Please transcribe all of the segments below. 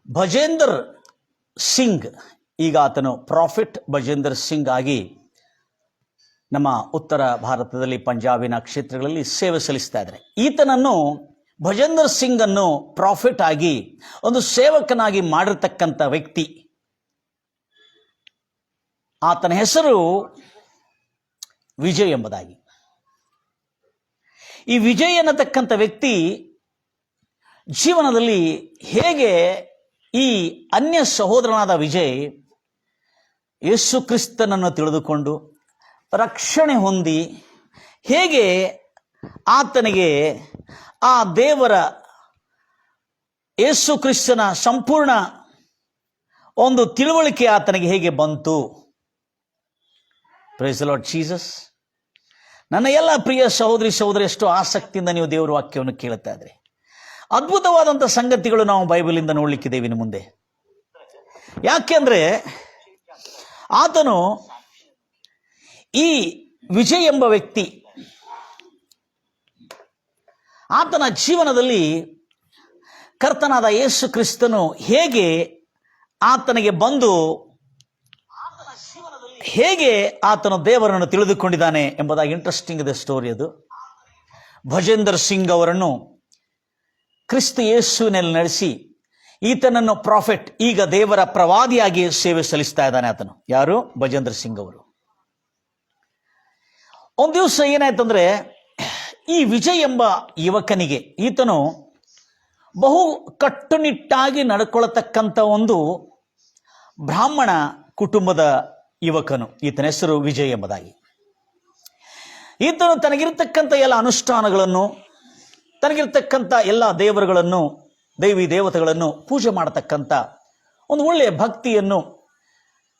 ಭಜೇಂದರ್ ಸಿಂಗ್, ಈಗ ಆತನು ಪ್ರಾಫಿಟ್ ಭಜೇಂದರ್ ಸಿಂಗ್ ಆಗಿ ನಮ್ಮ ಉತ್ತರ ಭಾರತದಲ್ಲಿ ಪಂಜಾಬಿನ ಕ್ಷೇತ್ರಗಳಲ್ಲಿ ಸೇವೆ ಸಲ್ಲಿಸ್ತಾ ಇದ್ದಾರೆ. ಈತನನ್ನು ಭಜೇಂದರ್ ಸಿಂಗ್ ಅನ್ನು ಪ್ರಾಫಿಟ್ ಆಗಿ ಒಂದು ಸೇವಕನಾಗಿ ಮಾಡಿರ್ತಕ್ಕಂಥ ವ್ಯಕ್ತಿ. ಆತನ ಹೆಸರು ವಿಜಯ್ ಎಂಬುದಾಗಿ. ಈ ವಿಜಯ್ ಅನ್ನತಕ್ಕಂಥ ವ್ಯಕ್ತಿ ಜೀವನದಲ್ಲಿ ಹೇಗೆ ಈ ಅನ್ಯ ಸಹೋದರನಾದ ವಿಜಯ್ ಯೇಸು ಕ್ರಿಸ್ತನನ್ನು ತಿಳಿದುಕೊಂಡು ರಕ್ಷಣೆ ಹೊಂದಿ ಹೇಗೆ ಆತನಿಗೆ ಆ ದೇವರ ಯೇಸು ಕ್ರಿಸ್ತನ ಸಂಪೂರ್ಣ ಒಂದು ತಿಳುವಳಿಕೆ ಆತನಿಗೆ ಹೇಗೆ ಬಂತು. Praise the Lord Jesus. ನನ್ನ ಎಲ್ಲ ಪ್ರಿಯ ಸಹೋದರಿ ಎಷ್ಟು ಆಸಕ್ತಿಯಿಂದ ನೀವು ದೇವರ ವಾಕ್ಯವನ್ನು ಕೇಳುತ್ತಾ ಇದ್ರಿ. ಅದ್ಭುತವಾದಂಥ ಸಂಗತಿಗಳು ನಾವು ಬೈಬಲಿಂದ ನೋಡ್ಲಿಕ್ಕಿದ್ದೇವೆ ಇನ್ನು ಮುಂದೆ. ಯಾಕೆಂದ್ರೆ ಆತನು ಈ ವಿಜಯ್ ಎಂಬ ವ್ಯಕ್ತಿ ಆತನ ಜೀವನದಲ್ಲಿ ಕರ್ತನಾದ ಯೇಸು ಕ್ರಿಸ್ತನು ಹೇಗೆ ಆತನಿಗೆ ಬಂದು ಹೇಗೆ ಆತನು ದೇವರನ್ನು ತಿಳಿದುಕೊಂಡಿದ್ದಾನೆ ಎಂಬುದಾಗಿ ಇಂಟ್ರೆಸ್ಟಿಂಗ್ ಇದೆ ಸ್ಟೋರಿ ಅದು. ಭಜೇಂದರ್ ಸಿಂಗ್ ಅವರನ್ನು ಕ್ರಿಸ್ತ ಯೇಸುವಿನಲ್ಲಿ ನಡೆಸಿ ಈತನನ್ನು ಪ್ರಾಫಿಟ್, ಈಗ ದೇವರ ಪ್ರವಾದಿಯಾಗಿ ಸೇವೆ ಸಲ್ಲಿಸ್ತಾ ಇದ್ದಾನೆ ಆತನು. ಯಾರು? ಭಜೇಂದರ್ ಸಿಂಗ್ ಅವರು. ಒಂದು ದಿವಸ ಏನಾಯ್ತಂದ್ರೆ, ಈ ವಿಜಯ್ ಎಂಬ ಯುವಕನಿಗೆ, ಈತನು ಬಹು ಕಟ್ಟುನಿಟ್ಟಾಗಿ ನಡ್ಕೊಳ್ಳತಕ್ಕಂಥ ಒಂದು ಬ್ರಾಹ್ಮಣ ಕುಟುಂಬದ ಯುವಕನು. ಈತನ ಹೆಸರು ವಿಜಯ್ ಎಂಬುದಾಗಿ. ಈತನು ತನಗಿರ್ತಕ್ಕಂಥ ಎಲ್ಲ ಅನುಷ್ಠಾನಗಳನ್ನು, ತನಗಿರ್ತಕ್ಕಂಥ ಎಲ್ಲ ದೇವರುಗಳನ್ನು, ದೈವಿ ದೇವತೆಗಳನ್ನು ಪೂಜೆ ಮಾಡತಕ್ಕಂಥ ಒಂದು ಒಳ್ಳೆಯ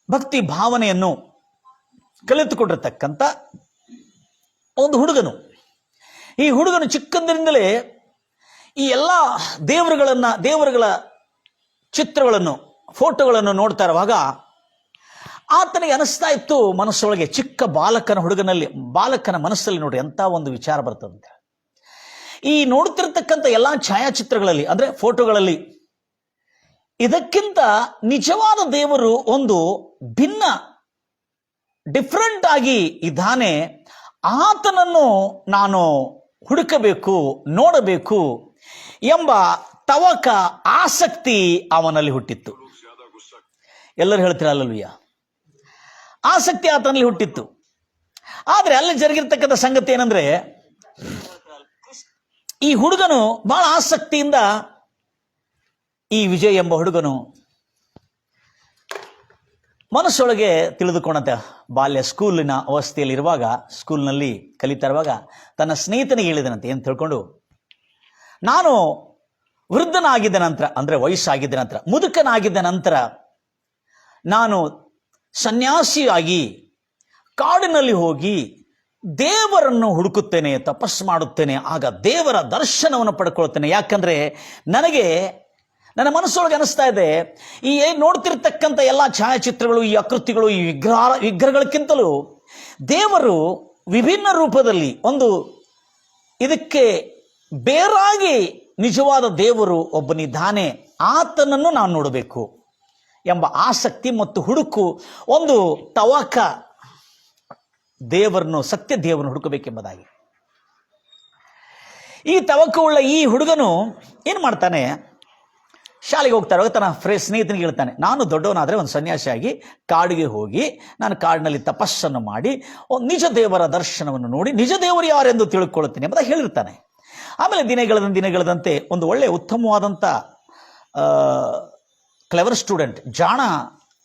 ಭಕ್ತಿ ಭಾವನೆಯನ್ನು ಕಲಿತುಕೊಂಡಿರ್ತಕ್ಕಂಥ ಒಂದು ಹುಡುಗನು. ಈ ಹುಡುಗನು ಚಿಕ್ಕಂದಿನಿಂದಲೇ ಈ ಎಲ್ಲ ದೇವರುಗಳ ಚಿತ್ರಗಳನ್ನು, ಫೋಟೋಗಳನ್ನು ನೋಡ್ತಾ ಇರುವಾಗ ಆತನಿಗೆ ಅನಿಸ್ತಾ ಇತ್ತು ಮನಸ್ಸೊಳಗೆ, ಚಿಕ್ಕ ಬಾಲಕನ ಮನಸ್ಸಲ್ಲಿ ನೋಡಿ ಎಂಥ ಒಂದು ವಿಚಾರ ಬರ್ತದಂತೆ. ಈ ನೋಡ್ತಿರ್ತಕ್ಕಂಥ ಎಲ್ಲ ಛಾಯಾಚಿತ್ರಗಳಲ್ಲಿ, ಅಂದ್ರೆ ಫೋಟೋಗಳಲ್ಲಿ, ಇದಕ್ಕಿಂತ ನಿಜವಾದ ದೇವರು ಒಂದು ಡಿಫರೆಂಟ್ ಆಗಿ ಇದ್ದಾನೆ, ಆತನನ್ನು ನಾನು ಹುಡುಕಬೇಕು, ನೋಡಬೇಕು ಎಂಬ ತವಕ, ಆಸಕ್ತಿ ಅವನಲ್ಲಿ ಹುಟ್ಟಿತ್ತು. ಎಲ್ಲರೂ ಹೇಳ್ತೀರ ಅಲ್ಲಲ್ವಿಯ? ಆಸಕ್ತಿ ಆತನಲ್ಲಿ ಹುಟ್ಟಿತ್ತು. ಆದರೆ ಅಲ್ಲಿ ಜರುಗಿರ್ತಕ್ಕಂಥ ಸಂಗತಿ ಏನಂದ್ರೆ, ಈ ಹುಡುಗನು ಬಹಳ ಆಸಕ್ತಿಯಿಂದ, ಈ ವಿಜಯ್ ಎಂಬ ಹುಡುಗನು ಮನಸ್ಸೊಳಗೆ ತಿಳಿದುಕೊಂಡಂತೆ ಬಾಲ್ಯ ಸ್ಕೂಲಿನ ಅವಸ್ಥೆಯಲ್ಲಿರುವಾಗ, ಸ್ಕೂಲ್ನಲ್ಲಿ ಕಲಿತಾ ಇರುವಾಗ ತನ್ನ ಸ್ನೇಹಿತನಿಗೆ ಹೇಳಿದನಂತೆ. ಏನು ತಿಳ್ಕೊಂಡು, ನಾನು ವೃದ್ಧನಾಗಿದ್ದ ನಂತರ, ಅಂದ್ರೆ ವಯಸ್ಸಾಗಿದ್ದ ನಂತರ, ಮುದುಕನಾಗಿದ್ದ ನಂತರ ನಾನು ಸನ್ಯಾಸಿಯಾಗಿ ಕಾಡಿನಲ್ಲಿ ಹೋಗಿ ದೇವರನ್ನು ಹುಡುಕುತ್ತೇನೆ, ತಪಸ್ಸು ಮಾಡುತ್ತೇನೆ, ಆಗ ದೇವರ ದರ್ಶನವನ್ನು ಪಡ್ಕೊಳ್ತೇನೆ. ಯಾಕಂದ್ರೆ ನನಗೆ ನನ್ನ ಮನಸ್ಸೊಳಗೆ ಅನಿಸ್ತಾ ಇದೆ, ಈ ನೋಡ್ತಿರ್ತಕ್ಕಂಥ ಎಲ್ಲ ಛಾಯಾಚಿತ್ರಗಳು, ಈ ಆಕೃತಿಗಳು, ಈ ವಿಗ್ರಹಗಳಕ್ಕಿಂತಲೂ ದೇವರು ವಿಭಿನ್ನ ರೂಪದಲ್ಲಿ ಒಂದು ಇದಕ್ಕೆ ಬೇರಾಗಿ ನಿಜವಾದ ದೇವರು ಒಬ್ಬನಿದ್ದಾನೆ, ಆತನನ್ನು ನಾನು ನೋಡಬೇಕು ಎಂಬ ಆಸಕ್ತಿ ಮತ್ತು ಹುಡುಕು, ಒಂದು ತವಕ, ದೇವರನ್ನು, ಸತ್ಯ ದೇವರನ್ನು ಹುಡುಕಬೇಕೆಂಬುದಾಗಿ. ಈ ತವಕವುಳ್ಳ ಈ ಹುಡುಗನು ಏನು ಮಾಡ್ತಾನೆ, ಶಾಲೆಗೆ ಹೋಗ್ತಾ ಇರುವಾಗ ತನ್ನ ಸ್ನೇಹಿತನಿಗೆ ಹೇಳ್ತಾನೆ, ನಾನು ದೊಡ್ಡವನಾದರೆ ಒಂದು ಸನ್ಯಾಸಿಯಾಗಿ ಕಾಡಿಗೆ ಹೋಗಿ ನಾನು ಕಾಡಿನಲ್ಲಿ ತಪಸ್ಸನ್ನು ಮಾಡಿ ಒಂದು ನಿಜ ದೇವರ ದರ್ಶನವನ್ನು ನೋಡಿ ನಿಜ ದೇವರು ಯಾರೆಂದು ತಿಳ್ಕೊಳ್ತೀನಿ ಎಂಬುದಾಗಿ ಹೇಳಿರ್ತಾನೆ. ಆಮೇಲೆ ದಿನಗಳದಂತೆ ಒಂದು ಒಳ್ಳೆಯ ಉತ್ತಮವಾದಂಥ ಕ್ಲೆವರ್ ಸ್ಟೂಡೆಂಟ್, ಜಾಣ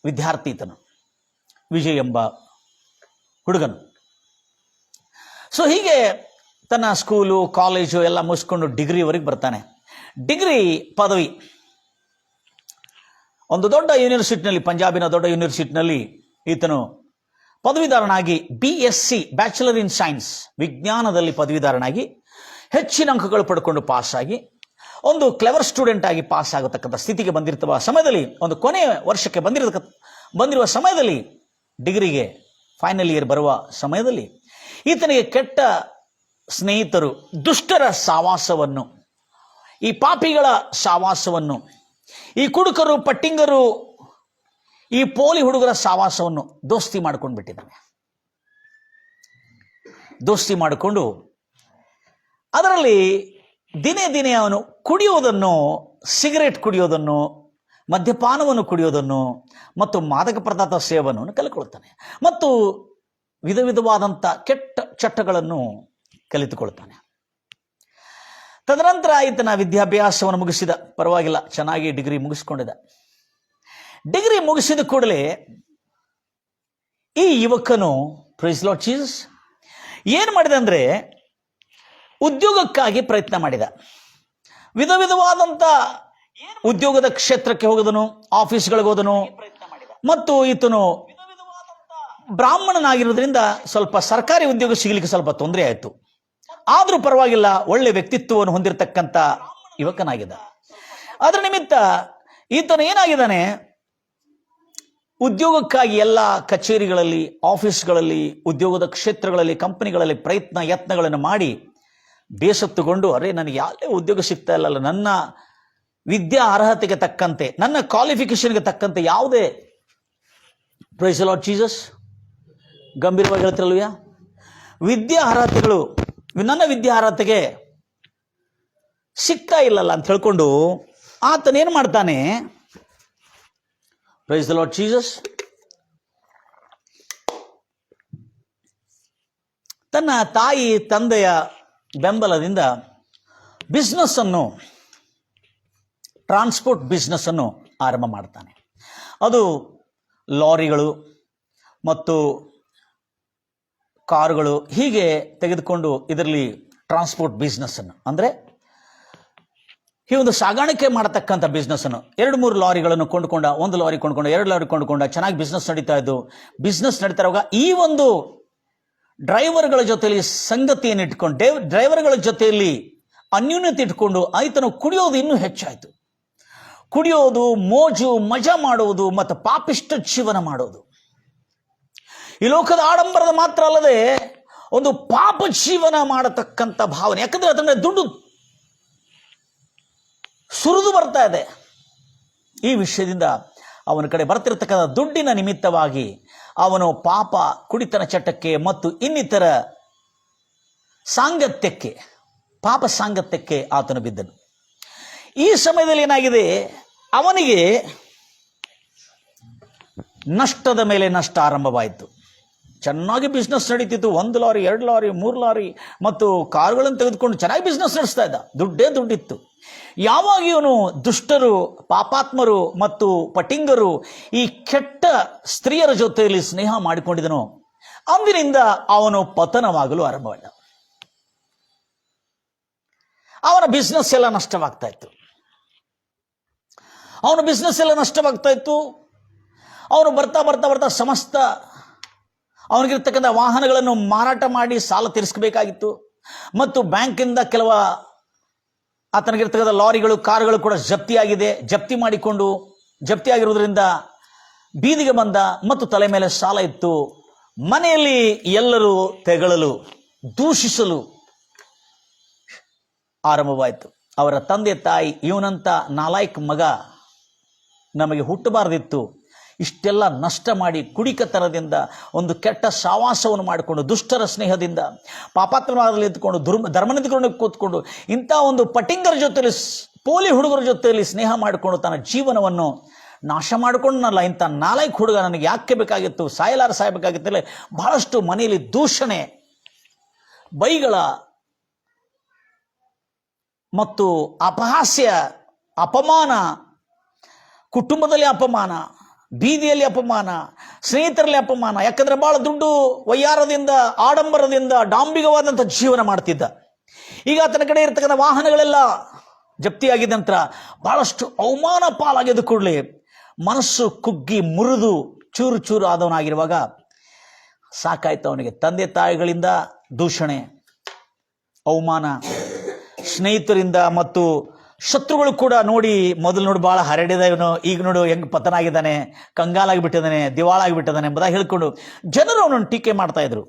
ವಿದ್ಯಾರ್ಥಿ ಈತನು ವಿಜಯ್ ಎಂಬ ಹುಡುಗನು. ಸೊ ಹೀಗೆ ತನ್ನ ಸ್ಕೂಲು, ಕಾಲೇಜು ಎಲ್ಲ ಮುಗಿಸ್ಕೊಂಡು ಡಿಗ್ರಿವರೆಗೆ ಬರ್ತಾನೆ. ಡಿಗ್ರಿ ಪದವಿ ಒಂದು ದೊಡ್ಡ ಯೂನಿವರ್ಸಿಟಿನಲ್ಲಿ, ಪಂಜಾಬಿನ ದೊಡ್ಡ ಯೂನಿವರ್ಸಿಟಿನಲ್ಲಿ ಈತನು ಪದವೀಧರನಾಗಿ BSc, ಬ್ಯಾಚುಲರ್ ಇನ್ ಸೈನ್ಸ್, ವಿಜ್ಞಾನದಲ್ಲಿ ಪದವೀಧರನಾಗಿ ಹೆಚ್ಚಿನ ಅಂಕಗಳು ಪಡ್ಕೊಂಡು ಪಾಸಾಗಿ ಒಂದು ಕ್ಲೆವರ್ ಸ್ಟೂಡೆಂಟ್ ಆಗಿ ಪಾಸ್ ಆಗತಕ್ಕಂಥ ಸ್ಥಿತಿಗೆ ಬಂದಿರುವ ಸಮಯದಲ್ಲಿ, ಒಂದು ಕೊನೆಯ ವರ್ಷಕ್ಕೆ ಬಂದಿರುವ ಸಮಯದಲ್ಲಿ, ಡಿಗ್ರಿಗೆ ಫೈನಲ್ ಇಯರ್ ಬರುವ ಸಮಯದಲ್ಲಿ ಈತನಿಗೆ ಕೆಟ್ಟ ಸ್ನೇಹಿತರು, ದುಷ್ಟರ ಸಾವಾಸವನ್ನು, ಈ ಪಾಪಿಗಳ ಸಾವಾಸವನ್ನು, ಈ ಕುಡುಕರು ಪಟ್ಟಿಂಗರು ಈ ಪೋಲಿ ಹುಡುಗರ ಸಾವಾಸವನ್ನು ದೋಸ್ತಿ ಮಾಡ್ಕೊಂಡು ಬಿಟ್ಟಿದ್ದಾನೆ. ದೋಸ್ತಿ ಮಾಡಿಕೊಂಡು ಅದರಲ್ಲಿ ದಿನೇ ದಿನೇ ಅವನು ಕುಡಿಯೋದನ್ನು, ಸಿಗರೇಟ್ ಕುಡಿಯೋದನ್ನು, ಮದ್ಯಪಾನವನ್ನು ಕುಡಿಯೋದನ್ನು ಮತ್ತು ಮಾದಕ ಪದಾರ್ಥ ಸೇವನವನ್ನು ಕಲಿಕೊಳ್ತಾನೆ ಮತ್ತು ವಿಧ ವಿಧವಾದಂಥ ಕೆಟ್ಟ ಚಟಗಳನ್ನು ಕಲಿತುಕೊಳ್ತಾನೆ. ತದನಂತರ ಈತನ ವಿದ್ಯಾಭ್ಯಾಸವನ್ನು ಮುಗಿಸಿದ, ಪರವಾಗಿಲ್ಲ, ಚೆನ್ನಾಗಿ ಡಿಗ್ರಿ ಮುಗಿಸ್ಕೊಂಡಿದ್ದ. ಡಿಗ್ರಿ ಮುಗಿಸಿದ ಕೂಡಲೇ ಈ ಯುವಕನು ಪ್ರೈಸ್ ಲಾರ್ಡ್ ಜೀಸಸ್ ಏನು ಮಾಡಿದ ಅಂದರೆ ಉದ್ಯೋಗಕ್ಕಾಗಿ ಪ್ರಯತ್ನ ಮಾಡಿದ. ವಿಧ ವಿಧವಾದಂಥ ಉದ್ಯೋಗದ ಕ್ಷೇತ್ರಕ್ಕೆ ಹೋಗೋದನು, ಆಫೀಸ್ಗಳಿಗೆ ಹೋದನು ಮತ್ತು ಈತನು ಬ್ರಾಹ್ಮಣನಾಗಿರೋದ್ರಿಂದ ಸ್ವಲ್ಪ ಸರ್ಕಾರಿ ಉದ್ಯೋಗ ಸಿಗಲಿಕ್ಕೆ ಸ್ವಲ್ಪ ತೊಂದರೆ ಆಯಿತು. ಆದರೂ ಪರವಾಗಿಲ್ಲ, ಒಳ್ಳೆ ವ್ಯಕ್ತಿತ್ವವನ್ನು ಹೊಂದಿರತಕ್ಕಂಥ ಯುವಕನಾಗಿದ್ದ. ಅದರ ನಿಮಿತ್ತ ಈತನು ಏನಾಗಿದ್ದಾನೆ, ಉದ್ಯೋಗಕ್ಕಾಗಿ ಎಲ್ಲ ಕಚೇರಿಗಳಲ್ಲಿ, ಆಫೀಸ್ಗಳಲ್ಲಿ, ಉದ್ಯೋಗದ ಕ್ಷೇತ್ರಗಳಲ್ಲಿ, ಕಂಪನಿಗಳಲ್ಲಿ ಯತ್ನಗಳನ್ನು ಮಾಡಿ ಬೇಸತ್ತುಕೊಂಡು, ಅರೆ ನನಗೆ ಯಾವುದೇ ಉದ್ಯೋಗ ಸಿಗ್ತಾ ಇಲ್ಲಲ್ಲ, ನನ್ನ ವಿದ್ಯಾ ಅರ್ಹತೆಗೆ ತಕ್ಕಂತೆ, ನನ್ನ ಕ್ವಾಲಿಫಿಕೇಶನ್ಗೆ ತಕ್ಕಂತೆ ಯಾವುದೇ, ಪ್ರೈಸ್ ಲಾರ್ಡ್ ಜೀಸಸ್, ಗಂಭೀರವಾಗಿ ಹೇಳ್ತಿರಲ್ವಯ್ಯ, ವಿದ್ಯಾ ಅರ್ಹತೆಗಳು ನನ್ನ ವಿದ್ಯಾ ಅರ್ಹತೆಗೆ ಸಿಗ್ತಾ ಇಲ್ಲಲ್ಲ ಅಂತ ಹೇಳ್ಕೊಂಡು ಆತನೇನು ಮಾಡ್ತಾನೆ, ಪ್ರೈಸ್ ದ ಲಾರ್ಡ್ ಜೀಸಸ್, ತನ್ನ ತಾಯಿ ತಂದೆಯ ಬೆಂಬಲದಿಂದ ಬಿಸ್ನೆಸ್ ಅನ್ನು, ಟ್ರಾನ್ಸ್ಪೋರ್ಟ್ ಬಿಸ್ನೆಸ್ ಅನ್ನು ಆರಂಭ ಮಾಡ್ತಾನೆ. ಅದು ಲಾರಿಗಳು ಮತ್ತು ಕಾರುಗಳು ಹೀಗೆ ತೆಗೆದುಕೊಂಡು ಇದರಲ್ಲಿ ಟ್ರಾನ್ಸ್ಪೋರ್ಟ್ ಬಿಸ್ನೆಸ್ ಅನ್ನು, ಅಂದರೆ ಈ ಒಂದು ಸಾಗಾಣಿಕೆ ಮಾಡತಕ್ಕಂಥ ಬಿಸ್ನೆಸ್ ಅನ್ನು, 2-3 ಲಾರಿಗಳನ್ನು ಕೊಂಡುಕೊಂಡ, 1 ಲಾರಿ ಕೊಂಡುಕೊಂಡ, 2 ಲಾರಿ ಕೊಂಡುಕೊಂಡ, ಚೆನ್ನಾಗಿ ಬಿಸ್ನೆಸ್ ನಡೀತಾ ಇದ್ದು. ಬಿಸ್ನೆಸ್ ನಡೀತಾ ಇರುವಾಗ ಈ ಒಂದು ಡ್ರೈವರ್ಗಳ ಜೊತೆಯಲ್ಲಿ ಸಂಗತಿಯನ್ನು ಇಟ್ಕೊಂಡು, ಡ್ರೈವರ್ಗಳ ಜೊತೆಯಲ್ಲಿ ಅನ್ಯೂನ್ಯತೆ ಇಟ್ಕೊಂಡು ಆತನು ಕುಡಿಯೋದು ಇನ್ನೂ ಹೆಚ್ಚಾಯಿತು. ಕುಡಿಯೋದು, ಮೋಜು ಮಜಾ ಮಾಡುವುದು ಮತ್ತು ಪಾಪಿಷ್ಟ ಜೀವನ ಮಾಡೋದು, ಈ ಲೋಕದ ಆಡಂಬರದ ಮಾತ್ರ ಅಲ್ಲದೆ ಒಂದು ಪಾಪ ಜೀವನ ಮಾಡತಕ್ಕಂಥ ಭಾವನೆ. ಯಾಕಂದ್ರೆ ಅದನ್ನ ದುಡ್ಡು ಸುರಿದು ಬರ್ತಾ ಇದೆ. ಈ ವಿಷಯದಿಂದ ಅವನ ಕಡೆ ಬರ್ತಿರತಕ್ಕಂಥ ದುಡ್ಡಿನ ನಿಮಿತ್ತವಾಗಿ ಅವನು ಪಾಪ, ಕುಡಿತನ ಚಟಕ್ಕೆ ಮತ್ತು ಇನ್ನಿತರ ಸಾಂಗತ್ಯಕ್ಕೆ, ಪಾಪ ಸಾಂಗತ್ಯಕ್ಕೆ ಆತನು ಬಿದ್ದನು. ಈ ಸಮಯದಲ್ಲಿ ಏನಾಗಿದೆ, ಅವನಿಗೆ ನಷ್ಟದ ಮೇಲೆ ನಷ್ಟ ಆರಂಭವಾಯಿತು. ಚೆನ್ನಾಗಿ ಬಿಸ್ನೆಸ್ ನಡೀತಿತ್ತು. 1 ಲಾರಿ, 2 ಲಾರಿ, 3 ಲಾರಿ ಮತ್ತು ಕಾರುಗಳನ್ನು ತೆಗೆದುಕೊಂಡು ಚೆನ್ನಾಗಿ ಬಿಸ್ನೆಸ್ ನಡೆಸ್ತಾ ಇದ್ದ. ದುಡ್ಡಿತ್ತು. ಯಾವಾಗ ಇವನು ದುಷ್ಟರು, ಪಾಪಾತ್ಮರು ಮತ್ತು ಪಟಿಂಗರು, ಈ ಕೆಟ್ಟ ಸ್ತ್ರೀಯರ ಜೊತೆಯಲ್ಲಿ ಸ್ನೇಹ ಮಾಡಿಕೊಂಡಿದನೋ, ಅಂದಿನಿಂದ ಅವನು ಪತನವಾಗಲು ಆರಂಭವಾದ. ಅವನ ಬಿಸ್ನೆಸ್ ಎಲ್ಲ ನಷ್ಟವಾಗ್ತಾ ಇತ್ತು. ಅವನು ಬರ್ತಾ ಸಮಸ್ತ ಅವನಿಗಿರ್ತಕ್ಕಂಥ ವಾಹನಗಳನ್ನು ಮಾರಾಟ ಮಾಡಿ ಸಾಲ ತೀರಿಸಬೇಕಾಗಿತ್ತು ಮತ್ತು ಬ್ಯಾಂಕಿಂದ ಆತನಿಗಿರ್ತಕ್ಕಂಥ ಲಾರಿಗಳು, ಕಾರುಗಳು ಕೂಡ ಜಪ್ತಿಯಾಗಿರುವುದರಿಂದ ಬೀದಿಗೆ ಬಂದ ಮತ್ತು ತಲೆ ಮೇಲೆ ಸಾಲ ಇತ್ತು. ಮನೆಯಲ್ಲಿ ಎಲ್ಲರೂ ತೆಗಳಲು, ದೂಷಿಸಲು ಆರಂಭವಾಯಿತು. ಅವರ ತಂದೆ ತಾಯಿ, ಇವನಂತ ನಾಲಾಯಕ್ ಮಗ ನಮಗೆ ಹುಟ್ಟಬಾರದಿತ್ತು, ಇಷ್ಟೆಲ್ಲ ನಷ್ಟ ಮಾಡಿ ಕುಡಿಕತನದಿಂದ, ಒಂದು ಕೆಟ್ಟ ಸಾವಾಸವನ್ನು ಮಾಡಿಕೊಂಡು, ದುಷ್ಟರ ಸ್ನೇಹದಿಂದ, ಪಾಪಾತ್ಮದಲ್ಲಿ ಎತ್ಕೊಂಡು, ಧರ್ಮನಿಂದ ಕೂತ್ಕೊಂಡು, ಇಂಥ ಒಂದು ಪಟಿಂಗರ ಜೊತೆಯಲ್ಲಿ, ಪೋಲಿ ಹುಡುಗರ ಜೊತೆಯಲ್ಲಿ ಸ್ನೇಹ ಮಾಡಿಕೊಂಡು ತನ್ನ ಜೀವನವನ್ನು ನಾಶ ಮಾಡಿಕೊಂಡನಲ್ಲ, ಇಂಥ ನಾಲ್ಕು ಹುಡುಗ ನನಗೆ ಯಾಕೆ ಬೇಕಾಗಿತ್ತು, ಸಾಯಬೇಕಾಗಿತ್ತಲ್ಲ. ಬಹಳಷ್ಟು ಮನೆಯಲ್ಲಿ ದೂಷಣೆ, ಬೈಗಳ ಮತ್ತು ಅಪಹಾಸ್ಯ, ಅಪಮಾನ, ಕುಟುಂಬದಲ್ಲಿ ಅಪಮಾನ, ಬೀದಿಯಲ್ಲಿ ಅಪಮಾನ, ಸ್ನೇಹಿತರಲ್ಲಿ ಅಪಮಾನ. ಯಾಕಂದ್ರೆ ಬಹಳ ದುಡ್ಡು, ವಯ್ಯಾರದಿಂದ, ಆಡಂಬರದಿಂದ, ಡಾಂಬಿಗವಾದಂಥ ಜೀವನ ಮಾಡ್ತಿದ್ದ. ಈಗ ಆತನ ಕಡೆ ಇರ್ತಕ್ಕಂಥ ವಾಹನಗಳೆಲ್ಲ ಜಪ್ತಿಯಾಗಿದ್ದ ನಂತರ ಬಹಳಷ್ಟು ಅವಮಾನ ಪಾಲಾಗಿದ್ದ ಕೂಡಲೇ ಮನಸ್ಸು ಕುಗ್ಗಿ ಮುರಿದು ಚೂರು ಚೂರು ಆದವನಾಗಿರುವಾಗ ಸಾಕಾಯ್ತು ಅವನಿಗೆ. ತಂದೆ ತಾಯಿಗಳಿಂದ ದೂಷಣೆ, ಅವಮಾನ, ಸ್ನೇಹಿತರಿಂದ ಮತ್ತು ಶತ್ರುಗಳು ಕೂಡ ಮೊದಲು ನೋಡಿ ಭಾಳ ಹರಡಿದ ಇವನು, ಈಗ ನೋಡು ಹೆಂಗೆ ಪತನ ಆಗಿದ್ದಾನೆ, ಕಂಗಾಲಾಗಿಬಿಟ್ಟಿದ್ದಾನೆ, ದಿವಾಳಾಗಿಬಿಟ್ಟಿದ್ದಾನೆ ಎಂಬುದಾಗಿ ಹೇಳ್ಕೊಂಡು ಜನರು ಅವನನ್ನು ಟೀಕೆ ಮಾಡ್ತಾ ಇದ್ರು.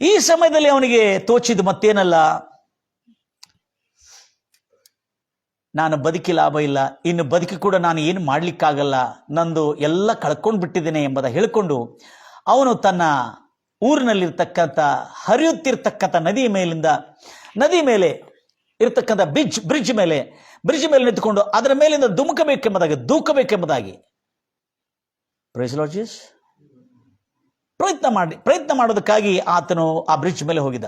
ಈ ಸಮಯದಲ್ಲಿ ಅವನಿಗೆ ತೋಚಿದ್ದು ಮತ್ತೇನಲ್ಲ, ನಾನು ಬದುಕಿ ಲಾಭ ಇಲ್ಲ, ಇನ್ನು ಬದುಕಿ ಕೂಡ ನಾನು ಏನು ಮಾಡಲಿಕ್ಕಾಗಲ್ಲ, ನಂದು ಎಲ್ಲ ಕಳ್ಕೊಂಡು ಬಿಟ್ಟಿದ್ದೇನೆ ಎಂಬುದ ಹೇಳಿಕೊಂಡು ಅವನು ತನ್ನ ಊರಿನಲ್ಲಿರ್ತಕ್ಕಂಥ ಹರಿಯುತ್ತಿರ್ತಕ್ಕಂಥ ನದಿ ಮೇಲೆ ಇರ್ತಕ್ಕಂಥ ಬ್ರಿಡ್ಜ್ ಮೇಲೆ ನಿಂತುಕೊಂಡು ಅದರ ಮೇಲಿಂದ ದೂಕಬೇಕೆಂಬುದಾಗಿ ಪ್ರೈಸ್ ಲಾರ್ಡ್ ಜೀಸಸ್ ಪ್ರಯತ್ನ ಮಾಡೋದಕ್ಕಾಗಿ ಆತನು ಆ ಬ್ರಿಡ್ಜ್ ಮೇಲೆ ಹೋಗಿದ್ದ.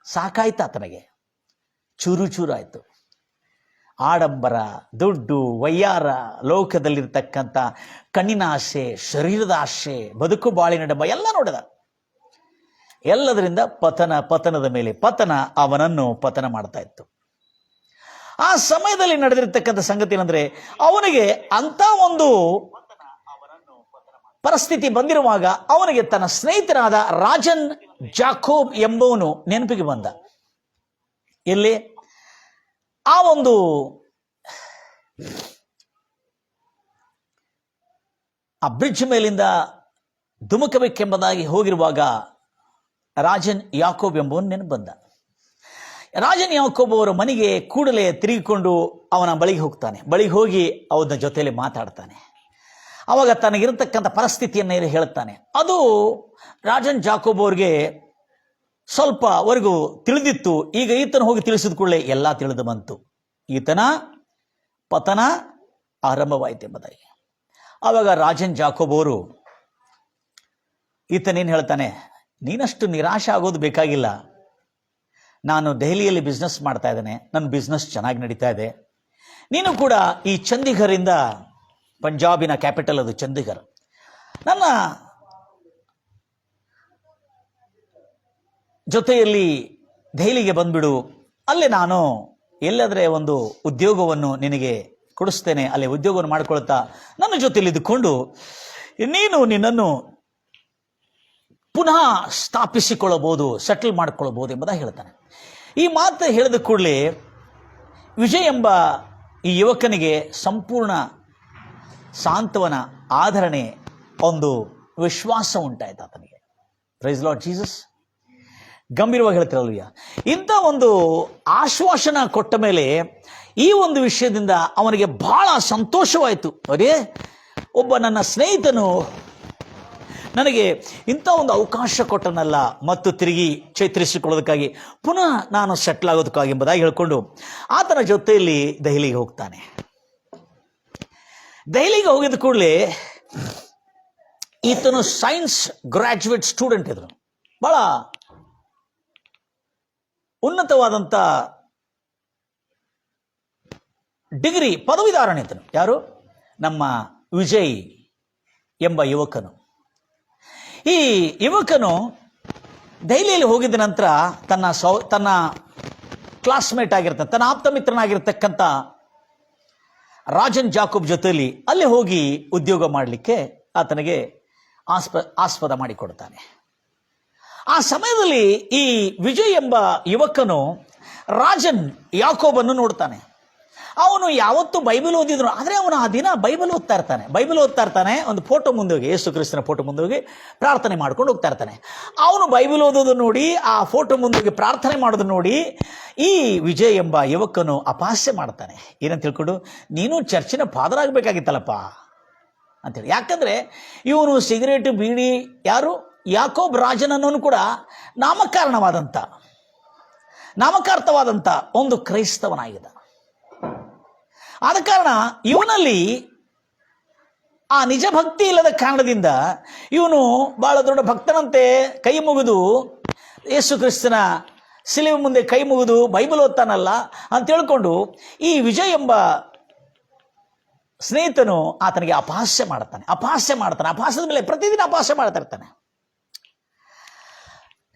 ಸಾಕಾಯ್ತು ಆತನಿಗೆ, ಚೂರಾಯ್ತು. ಆಡಂಬರ, ದುಡ್ಡು, ವಯ್ಯಾರ, ಲೋಕದಲ್ಲಿರ್ತಕ್ಕಂಥ ಕಣ್ಣಿನ ಆಸೆ, ಶರೀರದ ಆಸೆ, ಬದುಕು ಬಾಳಿನ ಡಂಬ ಎಲ್ಲ ನೋಡಿದ. ಎಲ್ಲದರಿಂದ ಪತನದ ಮೇಲೆ ಪತನ ಅವನನ್ನು ಪತನ ಮಾಡ್ತಾ ಇತ್ತು. ಆ ಸಮಯದಲ್ಲಿ ನಡೆದಿರ್ತಕ್ಕಂಥ ಸಂಗತಿ ಏನಂದ್ರೆ, ಅವನಿಗೆ ಅಂತ ಒಂದು ಪರಿಸ್ಥಿತಿ ಬಂದಿರುವಾಗ ಅವನಿಗೆ ತನ್ನ ಸ್ನೇಹಿತನಾದ ರಾಜನ್ ಜಾಕೋಬ್ ಎಂಬವನು ನೆನಪಿಗೆ ಬಂದ. ಎಲ್ಲಿ ಆ ಒಂದು ಬ್ರಿಡ್ಜ್ ಮೇಲಿಂದ ಧುಮುಕಬೇಕೆಂಬುದಾಗಿ ಹೋಗಿರುವಾಗ ರಾಜನ್ ಯಾಕೋಬ್ ಎಂಬವನು ನೆನಪು ಬಂದ. ರಾಜನ್ ಯಾಕೋಬ್ ಅವರ ಮನೆಗೆ ಕೂಡಲೇ ತಿರುಗಿಕೊಂಡು ಅವನ ಬಳಿಗೆ ಹೋಗ್ತಾನೆ. ಬಳಿಗೆ ಹೋಗಿ ಅವನ ಜೊತೆಯಲ್ಲಿ ಮಾತಾಡ್ತಾನೆ. ಅವಾಗ ತನಗಿರತಕ್ಕಂಥ ಪರಿಸ್ಥಿತಿಯನ್ನು ಹೇಳ್ತಾನೆ. ಅದು ರಾಜನ್ ಜಾಕೋಬ್ ಅವ್ರಿಗೆ ಸ್ವಲ್ಪವರೆಗೂ ತಿಳಿದಿತ್ತು. ಈಗ ಈತನ ಹೋಗಿ ತಿಳಿಸಿದ ಕೂಡಲೇ ಎಲ್ಲ ತಿಳಿದು ಬಂತು. ಈತನ ಪತನ ಆರಂಭವಾಯಿತು ಎಂಬುದಾಗಿ. ಆವಾಗ ರಾಜನ್ ಜಾಕೋಬ್ ಅವರು ಈತನೇನು ಹೇಳ್ತಾನೆ, ನೀನಷ್ಟು ನಿರಾಶೆ ಆಗೋದು ಬೇಕಾಗಿಲ್ಲ. ನಾನು ದೆಹಲಿಯಲ್ಲಿ ಬಿಸ್ನೆಸ್ ಮಾಡ್ತಾ ಇದ್ದೇನೆ, ನನ್ನ ಬಿಸ್ನೆಸ್ ಚೆನ್ನಾಗಿ ನಡೀತಾ ಇದೆ. ನೀನು ಕೂಡ ಈ ಚಂಡೀಗಢದಿಂದ, ಪಂಜಾಬಿನ ಕ್ಯಾಪಿಟಲ್ ಅದು ಚಂಡೀಗಢ, ನನ್ನ ಜೊತೆಯಲ್ಲಿ ದೆಹಲಿಗೆ ಬಂದ್ಬಿಡು. ಅಲ್ಲೇ ನಾನು ಎಲ್ಲಾದರೆ ಒಂದು ಉದ್ಯೋಗವನ್ನು ನಿನಗೆ ಕೊಡಿಸ್ತೇನೆ. ಅಲ್ಲೇ ಉದ್ಯೋಗವನ್ನು ಮಾಡಿಕೊಳ್ತಾ ನನ್ನ ಜೊತೆಯಲ್ಲಿ ಇದ್ದುಕೊಂಡು ನೀನು ನಿನ್ನನ್ನು ಪುನಃ ಸ್ಥಾಪಿಸಿಕೊಳ್ಳಬಹುದು, ಸೆಟಲ್ ಮಾಡಿಕೊಳ್ಳಬಹುದು ಎಂಬುದಾಗಿ ಹೇಳ್ತಾನೆ. ಈ ಮಾತು ಹೇಳಿದ ಕೂಡಲೇ ವಿಜಯ್ ಎಂಬ ಈ ಯುವಕನಿಗೆ ಸಂಪೂರ್ಣ ಸಾಂತ್ವನ, ಆಧರಣೆ, ಒಂದು ವಿಶ್ವಾಸ ಉಂಟಾಯ್ತು ಆತನಿಗೆ. Praise Lord Jesus. ಗಂಭೀರವಾಗಿ ಹೇಳ್ತಿರಲ್ವಯ್ಯ. ಇಂಥ ಒಂದು ಆಶ್ವಾಸನ ಕೊಟ್ಟ ಮೇಲೆ ಈ ಒಂದು ವಿಷಯದಿಂದ ಅವನಿಗೆ ಬಹಳ ಸಂತೋಷವಾಯಿತು. ಅರೇ, ಒಬ್ಬ ನನ್ನ ಸ್ನೇಹಿತನು ನನಗೆ ಇಂಥ ಒಂದು ಅವಕಾಶ ಕೊಟ್ಟನಲ್ಲ, ಮತ್ತು ತಿರುಗಿ ಚೈತರಿಸಿಕೊಳ್ಳೋದಕ್ಕಾಗಿ, ಪುನಃ ನಾನು ಸೆಟ್ಲ್ ಆಗೋದಕ್ಕಾಗಿ ಎಂಬುದಾಗಿ ಹೇಳ್ಕೊಂಡು ಆತನ ಜೊತೆಯಲ್ಲಿ ದೆಹಲಿಗೆ ಹೋಗ್ತಾನೆ. ದೆಹಲಿಗೆ ಹೋಗಿದ ಕೂಡಲೇ ಈತನು ಸೈನ್ಸ್ ಗ್ರಾಜ್ಯುಯೇಟ್ ಸ್ಟೂಡೆಂಟ್ ಇದ್ರು. ಬಹಳ ಉನ್ನತವಾದಂಥ ಡಿಗ್ರಿ ಪದವೀಧರನಿದ್ದನು. ಯಾರು? ನಮ್ಮ ವಿಜಯ್ ಎಂಬ ಯುವಕನು. ಈ ಯುವಕನು ದೆಹಲಿಯಲ್ಲಿ ಹೋಗಿದ್ದ ನಂತರ ತನ್ನ ಕ್ಲಾಸ್ಮೇಟ್ ಆಗಿರ್ತಕ್ಕಂಥ, ತನ್ನ ಆಪ್ತ ಮಿತ್ರನಾಗಿರ್ತಕ್ಕಂಥ ರಾಜನ್ ಜಾಕೋಬ್ ಜೊತೆಯಲ್ಲಿ ಅಲ್ಲಿ ಹೋಗಿ ಉದ್ಯೋಗ ಮಾಡಲಿಕ್ಕೆ ಆತನಿಗೆ ಆಸ್ಪದ ಮಾಡಿಕೊಡ್ತಾನೆ. ಆ ಸಮಯದಲ್ಲಿ ಈ ವಿಜಯ್ ಎಂಬ ಯುವಕನು ರಾಜನ್ ಯಾಕೋಬನ್ನು ನೋಡ್ತಾನೆ. ಅವನು ಯಾವತ್ತೂ ಬೈಬಲ್ ಓದಿದ್ರು, ಆದರೆ ಅವನು ಆ ದಿನ ಬೈಬಲ್ ಓದ್ತಾ ಇರ್ತಾನೆ. ಒಂದು ಫೋಟೋ ಮುಂದೆ ಹೋಗಿ, ಯೇಸು ಕ್ರಿಸ್ತನ ಫೋಟೋ ಮುಂದೆ ಹೋಗಿ ಪ್ರಾರ್ಥನೆ ಮಾಡ್ಕೊಂಡು ಹೋಗ್ತಾ ಇರ್ತಾನೆ. ಅವನು ಬೈಬಲ್ ಓದೋದು ನೋಡಿ, ಆ ಫೋಟೋ ಮುಂದೆ ಹೋಗಿ ಪ್ರಾರ್ಥನೆ ಮಾಡೋದು ನೋಡಿ ಈ ವಿಜಯ್ ಎಂಬ ಯುವಕನು ಅಪಹಾಸ್ಯ ಮಾಡ್ತಾನೆ. ಏನಂತ ತಿಳ್ಕೊಂಡು, ನೀನು ಚರ್ಚಿನ ಫಾದರ್ ಆಗಬೇಕಾಗಿತ್ತಲ್ಲಪ್ಪ ಅಂತೇಳಿ. ಯಾಕಂದ್ರೆ ಇವನು ಸಿಗರೇಟ್, ಬೀಡಿ, ಯಾರು ಯಾಕೋಬ್ ರಾಜನ್ ಅನ್ನೋನು ಕೂಡ ನಾಮಕಾರ್ಥವಾದಂಥ ಒಂದು ಕ್ರೈಸ್ತವನಾಗಿದ್ದ. ಆದ ಕಾರಣ ಇವನಲ್ಲಿ ಆ ನಿಜ ಭಕ್ತಿ ಇಲ್ಲದ ಕಾರಣದಿಂದ ಇವನು ಬಹಳ ದೊಡ್ಡ ಭಕ್ತನಂತೆ ಕೈ ಮುಗಿದು, ಯೇಸು ಕ್ರಿಸ್ತನ ಶಿಲುಬೆ ಮುಂದೆ ಕೈ ಮುಗಿದು ಬೈಬಲ್ ಓದ್ತಾನಲ್ಲ ಅಂತ ಹೇಳ್ಕೊಂಡು ಈ ವಿಜಯ್ ಎಂಬ ಸ್ನೇಹಿತನು ಆತನಿಗೆ ಅಪಹಾಸ್ಯ ಮಾಡ್ತಾನೆ. ಅಪಹಾಸ್ಯದ ಮೇಲೆ ಪ್ರತಿದಿನ ಅಪಹಾಸ್ಯ ಮಾಡ್ತಾ ಇರ್ತಾನೆ.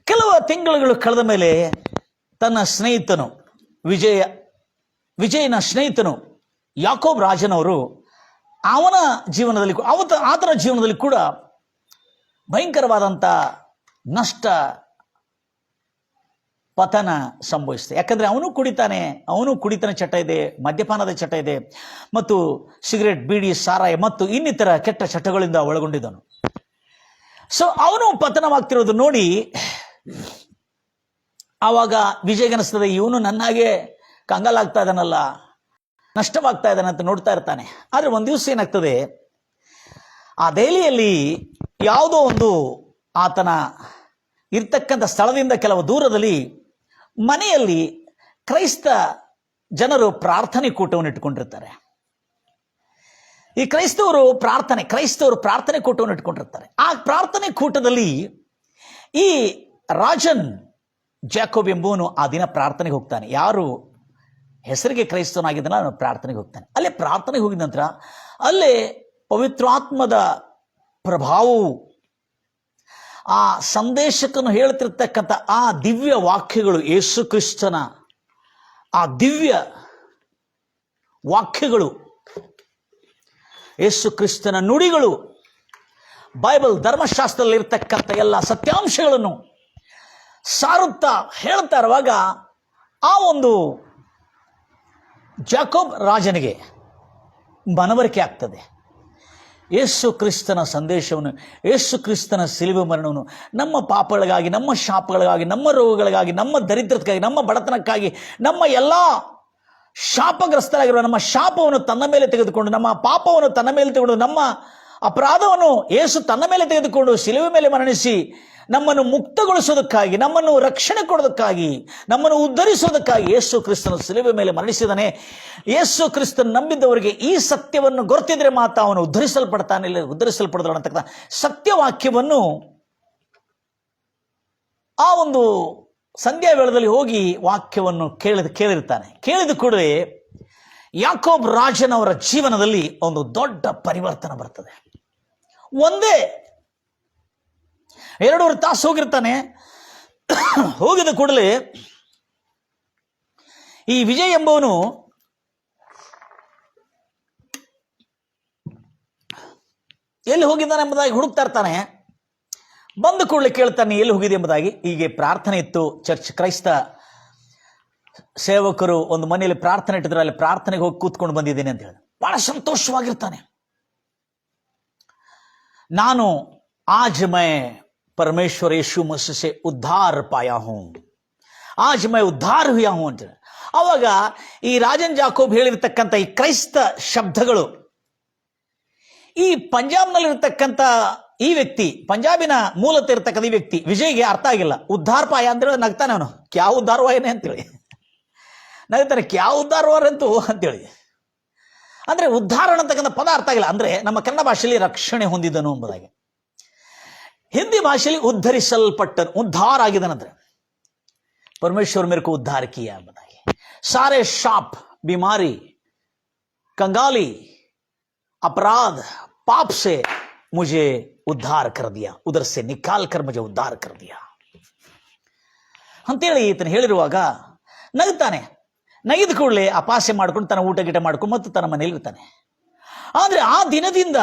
ಕೆಲವು ತಿಂಗಳುಗಳು ಕಳೆದ ಮೇಲೆ ತನ್ನ ಸ್ನೇಹಿತನು ವಿಜಯನ ಸ್ನೇಹಿತನು ಯಾಕೋಬ್ ರಾಜನ್ ಅವರು ಆತನ ಜೀವನದಲ್ಲಿ ಕೂಡ ಭಯಂಕರವಾದಂಥ ನಷ್ಟ, ಪತನ ಸಂಭವಿಸಿದೆ. ಯಾಕಂದರೆ ಅವನು ಕುಡಿತನ ಚಟ ಇದೆ, ಮದ್ಯಪಾನದ ಚಟ ಇದೆ, ಮತ್ತು ಸಿಗರೇಟ್, ಬೀಡಿ, ಸಾರಾಯ ಮತ್ತು ಇನ್ನಿತರ ಕೆಟ್ಟ ಚಟಗಳಿಂದ ಒಳಗೊಂಡಿದ್ದನು. ಸೊ ಅವನು ಪತನವಾಗ್ತಿರೋದು ನೋಡಿ ಆವಾಗ ವಿಜಯಗನಿಸ್ತದೆ, ಇವನು ನನ್ನಾಗೆ ಕಂಗಾಲಾಗ್ತಾ ಇದ್ದಾನಲ್ಲ, ನಷ್ಟವಾಗ್ತಾ ಇದ್ದಾನೆ ಅಂತ ನೋಡ್ತಾ ಇರ್ತಾನೆ. ಆದರೆ ಒಂದು ದಿವಸ ಏನಾಗ್ತದೆ, ಆ ದೆಹಲಿಯಲ್ಲಿ ಯಾವುದೋ ಒಂದು ಆತನ ಇರ್ತಕ್ಕಂಥ ಸ್ಥಳದಿಂದ ಕೆಲವು ದೂರದಲ್ಲಿ ಮನೆಯಲ್ಲಿ ಕ್ರೈಸ್ತ ಜನರು ಪ್ರಾರ್ಥನೆ ಕೂಟವನ್ನು ಇಟ್ಕೊಂಡಿರ್ತಾರೆ. ಈ ಕ್ರೈಸ್ತವರು ಪ್ರಾರ್ಥನೆ ಕೂಟವನ್ನು ಇಟ್ಕೊಂಡಿರ್ತಾರೆ. ಆ ಪ್ರಾರ್ಥನೆ ಕೂಟದಲ್ಲಿ ಈ ರಾಜನ್ ಜಾಕೋಬ್ ಎಂಬುವನು ಆ ದಿನ ಪ್ರಾರ್ಥನೆಗೆ ಹೋಗ್ತಾನೆ. ಯಾರು ಹೆಸರಿಗೆ ಕ್ರೈಸ್ತವನಾಗಿದ್ದಾನೆ ಅವನು ಪ್ರಾರ್ಥನೆಗೆ ಹೋಗ್ತಾನೆ. ಅಲ್ಲೇ ಪ್ರಾರ್ಥನೆಗೆ ಹೋಗಿದ ನಂತರ ಅಲ್ಲೇ ಪವಿತ್ರಾತ್ಮದ ಪ್ರಭಾವವು ಆ ಸಂದೇಶಕನು ಹೇಳ್ತಿರ್ತಕ್ಕಂಥ ಆ ದಿವ್ಯ ವಾಕ್ಯಗಳು, ಯೇಸು ಕ್ರಿಸ್ತನ ಆ ದಿವ್ಯ ವಾಕ್ಯಗಳು, ಯೇಸು ಕ್ರಿಸ್ತನ ನುಡಿಗಳು, ಬೈಬಲ್ ಧರ್ಮಶಾಸ್ತ್ರದಲ್ಲಿ ಇರ್ತಕ್ಕಂಥ ಎಲ್ಲ ಸತ್ಯಾಂಶಗಳನ್ನು ಸಾರುತ್ತಾ ಹೇಳ್ತಾ ಇರುವಾಗ ಆ ಒಂದು ಜಾಕೋಬ್ ರಾಜನಿಗೆ ಮನವರಿಕೆ ಆಗ್ತದೆ. ಯೇಸು ಕ್ರಿಸ್ತನ ಸಂದೇಶವನ್ನು, ಯೇಸು ಕ್ರಿಸ್ತನ ಸಿಲುಬೆ ಮರಣವನ್ನು ನಮ್ಮ ಪಾಪಗಳಿಗಾಗಿ, ನಮ್ಮ ಶಾಪಗಳಿಗಾಗಿ, ನಮ್ಮ ರೋಗಗಳಿಗಾಗಿ, ನಮ್ಮ ದರಿದ್ರತೆಗಾಗಿ, ನಮ್ಮ ಬಡತನಕ್ಕಾಗಿ, ನಮ್ಮ ಎಲ್ಲ ಶಾಪಗ್ರಸ್ತರಾಗಿರುವ ನಮ್ಮ ಶಾಪವನ್ನು ತನ್ನ ಮೇಲೆ ತೆಗೆದುಕೊಂಡು, ನಮ್ಮ ಪಾಪವನ್ನು ತನ್ನ ಮೇಲೆ ತೆಗೆದುಕೊಂಡು, ನಮ್ಮ ಅಪರಾಧವನ್ನು ಯೇಸು ತನ್ನ ಮೇಲೆ ತೆಗೆದುಕೊಂಡು ಸಿಲುಬೆ ಮೇಲೆ ಮರಣಿಸಿ ನಮ್ಮನ್ನು ಮುಕ್ತಗೊಳಿಸೋದಕ್ಕಾಗಿ, ನಮ್ಮನ್ನು ರಕ್ಷಣೆ ಕೊಡೋದಕ್ಕಾಗಿ, ನಮ್ಮನ್ನು ಉದ್ಧರಿಸೋದಕ್ಕಾಗಿ ಯೇಸು ಕ್ರಿಸ್ತನ ಸಿಲುಬೆ ಮೇಲೆ ಮರಣಿಸಿದಾನೆ. ಯೇಸು ಕ್ರಿಸ್ತನ ನಂಬಿದ್ದವರಿಗೆ ಈ ಸತ್ಯವನ್ನು ಗೊತ್ತಿದ್ರೆ ಮಾತ್ರ ಅವನು ಉದ್ಧರಿಸಲ್ಪಡ್ತಾನೆ, ಇಲ್ಲ ಉದ್ಧರಿಸಲ್ಪಡ್ತಾನೆ ಅಂತಕ್ಕಂಥ ಸತ್ಯವಾಕ್ಯವನ್ನು ಆ ಒಂದು ಸಂಧ್ಯಾ ವೇಳದಲ್ಲಿ ಹೋಗಿ ವಾಕ್ಯವನ್ನು ಕೇಳಿರ್ತಾನೆ. ಕೇಳಿದ ಕೂಡಲೇ ಯಾಕೋಬ್ ರಾಜನವರ ಜೀವನದಲ್ಲಿ ಒಂದು ದೊಡ್ಡ ಪರಿವರ್ತನೆ ಬರ್ತದೆ. ಒಂದೇ 2 ತಾಸು ಹೋಗಿರ್ತಾನೆ. ಹೋಗಿದ ಕೂಡಲೇ ಈ ವಿಜಯ್ ಎಂಬವನು ಎಲ್ಲಿ ಹೋಗಿದ್ದಾನೆ ಎಂಬುದಾಗಿ ಹುಡುಕ್ತಾ ಇರ್ತಾನೆ. ಬಂದ ಕೂಡಲೇ ಕೇಳ್ತಾನೆ ಎಲ್ಲಿ ಹೋಗಿದೆ ಎಂಬುದಾಗಿ. ಹೀಗೆ ಪ್ರಾರ್ಥನೆ ಇತ್ತು, ಚರ್ಚ್ ಕ್ರೈಸ್ತ ಸೇವಕರು ಒಂದು ಮನೆಯಲ್ಲಿ ಪ್ರಾರ್ಥನೆ ಇಟ್ಟಿದ್ರೆ ಅಲ್ಲಿ ಪ್ರಾರ್ಥನೆಗೆ ಹೋಗಿ ಕೂತ್ಕೊಂಡು ಬಂದಿದ್ದೇನೆ ಅಂತ ಹೇಳಿದ. ಬಹಳ ಸಂತೋಷವಾಗಿರ್ತಾನೆ. ನಾನು आज मैं परमेश्वर यीशु मसीह से उद्धार पाया हूं, आज मैं उद्धार हुआ हूं ಅಂತ. ಅವಾಗ ಈ ರಾಜನ್ ಜಾಕೋಬ್ ಹೇಳಿರ್ತಕ್ಕಂಥ ಈ ಕ್ರೈಸ್ತ ಶಬ್ದಗಳು ಈ ಪಂಜಾಬ್ನಲ್ಲಿರ್ತಕ್ಕಂಥ ಈ ವ್ಯಕ್ತಿ, ಪಂಜಾಬಿನ ಮೂಲತ ಇರ್ತಕ್ಕಂಥ ಈ ವ್ಯಕ್ತಿ ವಿಜಯ್ಗೆ ಅರ್ಥ ಆಗಿಲ್ಲ. ಉದ್ಧಾರ ಪಾಯ ಅಂತೇಳಿ ನಗ್ತಾನೆ ಅವನು. ಕ್ಯಾ ಉದ್ಧಾರವಾಯನೆ ಅಂತೇಳಿ ನಗ್ತಾನೆ. ಕ್ಯಾ ಉದ್ಧಾರವಾರಂತೂ ಅಂತೇಳಿ. ಅಂದ್ರೆ ಉದ್ಧಾರ ಅಂತಕ್ಕಂಥ ಪದ ಅರ್ಥ ಆಗಿಲ್ಲ. ಅಂದ್ರೆ ನಮ್ಮ ಕನ್ನಡ ಭಾಷೆಯಲ್ಲಿ ರಕ್ಷಣೆ ಹೊಂದಿದನು ಎಂಬುದಾಗಿ, ಹಿಂದಿ ಭಾಷೆಯಲ್ಲಿ ಉದ್ಧರಿಸಲ್ಪಟ್ಟನು, ಉದ್ಧಾರ ಆಗಿದನಂದ್ರೆ परमेश्वर मेरे को उद्धार किया ಎಂಬುದಾಗಿ. सारे शाप, बीमारी, कंगाली, अपराध, पाप से मुझे उद्धार कर दिया, उधर से निकाल कर मुझे उद्धार कर दिया ಅಂತೇಳಿ ಈತನ ಹೇಳಿರುವಾಗ ನಗ್ತಾನೆ. ನಗಿದ ಕೂಡಲೇ ಅಪಾಸೆ ಮಾಡ್ಕೊಂಡು ತನ್ನ ಊಟ ಗೀಟ ಮಾಡ್ಕೊಂಡು ಮತ್ತು ತನ್ನ ಮನೇಲಿ ಇರ್ತಾನೆ. ಆದರೆ ಆ ದಿನದಿಂದ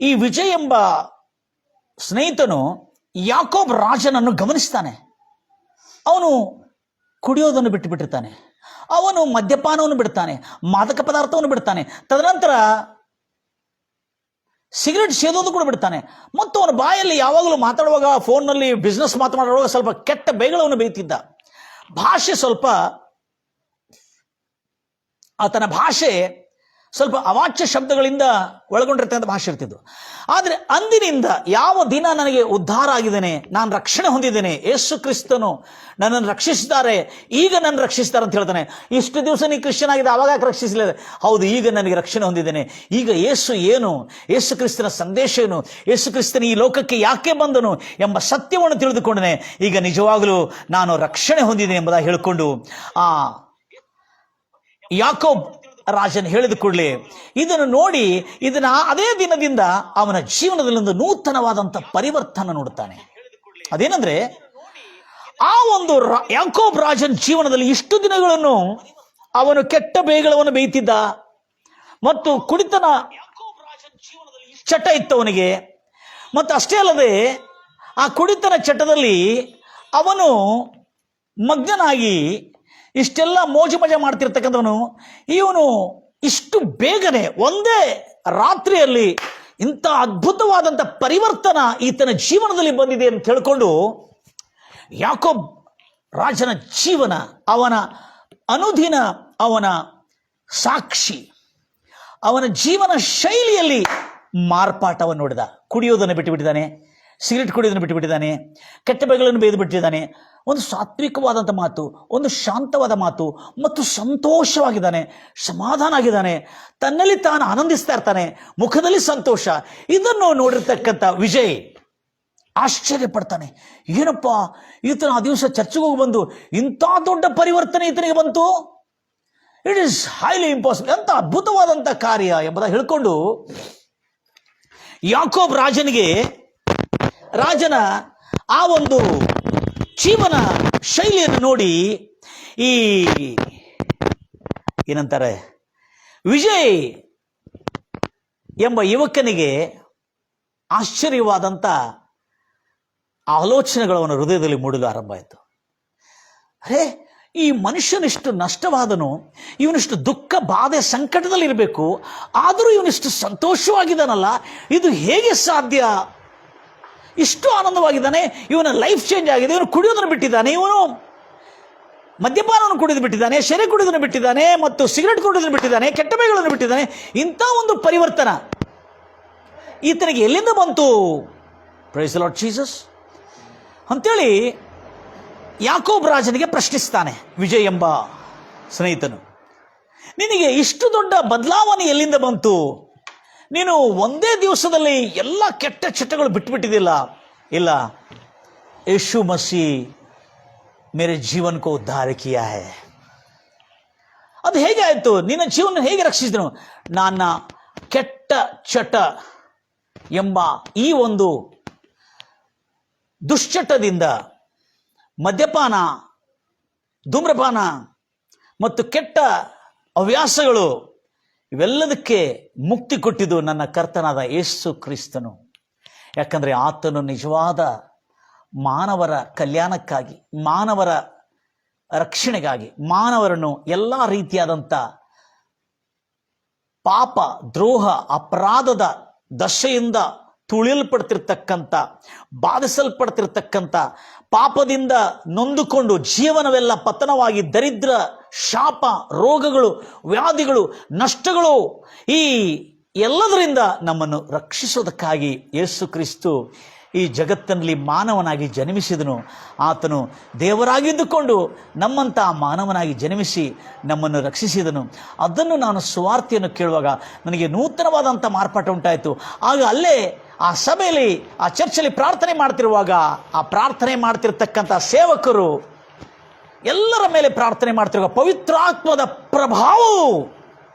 ಈ ವಿಜಯ್ ಎಂಬ ಸ್ನೇಹಿತನು ಯಾಕೋಬ್ ರಾಜನನ್ನು ಗಮನಿಸ್ತಾನೆ. ಅವನು ಕುಡಿಯೋದನ್ನು ಬಿಟ್ಟಿರ್ತಾನೆ, ಅವನು ಮದ್ಯಪಾನವನ್ನು ಬಿಡ್ತಾನೆ, ಮಾದಕ ಪದಾರ್ಥವನ್ನು ಬಿಡ್ತಾನೆ, ತದನಂತರ ಸಿಗರೆಟ್ ಸೇದೋದು ಕೂಡ ಬಿಡ್ತಾನೆ. ಮತ್ತು ಅವನ ಬಾಯಲ್ಲಿ ಯಾವಾಗಲೂ ಮಾತಾಡುವಾಗ, ಫೋನ್ನಲ್ಲಿ ಬಿಸ್ನೆಸ್ ಮಾತನಾಡುವಾಗ ಸ್ವಲ್ಪ ಕೆಟ್ಟ ಬೇಗಳವನ್ನು ಬೇಯ್ತಿದ್ದ. ಭಾಷೆ ಸ್ವಲ್ಪ, ಆತನ ಭಾಷೆ ಸ್ವಲ್ಪ ಅವಾಚ್ಯ ಶಬ್ದಗಳಿಂದ ಒಳಗೊಂಡಿರ್ತಕ್ಕಂಥ ಭಾಷೆ ಇರ್ತಿದ್ದು. ಆದರೆ ಅಂದಿನಿಂದ ಯಾವ ದಿನ ನನಗೆ ಉದ್ಧಾರ ಆಗಿದ್ದೇನೆ, ನಾನು ರಕ್ಷಣೆ ಹೊಂದಿದ್ದೇನೆ, ಯೇಸು ಕ್ರಿಸ್ತನು ನನ್ನನ್ನು ರಕ್ಷಿಸಿದ್ದಾರೆ, ಈಗ ನನ್ನ ರಕ್ಷಿಸ್ತಾರೆ ಅಂತ ಹೇಳ್ತಾನೆ. ಇಷ್ಟು ದಿವಸ ನೀ ಕ್ರಿಶ್ಚಿಯನ್ ಆಗಿದೆ, ಅವಾಗ ರಕ್ಷಿಸಲಿಲ್ಲ. ಹೌದು, ಈಗ ನನಗೆ ರಕ್ಷಣೆ ಹೊಂದಿದ್ದೇನೆ. ಈಗ ಯೇಸು ಏನು, ಯೇಸು ಕ್ರಿಸ್ತನ ಸಂದೇಶ ಏನು, ಯೇಸು ಕ್ರಿಸ್ತನ ಈ ಲೋಕಕ್ಕೆ ಯಾಕೆ ಬಂದನು ಎಂಬ ಸತ್ಯವನ್ನು ತಿಳಿದುಕೊಂಡನೆ. ಈಗ ನಿಜವಾಗಲೂ ನಾನು ರಕ್ಷಣೆ ಹೊಂದಿದ್ದೇನೆ ಎಂಬುದಾಗಿ ಹೇಳಿಕೊಂಡು ಆ ಯಾಕೋಬ್ ರಾಜನ್ ಹೇಳಿದ ಕೂಡಲೇ ಇದನ್ನು ನೋಡಿ, ಇದನ್ನ ಅದೇ ದಿನದಿಂದ ಅವನ ಜೀವನದಲ್ಲಿ ಒಂದು ನೂತನವಾದಂಥ ಪರಿವರ್ತನೆ ನೋಡುತ್ತಾನೆ. ಅದೇನಂದ್ರೆ, ಆ ಒಂದು ಯಾಕೋಬ್ ರಾಜನ್ ಜೀವನದಲ್ಲಿ ಇಷ್ಟು ದಿನಗಳನ್ನು ಅವನು ಕೆಟ್ಟ ಬೇಗಳವನ್ನು ಬೇಯ್ತಿದ್ದ ಮತ್ತು ಕುಡಿತನ ಚಟ ಇತ್ತು ಅವನಿಗೆ. ಮತ್ತು ಅಷ್ಟೇ ಅಲ್ಲದೆ ಆ ಕುಡಿತನ ಚಟದಲ್ಲಿ ಅವನು ಮಗ್ನನಾಗಿ ಇಷ್ಟೆಲ್ಲ ಮೋಜು ಮಜಾ ಮಾಡ್ತಿರ್ತಕ್ಕಂಥವನು, ಇವನು ಇಷ್ಟು ಬೇಗನೆ ಒಂದೇ ರಾತ್ರಿಯಲ್ಲಿ ಇಂಥ ಅದ್ಭುತವಾದಂಥ ಪರಿವರ್ತನ ಈತನ ಜೀವನದಲ್ಲಿ ಬಂದಿದೆ ಅಂತ ಹೇಳ್ಕೊಂಡು ಯಾಕೋಬ್ ರಾಜನ ಜೀವನ, ಅವನ ಅನುದಿನ ಅವನ ಸಾಕ್ಷಿ. ಅವನ ಜೀವನ ಶೈಲಿಯಲ್ಲಿ ಮಾರ್ಪಾಟವನ್ನು ನೋಡಿದ. ಕುಡಿಯೋದನ್ನು ಬಿಟ್ಟುಬಿಟ್ಟಿದ್ದಾನೆ, ಸಿಗರೆಟ್ ಕುಡಿಯೋದನ್ನು ಬಿಟ್ಟುಬಿಟ್ಟಿದ್ದಾನೆ, ಕೆಟ್ಟ ಬಗೆಗಳನ್ನು ಬೇಯ್ದು ಬಿಟ್ಟಿದ್ದಾನೆ. ಒಂದು ಸಾತ್ವಿಕವಾದಂಥ ಮಾತು, ಒಂದು ಶಾಂತವಾದ ಮಾತು ಮತ್ತು ಸಂತೋಷವಾಗಿದ್ದಾನೆ, ಸಮಾಧಾನ ಆಗಿದ್ದಾನೆ, ತನ್ನಲ್ಲಿ ತಾನು ಆನಂದಿಸ್ತಾ ಇರ್ತಾನೆ, ಮುಖದಲ್ಲಿ ಸಂತೋಷ. ಇದನ್ನು ನೋಡಿರ್ತಕ್ಕಂಥ ವಿಜಯ್ ಆಶ್ಚರ್ಯ ಪಡ್ತಾನೆ. ಏನಪ್ಪ ಈತನ ಆ ದಿವಸ ಚರ್ಚೆಗೆ ಹೋಗಿ ಬಂದು ಇಂಥ ದೊಡ್ಡ ಪರಿವರ್ತನೆ ಈತನಿಗೆ ಬಂತು, ಇಟ್ ಈಸ್ ಹೈಲಿ ಇಂಪಾಸಿಬಲ್, ಅಂತ ಅದ್ಭುತವಾದಂಥ ಕಾರ್ಯ ಎಂಬುದಾಗಿ ಹೇಳ್ಕೊಂಡು ಯಾಕೋಬ್ ರಾಜನ ಆ ಒಂದು ಜೀವನ ಶೈಲಿಯನ್ನು ನೋಡಿ ಈ ಏನಂತಾರೆ ವಿಜಯ್ ಎಂಬ ಯುವಕನಿಗೆ ಆಶ್ಚರ್ಯವಾದಂಥ ಆಲೋಚನೆಗಳು ಅವನ ಹೃದಯದಲ್ಲಿ ಮೂಡಲು ಆರಂಭ ಆಯಿತು. ಅರೇ, ಈ ಮನುಷ್ಯನಿಷ್ಟು ನಷ್ಟವಾದನು, ಇವನಿಷ್ಟು ದುಃಖ ಬಾಧೆ ಸಂಕಟದಲ್ಲಿ ಇರಬೇಕು, ಆದರೂ ಇವನಿಷ್ಟು ಸಂತೋಷವಾಗಿದ್ದಾನಲ್ಲ, ಇದು ಹೇಗೆ ಸಾಧ್ಯ? ಇಷ್ಟು ಆನಂದವಾಗಿದ್ದಾನೆ, ಇವನ ಲೈಫ್ ಚೇಂಜ್ ಆಗಿದೆ, ಇವನು ಕುಡಿಯೋದನ್ನು ಬಿಟ್ಟಿದ್ದಾನೆ, ಇವನು ಮದ್ಯಪಾನವನ್ನು ಕುಡಿದು ಬಿಟ್ಟಿದ್ದಾನೆ, ಶೆರೆ ಕುಡಿಯೋದನ್ನು ಬಿಟ್ಟಿದ್ದಾನೆ, ಮತ್ತು ಸಿಗರೆಟ್ ಕುಡಿಯೋದನ್ನು ಬಿಟ್ಟಿದ್ದಾನೆ, ಕೆಟ್ಟ ಬಗೆಗಳನ್ನು ಬಿಟ್ಟಿದ್ದಾನೆ. ಇಂಥ ಒಂದು ಪರಿವರ್ತನ ಈತನಿಗೆ ಎಲ್ಲಿಂದ ಬಂತು? ಪ್ರೈಸ್ ದಿ ಲಾರ್ಡ್ ಜೀಸಸ್ ಅಂತೇಳಿ ಯಾಕೋಬ್ ರಾಜನಿಗೆ ಪ್ರಶ್ನಿಸ್ತಾನೆ ವಿಜಯ್ ಎಂಬ ಸ್ನೇಹಿತನು. ನಿನಗೆ ಇಷ್ಟು ದೊಡ್ಡ ಬದಲಾವಣೆ ಎಲ್ಲಿಂದ ಬಂತು? ನೀನು ಒಂದೇ ದಿವಸದಲ್ಲಿ ಎಲ್ಲ ಕೆಟ್ಟ ಚಟಗಳು ಬಿಟ್ಟುಬಿಟ್ಟಿದ್ದಿಲ್ಲ. ಇಲ್ಲ, ಯೇಸು ಮಸಿ ಮೇರೆ ಜೀವನ ಕೋ ಉದ್ಧಾರ ಕಿಯಾ ಹೈ. ಅದು ಹೇಗೆ ಆಯಿತು? ನಿನ್ನ ಜೀವನ ಹೇಗೆ ರಕ್ಷಿಸಿದನು? ನನ್ನ ಕೆಟ್ಟ ಚಟ ಎಂಬ ಈ ಒಂದು ದುಶ್ಚಟದಿಂದ, ಮದ್ಯಪಾನ, ಧೂಮ್ರಪಾನ ಮತ್ತು ಕೆಟ್ಟ ಹವ್ಯಾಸಗಳು, ಇವೆಲ್ಲದಕ್ಕೆ ಮುಕ್ತಿ ಕೊಟ್ಟಿದ್ದು ನನ್ನ ಕರ್ತನಾದ ಯೇಸು ಕ್ರಿಸ್ತನು. ಯಾಕಂದರೆ ಆತನು ನಿಜವಾದ ಮಾನವರ ಕಲ್ಯಾಣಕ್ಕಾಗಿ, ಮಾನವರ ರಕ್ಷಣೆಗಾಗಿ, ಮಾನವರನ್ನು ಎಲ್ಲ ರೀತಿಯಾದಂಥ ಪಾಪ, ದ್ರೋಹ, ಅಪರಾಧದ ದಶೆಯಿಂದ ತುಳಿಯಲ್ಪಡ್ತಿರ್ತಕ್ಕಂಥ, ಬಾಧಿಸಲ್ಪಡ್ತಿರ್ತಕ್ಕಂಥ, ಪಾಪದಿಂದ ನೊಂದುಕೊಂಡು ಜೀವನವೆಲ್ಲ ಪತನವಾಗಿ ದರಿದ್ರ, ಶಾಪ, ರೋಗಗಳು, ವ್ಯಾಧಿಗಳು, ನಷ್ಟಗಳು, ಈ ಎಲ್ಲದರಿಂದ ನಮ್ಮನ್ನು ರಕ್ಷಿಸೋದಕ್ಕಾಗಿ ಯೇಸು ಕ್ರಿಸ್ತು ಈ ಜಗತ್ತಿನಲ್ಲಿ ಮಾನವನಾಗಿ ಜನ್ಮಿಸಿದನು. ಆತನು ದೇವರಾಗಿದ್ದುಕೊಂಡು ನಮ್ಮಂಥ ಮಾನವನಾಗಿ ಜನ್ಮಿಸಿ ನಮ್ಮನ್ನು ರಕ್ಷಿಸಿದನು. ಅದನ್ನು ನಾನು ಸುವಾರ್ತೆಯನ್ನು ಕೇಳುವಾಗ ನನಗೆ ನೂತನವಾದಂಥ ಮಾರ್ಪಾಟ ಉಂಟಾಯಿತು. ಆಗ ಅಲ್ಲೇ ಆ ಸಭೆಯಲ್ಲಿ, ಆ ಚರ್ಚಲ್ಲಿ ಪ್ರಾರ್ಥನೆ ಮಾಡ್ತಿರುವಾಗ, ಆ ಪ್ರಾರ್ಥನೆ ಮಾಡ್ತಿರ್ತಕ್ಕಂಥ ಸೇವಕರು ಎಲ್ಲರ ಮೇಲೆ ಪ್ರಾರ್ಥನೆ ಮಾಡ್ತಿರುವಾಗ ಪವಿತ್ರಾತ್ಮದ ಪ್ರಭಾವವು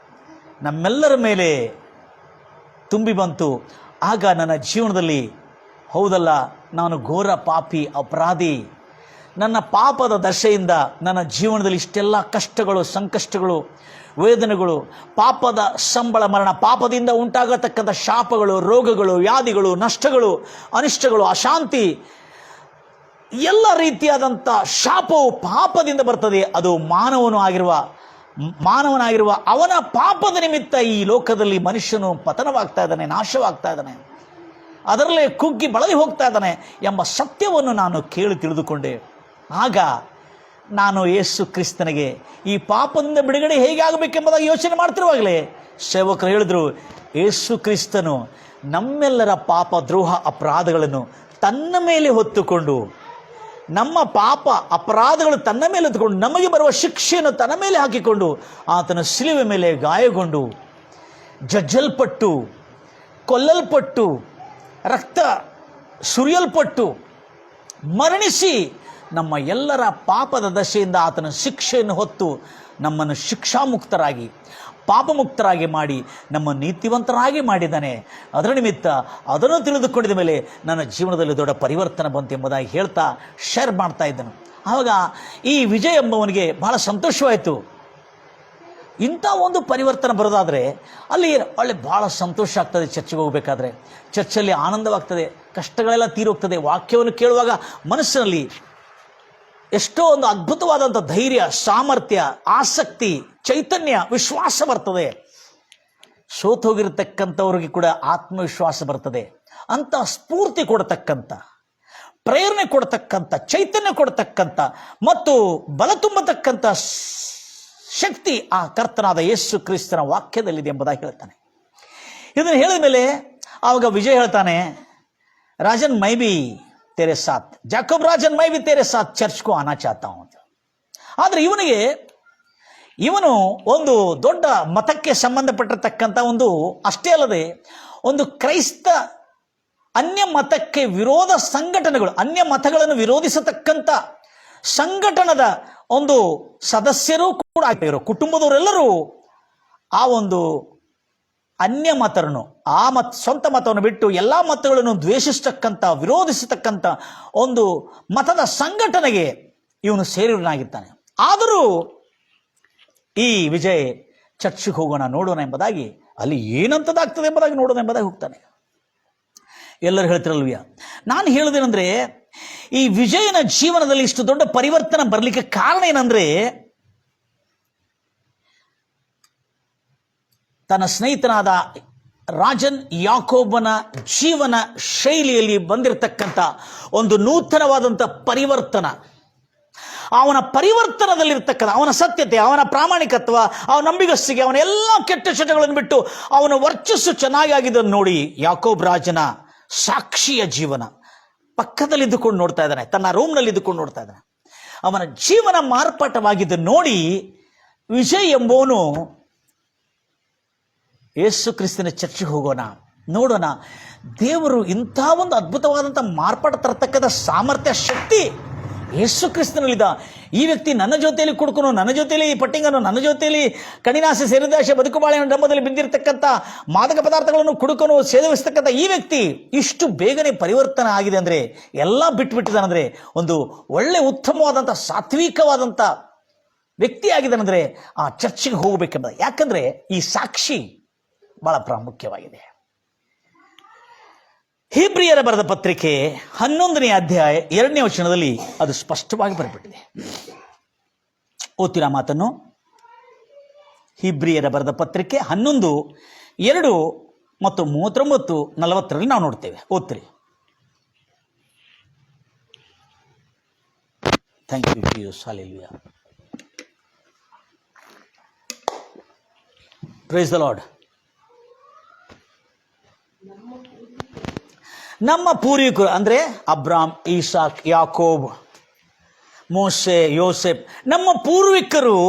ನಮ್ಮೆಲ್ಲರ ಮೇಲೆ ತುಂಬಿ ಬಂತು. ಆಗ ನನ್ನ ಜೀವನದಲ್ಲಿ, ಹೌದಲ್ಲ, ನಾನು ಘೋರ ಪಾಪಿ, ಅಪರಾಧಿ, ನನ್ನ ಪಾಪದ ದಶೆಯಿಂದ ನನ್ನ ಜೀವನದಲ್ಲಿ ಇಷ್ಟೆಲ್ಲ ಕಷ್ಟಗಳು, ಸಂಕಷ್ಟಗಳು, ವೇದನೆಗಳು, ಪಾಪದ ಸಂಬಳ ಮರಣ, ಪಾಪದಿಂದ ಉಂಟಾಗತಕ್ಕಂಥ ಶಾಪಗಳು, ರೋಗಗಳು, ವ್ಯಾಧಿಗಳು, ನಷ್ಟಗಳು, ಅನಿಷ್ಟಗಳು, ಅಶಾಂತಿ, ಎಲ್ಲ ರೀತಿಯಾದಂಥ ಶಾಪವು ಪಾಪದಿಂದ ಬರ್ತದೆ. ಅದು ಮಾನವನಾಗಿರುವ ಅವನ ಪಾಪದ ನಿಮಿತ್ತ ಈ ಲೋಕದಲ್ಲಿ ಮನುಷ್ಯನು ಪತನವಾಗ್ತಾ ಇದ್ದಾನೆ, ನಾಶವಾಗ್ತಾ ಇದ್ದಾನೆ, ಅದರಲ್ಲೇ ಕುಗ್ಗಿ ಬಳಲಿ ಹೋಗ್ತಾ ಇದ್ದಾನೆ ಎಂಬ ಸತ್ಯವನ್ನು ನಾನು ಕೇಳಿ ತಿಳಿದುಕೊಂಡೆ. ಆಗ ನಾನು ಯೇಸು ಕ್ರಿಸ್ತನಿಗೆ ಈ ಪಾಪದಿಂದ ಬಿಡುಗಡೆ ಹೇಗೆ ಆಗಬೇಕೆಂಬುದಾಗಿ ಯೋಚನೆ ಮಾಡ್ತಿರುವಾಗಲೇ ಸೇವಕರು ಹೇಳಿದರು, ಯೇಸು ಕ್ರಿಸ್ತನು ನಮ್ಮೆಲ್ಲರ ಪಾಪ, ದ್ರೋಹ, ಅಪರಾಧಗಳನ್ನು ತನ್ನ ಮೇಲೆ ಹೊತ್ತುಕೊಂಡು, ನಮ್ಮ ಪಾಪ ಅಪರಾಧಗಳು ತನ್ನ ಮೇಲೆ ಹೊತ್ತುಕೊಂಡು, ನಮಗೆ ಬರುವ ಶಿಕ್ಷೆಯನ್ನು ತನ್ನ ಮೇಲೆ ಹಾಕಿಕೊಂಡು, ಆತನ ಶಿಲುವೆ ಮೇಲೆ ಗಾಯಗೊಂಡು, ಜಜ್ಜಲ್ಪಟ್ಟು, ಕೊಲ್ಲಲ್ಪಟ್ಟು, ರಕ್ತ ಸುರಿಯಲ್ಪಟ್ಟು, ಮರಣಿಸಿ, ನಮ್ಮ ಎಲ್ಲರ ಪಾಪದ ದಶೆಯಿಂದ ಆತನ ಶಿಕ್ಷೆಯನ್ನು ಹೊತ್ತು ನಮ್ಮನ್ನು ಶಿಕ್ಷಾಮುಕ್ತರಾಗಿ, ಪಾಪಮುಕ್ತರಾಗಿ ಮಾಡಿ ನಮ್ಮ ನೀತಿವಂತರಾಗಿ ಮಾಡಿದ್ದಾನೆ. ಅದರ ನಿಮಿತ್ತ ಅದನ್ನು ತಿಳಿದುಕೊಂಡಿದ ಮೇಲೆ ನನ್ನ ಜೀವನದಲ್ಲಿ ದೊಡ್ಡ ಪರಿವರ್ತನೆ ಬಂತು ಎಂಬುದಾಗಿ ಹೇಳ್ತಾ ಶೇರ್ ಮಾಡ್ತಾ ಇದ್ದನು. ಆವಾಗ ಈ ವಿಜಯ್ ಎಂಬವನಿಗೆ ಬಹಳ ಸಂತೋಷವಾಯಿತು. ಇಂಥ ಒಂದು ಪರಿವರ್ತನೆ ಬರೋದಾದರೆ ಅಲ್ಲಿ ಒಳ್ಳೆ ಭಾಳ ಸಂತೋಷ ಆಗ್ತದೆ. ಚರ್ಚೆಗೆ ಹೋಗಬೇಕಾದ್ರೆ ಚರ್ಚಲ್ಲಿ ಆನಂದವಾಗ್ತದೆ, ಕಷ್ಟಗಳೆಲ್ಲ ತೀರೋಗ್ತದೆ. ವಾಕ್ಯವನ್ನು ಕೇಳುವಾಗ ಮನಸ್ಸಿನಲ್ಲಿ ಎಷ್ಟೋ ಒಂದು ಅದ್ಭುತವಾದಂಥ ಧೈರ್ಯ, ಸಾಮರ್ಥ್ಯ, ಆಸಕ್ತಿ, ಚೈತನ್ಯ, ವಿಶ್ವಾಸ ಬರ್ತದೆ. ಸೋತೋಗಿರತಕ್ಕಂಥವ್ರಿಗೆ ಕೂಡ ಆತ್ಮವಿಶ್ವಾಸ ಬರ್ತದೆ. ಅಂಥ ಸ್ಫೂರ್ತಿ ಕೊಡತಕ್ಕಂಥ, ಪ್ರೇರಣೆ ಕೊಡತಕ್ಕಂಥ, ಚೈತನ್ಯ ಕೊಡತಕ್ಕಂಥ ಮತ್ತು ಬಲ ತುಂಬತಕ್ಕಂಥ ಶಕ್ತಿ ಆ ಕರ್ತನಾದ ಯೇಸು ಕ್ರಿಸ್ತನ ವಾಕ್ಯದಲ್ಲಿದೆ ಎಂಬುದಾಗಿ ಹೇಳ್ತಾನೆ. ಇದನ್ನು ಹೇಳಿದ ಮೇಲೆ ಆವಾಗ ವಿಜಯ್ ಹೇಳ್ತಾನೆ, ರಾಜನ್ ಮೈ ಬಿ तेरे साथ, ಜಾಕೋಬ್ ರಾಜನ್ ಮೈ ಬಿ तेरे साथ चर्च को आना चाहता हूं ಅಂತ. ಆದರೆ ಇವನು ಒಂದು ದೊಡ್ಡ ಮತಕ್ಕೆ ಸಂಬಂಧಪಟ್ಟಿರತಕ್ಕಂಥ ಅಷ್ಟೇ ಅಲ್ಲದೆ ಒಂದು ಕ್ರೈಸ್ತ ಅನ್ಯ ಮತಕ್ಕೆ ವಿರೋಧ ಸಂಘಟನೆಗಳು, ಅನ್ಯ ಮತಗಳನ್ನು ವಿರೋಧಿಸತಕ್ಕಂಥ ಸಂಘಟನದ ಒಂದು ಸದಸ್ಯರು ಕೂಡ ಆಗಿರೋ ಕುಟುಂಬದವರೆಲ್ಲರೂ ಆ ಒಂದು ಅನ್ಯ ಮತರನ್ನು ಸ್ವಂತ ಮತವನ್ನು ಬಿಟ್ಟು ಎಲ್ಲ ಮತಗಳನ್ನು ದ್ವೇಷಿಸತಕ್ಕಂಥ ವಿರೋಧಿಸತಕ್ಕಂಥ ಒಂದು ಮತದ ಸಂಘಟನೆಗೆ ಇವನು ಸೇರಿರನಾಗಿರ್ತಾನೆ. ಆದರೂ ಈ ವಿಜಯ್ ಚರ್ಚ್ಗೆ ಹೋಗೋಣ ನೋಡೋಣ ಎಂಬುದಾಗಿ, ಅಲ್ಲಿ ಏನಂತದಾಗ್ತದೆ ಎಂಬುದಾಗಿ ನೋಡೋಣ ಎಂಬುದಾಗಿ ಹೋಗ್ತಾನೆ. ಎಲ್ಲರೂ ಹೇಳ್ತಿರಲ್ವ್ಯ, ನಾನು ಹೇಳೋದೇನೆಂದ್ರೆ ಈ ವಿಜಯನ ಜೀವನದಲ್ಲಿ ಇಷ್ಟು ದೊಡ್ಡ ಪರಿವರ್ತನೆ ಬರಲಿಕ್ಕೆ ಕಾರಣ ಏನಂದ್ರೆ ತನ್ನ ಸ್ನೇಹಿತನಾದ ರಾಜನ್ ಯಾಕೋಬನ ಜೀವನ ಶೈಲಿಯಲ್ಲಿ ಬಂದಿರತಕ್ಕಂಥ ಒಂದು ನೂತನವಾದಂಥ ಪರಿವರ್ತನ, ಅವನ ಪರಿವರ್ತನದಲ್ಲಿರ್ತಕ್ಕಂಥ ಅವನ ಸತ್ಯತೆ, ಅವನ ಪ್ರಾಮಾಣಿಕತ್ವ, ಅವನ ನಂಬಿಗಸ್ತಿಗೆ, ಅವನ ಎಲ್ಲ ಕೆಟ್ಟ ಚಟಗಳನ್ನು ಬಿಟ್ಟು ಅವನ ವರ್ಚಸ್ಸು ಚೆನ್ನಾಗಿ ಆಗಿದ್ದನ್ನು ನೋಡಿ ಯಾಕೋಬ್ ರಾಜನ ಸಾಕ್ಷಿಯ ಜೀವನ ಪಕ್ಕದಲ್ಲಿದ್ದುಕೊಂಡು ನೋಡ್ತಾ ಇದ್ದಾನೆ, ತನ್ನ ರೂಮ್ನಲ್ಲಿ ಇದ್ದುಕೊಂಡು ನೋಡ್ತಾ ಇದ್ದಾನೆ. ಅವನ ಜೀವನ ಮಾರ್ಪಾಟವಾಗಿದ್ದನ್ನು ನೋಡಿ ವಿಜಯ್ ಎಂಬುವನು ಯೇಸು ಕ್ರಿಸ್ತನ ಚರ್ಚಿಗೆ ಹೋಗೋಣ, ನೋಡೋಣ, ದೇವರು ಇಂಥ ಒಂದು ಅದ್ಭುತವಾದಂಥ ಮಾರ್ಪಾಟ ತರತಕ್ಕಂಥ ಸಾಮರ್ಥ್ಯ ಶಕ್ತಿ ಯೇಸು ಕ್ರಿಸ್ತನಲ್ಲಿದ್ದ. ಈ ವ್ಯಕ್ತಿ ನನ್ನ ಜೊತೆಯಲ್ಲಿ ಕುಡ್ಕೊಂಡು, ನನ್ನ ಜೊತೆಯಲ್ಲಿ ಪಟ್ಟಿಂಗನ್ನು, ನನ್ನ ಜೊತೆಯಲ್ಲಿ ಕಣಿನಾಸೆ ಸೇರಿದಾಶೆ ಬದುಕು ಬಾಳೆಹಣ್ಣು ಡಬ್ಬದಲ್ಲಿ ಬಿದ್ದಿರತಕ್ಕಂಥ ಮಾದಕ ಪದಾರ್ಥಗಳನ್ನು ಕುಡುಕೊಂಡು ಸೇವಿಸ್ತಕ್ಕಂಥ ಈ ವ್ಯಕ್ತಿ ಇಷ್ಟು ಬೇಗನೆ ಪರಿವರ್ತನೆ ಆಗಿದೆ ಅಂದರೆ, ಎಲ್ಲ ಬಿಟ್ಟುಬಿಟ್ಟಿದ್ದಾನಂದರೆ, ಒಂದು ಒಳ್ಳೆ ಉತ್ತಮವಾದಂಥ ಸಾತ್ವಿಕವಾದಂಥ ವ್ಯಕ್ತಿ ಆಗಿದ್ದಾನಂದರೆ ಆ ಚರ್ಚಿಗೆ ಹೋಗಬೇಕೆಂಬ. ಯಾಕಂದರೆ ಈ ಸಾಕ್ಷಿ ಬಹಳ ಪ್ರಾಮುಖ್ಯವಾಗಿದೆ. ಹೀಬ್ರಿಯರ ಬರೆದ ಪತ್ರಿಕೆ 11ನೇ ಅಧ್ಯಾಯ 2ನೇ ವಚನದಲ್ಲಿ ಅದು ಸ್ಪಷ್ಟವಾಗಿ ಬರೆದ್ಬಿಟ್ಟಿದೆ. ಓದ್ತೀರಾ ಮಾತನ್ನು? ಹೀಬ್ರಿಯರ ಬರೆದ ಪತ್ರಿಕೆ 11, 2 ಮತ್ತು 39, 40ರಲ್ಲಿ ನಾವು ನೋಡ್ತೇವೆ. ಓದ್ತೀರಿ? Thank you Pius. Hallelujah. Praise the Lord. ನಮ್ಮ ಪೂರ್ವಿಕರು ಅಂದರೆ ಅಬ್ರಾಮ್, ಈಸಾಕ್, ಯಾಕೋಬ್, ಮೋಸೆ, ಯೋಸೆಫ್, ನಮ್ಮ ಪೂರ್ವಿಕರು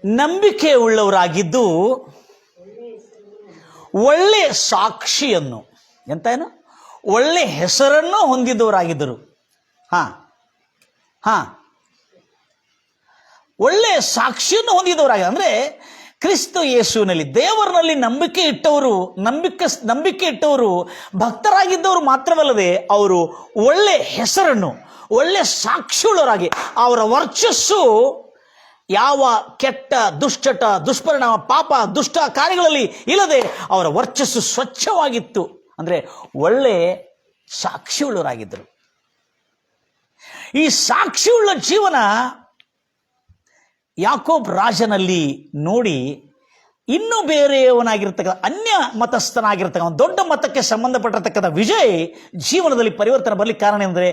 ನಂಬಿಕೆ ಉಳ್ಳವರಾಗಿದ್ದು ಒಳ್ಳೆ ಸಾಕ್ಷಿಯನ್ನು, ಒಳ್ಳೆ ಹೆಸರನ್ನು ಹೊಂದಿದವರಾಗಿದ್ದರು. ಒಳ್ಳೆ ಸಾಕ್ಷಿಯನ್ನು ಹೊಂದಿದವರಾಗಿ ಅಂದರೆ ಕ್ರಿಸ್ತ ಯೇಸುವಿನಲ್ಲಿ ದೇವರಲ್ಲಿ ನಂಬಿಕೆ ಇಟ್ಟವರು ಭಕ್ತರಾಗಿದ್ದವರು ಮಾತ್ರವಲ್ಲದೆ ಅವರು ಒಳ್ಳೆ ಹೆಸರನ್ನು, ಒಳ್ಳೆ ಸಾಕ್ಷಿಯುಳ್ಳವರಾಗಿ, ಅವರ ವರ್ಚಸ್ಸು ಯಾವ ಕೆಟ್ಟ ದುಶ್ಚಟ, ದುಷ್ಪರಿಣಾಮ, ಪಾಪ, ದುಷ್ಟ ಕಾರ್ಯಗಳಲ್ಲಿ ಇಲ್ಲದೆ ಅವರ ವರ್ಚಸ್ಸು ಸ್ವಚ್ಛವಾಗಿತ್ತು. ಅಂದರೆ ಒಳ್ಳೆ ಸಾಕ್ಷಿಯುಳ್ಳವರಾಗಿದ್ದರು. ಈ ಸಾಕ್ಷಿಯುಳ್ಳ ಜೀವನ ಯಾಕೋಬ್ ರಾಜನಲ್ಲಿ ನೋಡಿ ಇನ್ನೂ ಬೇರೆಯವನಾಗಿರ್ತಕ್ಕಂಥ ಅನ್ಯ ಮತಸ್ಥನಾಗಿರ್ತಕ್ಕಂಥ ದೊಡ್ಡ ಮತಕ್ಕೆ ಸಂಬಂಧಪಟ್ಟಿರ್ತಕ್ಕಂಥ ವಿಜಯ್ ಜೀವನದಲ್ಲಿ ಪರಿವರ್ತನೆ ಬರಲಿಕ್ಕೆ ಕಾರಣ ಎಂದರೆ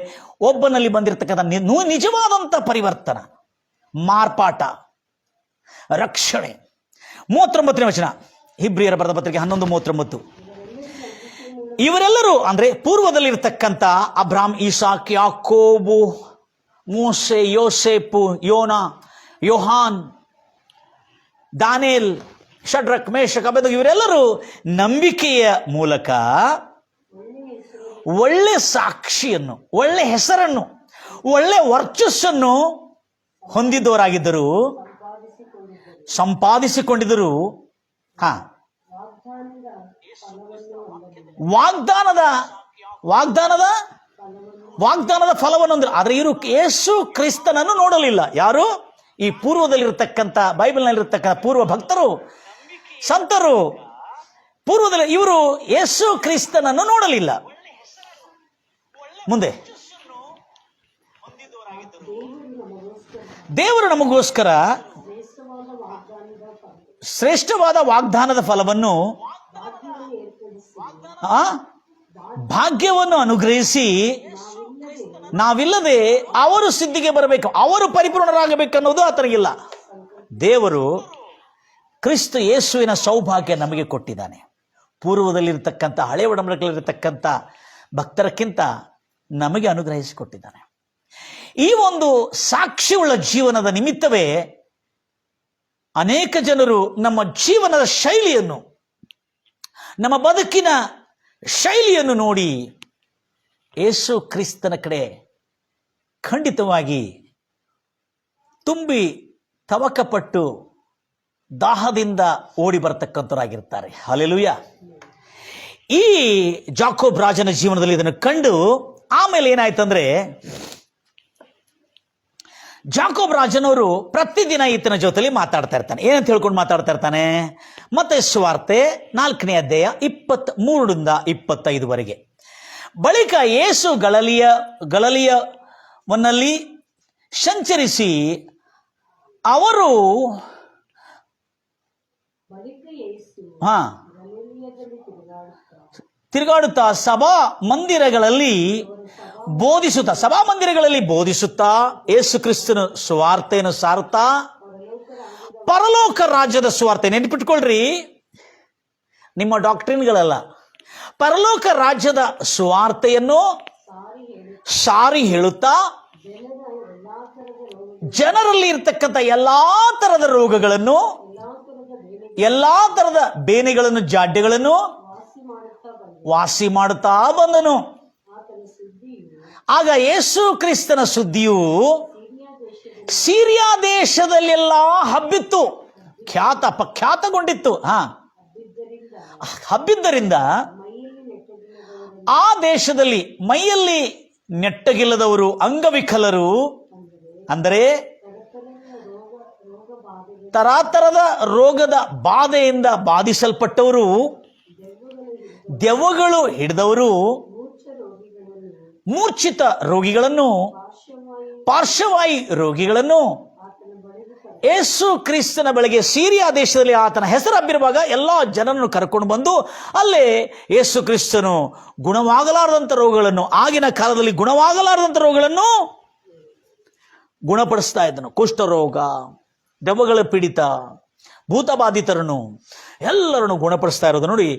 ಒಬ್ಬನಲ್ಲಿ ಬಂದಿರತಕ್ಕಂಥ ನಿಜವಾದಂಥ ಪರಿವರ್ತನ, ಮಾರ್ಪಾಟ, ರಕ್ಷಣೆ. 39ನೇ ವಚನ, ಹೀಬ್ರಿಯರ ಬರೆದ ಪತ್ರಿಕೆ 11:39. ಇವರೆಲ್ಲರೂ ಅಂದರೆ ಪೂರ್ವದಲ್ಲಿರ್ತಕ್ಕಂಥ ಅಬ್ರಾಮ್, ಈಸಾಕ್, ಯಾಕೋಬು, ಮೋಸೆ, ಯೋಸೇಪು, ಯೋನಾ, ಯೋಹಾನ್, ದಾನಿಯೇಲ್, ಶಡ್ರಕ್, ಮೇಷಕ್, ಅಬೇದ್ನೆಗೋ ಇವರೆಲ್ಲರೂ ನಂಬಿಕೆಯ ಮೂಲಕ ಒಳ್ಳೆ ಸಾಕ್ಷಿಯನ್ನು, ಒಳ್ಳೆ ಹೆಸರನ್ನು, ಒಳ್ಳೆ ವರ್ಚಸ್ಸನ್ನು ಹೊಂದಿದವರಾಗಿದ್ದರು, ಸಂಪಾದಿಸಿಕೊಂಡಿದ್ದರು. ವಾಗ್ದಾನದ ಫಲವನ್ನು ಅಂದ್ರೆ, ಆದರೆ ಇವರು ಯೇಸು ಕ್ರಿಸ್ತನನ್ನು ನೋಡಲಿಲ್ಲ. ಯಾರು? ಈ ಪೂರ್ವದಲ್ಲಿರ್ತಕ್ಕಂಥ ಬೈಬಲ್ನಲ್ಲಿರ್ತಕ್ಕಂಥ ಪೂರ್ವ ಭಕ್ತರು, ಸಂತರು, ಪೂರ್ವದಲ್ಲಿ ಇವರು ಯೇಸು ಕ್ರಿಸ್ತನನ್ನು ನೋಡಲಿಲ್ಲ. ಮುಂದೆ ದೇವರು ನಮಗೋಸ್ಕರ ಶ್ರೇಷ್ಠವಾದ ವಾಗ್ದಾನದ ಫಲವನ್ನು, ಭಾಗ್ಯವನ್ನು ಅನುಗ್ರಹಿಸಿ ನಾವಿಲ್ಲದೆ ಅವರು ಸಿದ್ಧಿಗೆ ಬರಬೇಕು, ಅವರು ಪರಿಪೂರ್ಣರಾಗಬೇಕನ್ನೋದು ಆತನಿಗಿಲ್ಲ. ದೇವರು ಕ್ರಿಸ್ತ ಯೇಸುವಿನ ಸೌಭಾಗ್ಯ ನಮಗೆ ಕೊಟ್ಟಿದ್ದಾನೆ. ಪೂರ್ವದಲ್ಲಿರ್ತಕ್ಕಂಥ ಹಳೆ ಒಡಂಬಡಿಕೆಯಲ್ಲಿರತಕ್ಕಂಥ ಭಕ್ತರಕ್ಕಿಂತ ನಮಗೆ ಅನುಗ್ರಹಿಸಿಕೊಟ್ಟಿದ್ದಾನೆ. ಈ ಒಂದು ಸಾಕ್ಷಿಯುಳ್ಳ ಜೀವನದ ನಿಮಿತ್ತವೇ ಅನೇಕ ಜನರು ನಮ್ಮ ಜೀವನದ ಶೈಲಿಯನ್ನು, ನಮ್ಮ ಬದುಕಿನ ಶೈಲಿಯನ್ನು ನೋಡಿ ಯೇಸು ಕ್ರಿಸ್ತನ ಕಡೆ ಖಂಡಿತವಾಗಿ ತುಂಬಿ ತವಕಪಟ್ಟು ದಾಹದಿಂದ ಓಡಿ ಬರತಕ್ಕಂಥವರಾಗಿರ್ತಾರೆ. ಹಲ್ಲೆಲೂಯಾ. ಈ ಜಾಕೋಬ್ ರಾಜನ ಜೀವನದಲ್ಲಿ ಇದನ್ನು ಕಂಡು ಆಮೇಲೆ ಏನಾಯ್ತಂದ್ರೆ, ಜಾಕೋಬ್ ರಾಜನವರು ಪ್ರತಿದಿನ ಈತನ ಜೊತೆಲಿ ಮಾತಾಡ್ತಾ ಇರ್ತಾನೆ. ಏನಂತ ಹೇಳ್ಕೊಂಡು ಮಾತಾಡ್ತಾ ಇರ್ತಾನೆ? ಮತ್ತೆ ಸುವಾರ್ತೆ 4ನೇ ಅಧ್ಯಾಯ 23ರಿಂದ 25ವರೆಗೆ. ಬಳಿಕ ಯೇಸು ಗಲಿಲಾಯವನ್ನಲ್ಲಿ ಸಂಚರಿಸಿ ಅವರು ತಿರುಗಾಡುತ್ತಾ ಸಭಾ ಮಂದಿರಗಳಲ್ಲಿ ಬೋಧಿಸುತ್ತಾ ಯೇಸು ಕ್ರಿಸ್ತನ ಸುವಾರ್ತೆಯನ್ನು ಸಾರುತ್ತಾ ಪರಲೋಕ ರಾಜ್ಯದ ಸುವಾರ್ತೆ, ನೆನಪಿಟ್ಕೊಳ್ರಿ, ನಿಮ್ಮ ಡಾಕ್ಟ್ರಿನ್ಗಳಲ್ಲ, ಪರಲೋಕ ರಾಜ್ಯದ ಸುವಾರ್ತೆಯನ್ನು ಸಾರಿ ಹೇಳುತ್ತಾ ಜನರಲ್ಲಿ ಇರ್ತಕ್ಕಂಥ ಎಲ್ಲಾ ತರದ ರೋಗಗಳನ್ನು, ಎಲ್ಲಾ ತರದ ಬೇನೆಗಳನ್ನು, ಜಾಡ್ಯಗಳನ್ನು ವಾಸಿ ಮಾಡುತ್ತಾ ಬಂದನು. ಆಗ ಯೇಸು ಕ್ರಿಸ್ತನ ಸುದ್ದಿಯು ಸಿರಿಯಾ ದೇಶದಲ್ಲೆಲ್ಲ ಹಬ್ಬಿತ್ತು, ಪ್ರಖ್ಯಾತಗೊಂಡಿತ್ತು. ಹಬ್ಬಿದ್ದರಿಂದ ಆ ದೇಶದಲ್ಲಿ ಮೈಯಲ್ಲಿ ನೆಟ್ಟಗಿಲ್ಲದವರು, ಅಂಗವಿಕಲರು, ಅಂದರೆ ತರಾತರದ ರೋಗದ ಬಾಧೆಯಿಂದ ಬಾಧಿಸಲ್ಪಟ್ಟವರು, ದೆವ್ವಗಳು ಹಿಡಿದವರು, ಮೂರ್ಛಿತ ರೋಗಿಗಳನ್ನು, ಪಾರ್ಶ್ವವಾಯು ರೋಗಿಗಳನ್ನು ಯೇಸು ಕ್ರಿಸ್ತನ ಬಳಿಗೆ ಸಿರಿಯಾ ದೇಶದಲ್ಲಿ ಆತನ ಹೆಸರು ಹಬ್ಬಿರುವಾಗ ಎಲ್ಲ ಜನರನ್ನು ಕರ್ಕೊಂಡು ಬಂದು ಅಲ್ಲೇ ಯೇಸು ಕ್ರಿಸ್ತನು ಗುಣವಾಗಲಾರದಂಥ ರೋಗಗಳನ್ನು, ಆಗಿನ ಕಾಲದಲ್ಲಿ ಗುಣವಾಗಲಾರದಂಥ ರೋಗಗಳನ್ನು ಗುಣಪಡಿಸ್ತಾ ಇದ್ದನು. ಕುಷ್ಠರೋಗ, ದೆವ್ವಗಳ ಪೀಡಿತ, ಭೂತಬಾಧಿತರನ್ನು ಎಲ್ಲರನ್ನು ಗುಣಪಡಿಸ್ತಾ ಇರೋದು ನೋಡಿ.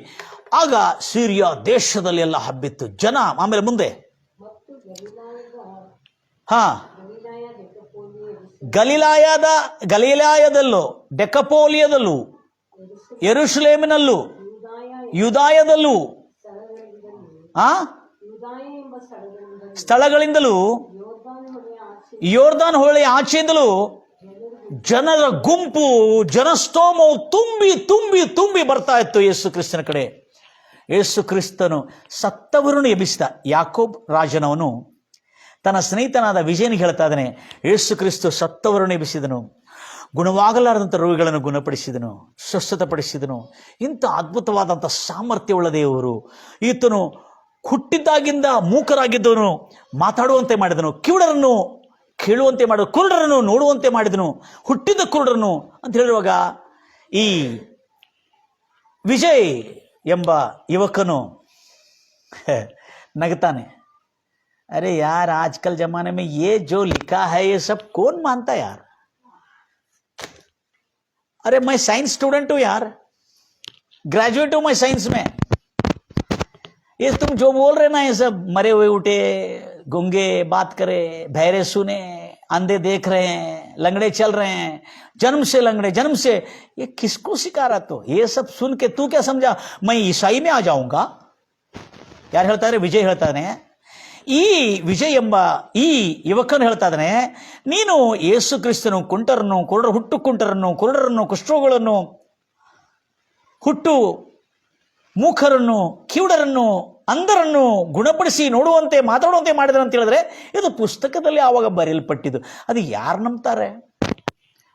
ಆಗ ಸಿರಿಯಾ ದೇಶದಲ್ಲಿ ಎಲ್ಲ ಹಬ್ಬಿತ್ತು ಜನ. ಆಮೇಲೆ ಮುಂದೆ ಗಲಿಲಾಯದಲ್ಲೂ, ಡೆಕಪೋಲಿಯದಲ್ಲೂ, ಯೆರೂಸಲೇಮಿನಲ್ಲೂ, ಯೂದಾಯದಲ್ಲೂ, ಸ್ಥಳಗಳಿಂದಲೂ, ಯೋರ್ದಾನ್ ಹೊಳೆಯ ಆಚೆಯಿಂದಲೂ ಜನರ ಗುಂಪು, ಜನಸ್ತೋಮವು ತುಂಬಿ ತುಂಬಿ ತುಂಬಿ ಬರ್ತಾ ಇತ್ತು ಯೇಸು ಕ್ರಿಸ್ತನ ಕಡೆ. ಯೇಸು ಕ್ರಿಸ್ತನು ಸತ್ತವರನ್ನು ಎಬ್ಬಿಸಿದ. ಯಾಕೋಬ್ ರಾಜನವನು ತನ್ನ ಸ್ನೇಹಿತನಾದ ವಿಜಯನಿಗೆ ಹೇಳ್ತಾ ಇದ್ದಾನೆ, ಯೇಸು ಕ್ರಿಸ್ತು ಸತ್ತವರನ್ನು ಎಬ್ಬಿಸಿದನು, ಗುಣವಾಗಲಾರದಂಥ ರೋಗಿಗಳನ್ನು ಗುಣಪಡಿಸಿದನು, ಸ್ವಸ್ಥತಪಡಿಸಿದನು. ಇಂಥ ಅದ್ಭುತವಾದಂಥ ಸಾಮರ್ಥ್ಯವುಳ್ಳ ದೇವರು. ಈತನು ಹುಟ್ಟಿದ್ದಾಗಿಂದ ಮೂಕರಾಗಿದ್ದವನು ಮಾತಾಡುವಂತೆ ಮಾಡಿದನು, ಕಿವುಡರನ್ನು ಕೇಳುವಂತೆ ಮಾಡಿದನು, ಕುರುಡರನ್ನು ನೋಡುವಂತೆ ಮಾಡಿದನು, ಹುಟ್ಟಿದ ಕುರುಡರನ್ನು ಅಂತ ಹೇಳುವಾಗ ಈ ವಿಜಯ್ ಎಂಬ ಯುವಕನು ನಗ್ತಾನೆ. अरे यार, आजकल जमाने में ये जो लिखा है ये सब कौन मानता है यार? अरे मैं साइंस स्टूडेंट हूं यार, ग्रेजुएट हूं मैं साइंस में. ये तुम जो बोल रहे ना, ये सब मरे हुए उठे, गूंगे बात करे, बहरे सुने, अंधे देख रहे हैं, लंगड़े चल रहे हैं, जन्म से लंगड़े, जन्म से, ये किसको सिखा रहा? तो ये सब सुन के तू क्या समझा मैं ईसाई में आ जाऊंगा? यार ಹೇಳ್ತಾ ಇದ್ದಾರೆ, ವಿಜಯ್ ಹೇಳ್ತಾನೆ. ಈ ವಿಜಯ್ ಎಂಬ ಈ ಯುವಕನು ಹೇಳ್ತಾ ಇದ್ದಾನೆ, ನೀನು ಯೇಸು ಕ್ರಿಸ್ತನು ಕುಂಟರನ್ನು, ಹುಟ್ಟು ಕುಂಟರನ್ನು, ಕುರುಡರನ್ನು, ಕುಷ್ಠರೋಗಗಳನ್ನು, ಹುಟ್ಟು ಮೂಖರನ್ನು, ಕಿವುಡರನ್ನು, ಅಂಧರನ್ನು ಗುಣಪಡಿಸಿ ನೋಡುವಂತೆ ಮಾತಾಡುವಂತೆ ಮಾಡಿದ್ರು ಅಂತ ಹೇಳಿದ್ರೆ ಇದು ಪುಸ್ತಕದಲ್ಲಿ ಆವಾಗ ಬರೆಯಲ್ಪಟ್ಟಿದ್ದು. ಅದು ಯಾರು ನಂಬ್ತಾರೆ?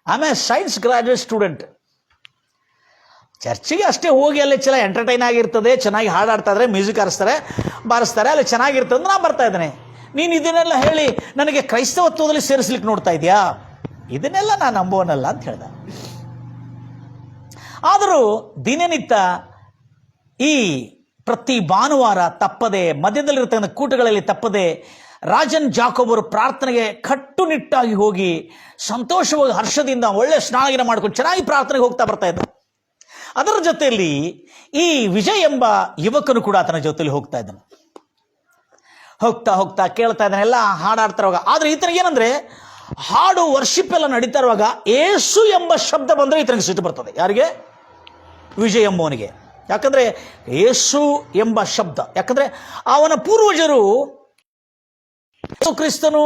ಆಮೇಲೆ ಸೈನ್ಸ್ ಗ್ರಾಜುಯೇಟ್ ಸ್ಟೂಡೆಂಟ್, ಚರ್ಚಿಗೆ ಅಷ್ಟೇ ಹೋಗಿ ಅಲ್ಲಿ ಚೆನ್ನಾಗಿ ಎಂಟರ್ಟೈನ್ ಆಗಿರ್ತದೆ, ಚೆನ್ನಾಗಿ ಹಾಡಾಡ್ತಾ ಇದ್ರೆ, ಮ್ಯೂಸಿಕ್ ಬಾರಿಸ್ತಾರೆ, ಅಲ್ಲಿ ಚೆನ್ನಾಗಿರ್ತದೆ ಅಂತ ನಾನು ಬರ್ತಾ ಇದ್ದೇನೆ. ನೀನು ಇದನ್ನೆಲ್ಲ ಹೇಳಿ ನನಗೆ ಕ್ರೈಸ್ತವತ್ವದಲ್ಲಿ ಸೇರಿಸ್ಲಿಕ್ಕೆ ನೋಡ್ತಾ ಇದೆಯಾ? ಇದನ್ನೆಲ್ಲ ನಾನು ನಂಬೋನಲ್ಲ ಅಂತ ಹೇಳ್ದ. ಆದರೂ ದಿನನಿತ್ಯ ಈ ಪ್ರತಿ ಭಾನುವಾರ ತಪ್ಪದೆ, ಮಧ್ಯದಲ್ಲಿರ್ತಕ್ಕಂಥ ಕೂಟಗಳಲ್ಲಿ ತಪ್ಪದೆ ರಾಜನ್ ಜಾಕೋಬ್ ಅವರು ಪ್ರಾರ್ಥನೆಗೆ ಕಟ್ಟುನಿಟ್ಟಾಗಿ ಹೋಗಿ ಸಂತೋಷವಾಗಿ ಹರ್ಷದಿಂದ ಒಳ್ಳೆ ಸ್ನಾನ ಮಾಡ್ಕೊಂಡು ಚೆನ್ನಾಗಿ ಪ್ರಾರ್ಥನೆಗೆ ಹೋಗ್ತಾ ಬರ್ತಾ ಇದ್ದ. ಅದರ ಜೊತೆಯಲ್ಲಿ ಈ ವಿಜಯ್ ಎಂಬ ಯುವಕನು ಕೂಡ ಆತನ ಜೊತೆಯಲ್ಲಿ ಹೋಗ್ತಾ ಇದ್ದಾನೆ. ಹೋಗ್ತಾ ಹೋಗ್ತಾ ಕೇಳ್ತಾ ಇದ್ದಾನೆ, ಎಲ್ಲ ಹಾಡಾಡ್ತಾ ಇರುವಾಗ. ಆದ್ರೆ ಈತನಿಗೆ ಏನಂದ್ರೆ, ಹಾಡು ವರ್ಷಿಪ್ ಎಲ್ಲ ನಡೀತಾ ಇರುವಾಗ ಏಸು ಎಂಬ ಶಬ್ದ ಬಂದರೆ ಈತನಿಗೆ ಸಿಟ್ಟು ಬರ್ತದೆ. ಯಾರಿಗೆ? ವಿಜಯ್ ಎಂಬವನಿಗೆ. ಯಾಕಂದ್ರೆ ಏಸು ಎಂಬ ಶಬ್ದ, ಯಾಕಂದ್ರೆ ಅವನ ಪೂರ್ವಜರು ಯೇಸು ಕ್ರಿಸ್ತನು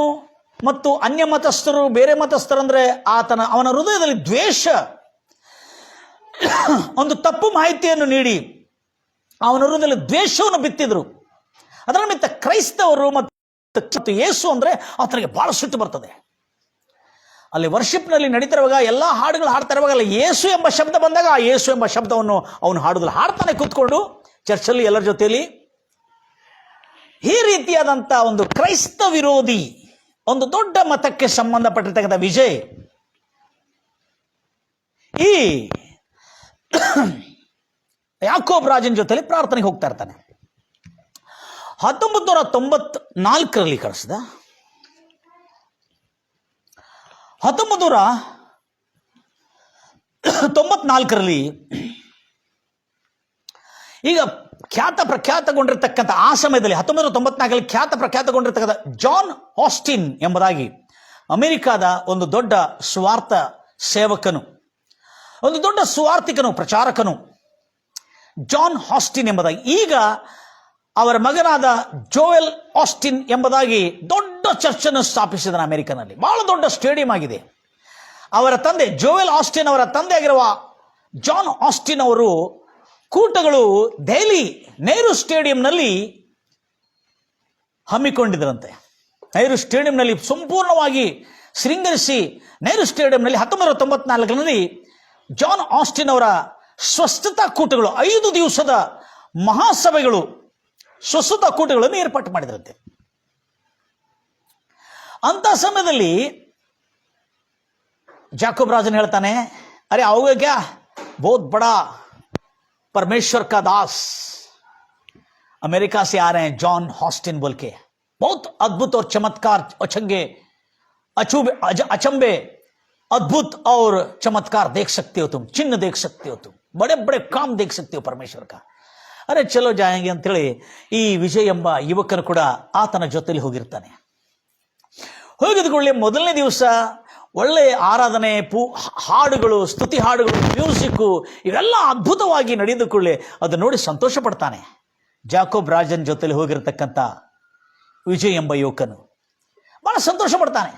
ಮತ್ತು ಅನ್ಯ ಮತಸ್ಥರು, ಬೇರೆ ಮತಸ್ಥರಂದ್ರೆ ಅವನ ಹೃದಯದಲ್ಲಿ ದ್ವೇಷ, ಒಂದು ತಪ್ಪು ಮಾಹಿತಿಯನ್ನು ನೀಡಿ ಅವನ ಹೃದಯದಲ್ಲಿ ದ್ವೇಷವನ್ನು ಬಿತ್ತಿದ್ರು. ಅದರ ನಿಮಿತ್ತ ಕ್ರೈಸ್ತವರು ಮತ್ತು ಯೇಸು ಅಂದ್ರೆ ಆತನಿಗೆ ಬಹಳ ಸಿಟ್ಟು ಬರ್ತದೆ. ಅಲ್ಲಿ ವರ್ಷಿಪ್ನಲ್ಲಿ ನಡೀತಿರುವಾಗ ಎಲ್ಲ ಹಾಡುಗಳು ಹಾಡ್ತಾ ಇರುವಾಗ ಅಲ್ಲಿ ಯೇಸು ಎಂಬ ಶಬ್ದ ಬಂದಾಗ ಆ ಯೇಸು ಎಂಬ ಶಬ್ದವನ್ನು ಅವನು ಹಾಡುದಿಲ್ಲ, ಹಾಡ್ತಾನೆ ಕೂತ್ಕೊಂಡು ಚರ್ಚಲ್ಲಿ ಎಲ್ಲರ ಜೊತೆಯಲ್ಲಿ. ಈ ರೀತಿಯಾದಂಥ ಒಂದು ಕ್ರೈಸ್ತ ವಿರೋಧಿ, ಒಂದು ದೊಡ್ಡ ಮತಕ್ಕೆ ಸಂಬಂಧಪಟ್ಟಿರ್ತಕ್ಕಂಥ ವಿಜಯ್ ಈ ಯಾಕೋಬ್ ರಾಜನ ಜೊತೆಲಿ ಪ್ರಾರ್ಥನೆಗೆ ಹೋಗ್ತಾ ಇರ್ತಾನೆ. 1994ರಲ್ಲಿ ಕಳಿಸಿದ. 1994ರಲ್ಲಿ ಈಗ ಪ್ರಖ್ಯಾತಗೊಂಡಿರ್ತಕ್ಕಂಥ ಆ ಸಮಯದಲ್ಲಿ 1994ರಲ್ಲಿ ಪ್ರಖ್ಯಾತಗೊಂಡಿರ್ತಕ್ಕಂಥ ಜಾನ್ ಆಸ್ಟಿನ್ ಎಂಬುದಾಗಿ ಅಮೆರಿಕಾದ ಒಂದು ದೊಡ್ಡ ಸ್ವಾರ್ಥ ಸೇವಕನು, ಒಂದು ದೊಡ್ಡ ಸುವಾರ್ತಿಕನು, ಪ್ರಚಾರಕನು ಜಾನ್ ಆಸ್ಟಿನ್ ಎಂಬುದಾಗಿ, ಈಗ ಅವರ ಮಗನಾದ ಜೋಯಲ್ ಆಸ್ಟಿನ್ ಎಂಬುದಾಗಿ ದೊಡ್ಡ ಚರ್ಚನ್ನು ಸ್ಥಾಪಿಸಿದನು ಅಮೆರಿಕನಲ್ಲಿ. ಬಹಳ ದೊಡ್ಡ ಸ್ಟೇಡಿಯಂ ಆಗಿದೆ. ಅವರ ತಂದೆ ಜೋಯಲ್ ಆಸ್ಟಿನ್ ಅವರ ತಂದೆ ಆಗಿರುವ ಜಾನ್ ಆಸ್ಟಿನ್ ಅವರು ಕೂಟಗಳು ದೆಹಲಿ ನೆಹರು ಸ್ಟೇಡಿಯಂನಲ್ಲಿ ಹಮ್ಮಿಕೊಂಡಿದ್ದರಂತೆ. ನೆಹರು ಸ್ಟೇಡಿಯಂನಲ್ಲಿ ಸಂಪೂರ್ಣವಾಗಿ ಶೃಂಗರಿಸಿ ನೆಹರು ಸ್ಟೇಡಿಯಂನಲ್ಲಿ 1994ರಲ್ಲಿ ಜಾನ್ ಆಸ್ಟಿನ್ ಅವರ ಸ್ವಸ್ಥತಾ ಕೂಟಗಳು, 5 ದಿವಸದ ಮಹಾಸಭೆಗಳು, ಸ್ವಸ್ಥತಾ ಕೂಟಗಳನ್ನು ಏರ್ಪಾಟು ಮಾಡಿದ್ರಂತೆ. ಅಂತ ಸಮಯದಲ್ಲಿ ಜಾಕೋಬ್ ರಾಜನ್ ಹೇಳ್ತಾನೆ, ಅರೆ आओगे क्या, बहुत बड़ा परमेश्वर का दास अमेरिका से आ रहे हैं जॉन ऑस्टिन बोल के, बहुत अद्भुत और चमत्कार, अचंबे अद्भुत और चमत्कार देख सकते हो तुम, चिन्ह देख सकते हो तुम, बड़े बड़े काम देख सकते हो परमेश्वर का. ಅರೆ ಚಲೋ ಜಾಯಂಗೆ ಅಂತೇಳಿ ಈ ವಿಜಯ್ ಎಂಬ ಯುವಕನು ಕೂಡ ಆತನ ಜೊತೆಲಿ ಹೋಗಿರ್ತಾನೆ. ಹೋಗಿದ್ಕೊಳ್ಳಿ ಮೊದಲನೇ ದಿವಸ ಒಳ್ಳೆ ಆರಾಧನೆ, ಹಾಡುಗಳು, ಸ್ತುತಿ ಹಾಡುಗಳು, ಮ್ಯೂಸಿಕ್ಕು ಇವೆಲ್ಲ ಅದ್ಭುತವಾಗಿ ನಡೆದುಕೊಳ್ಳಿ ಅದು ನೋಡಿ ಸಂತೋಷ ಪಡ್ತಾನೆ. ಜಾಕೋಬ್ ರಾಜನ್ ಜೊತೆಲಿ ಹೋಗಿರ್ತಕ್ಕಂಥ ವಿಜಯ್ ಎಂಬ ಯುವಕನು ಬಹಳ ಸಂತೋಷ ಪಡ್ತಾನೆ.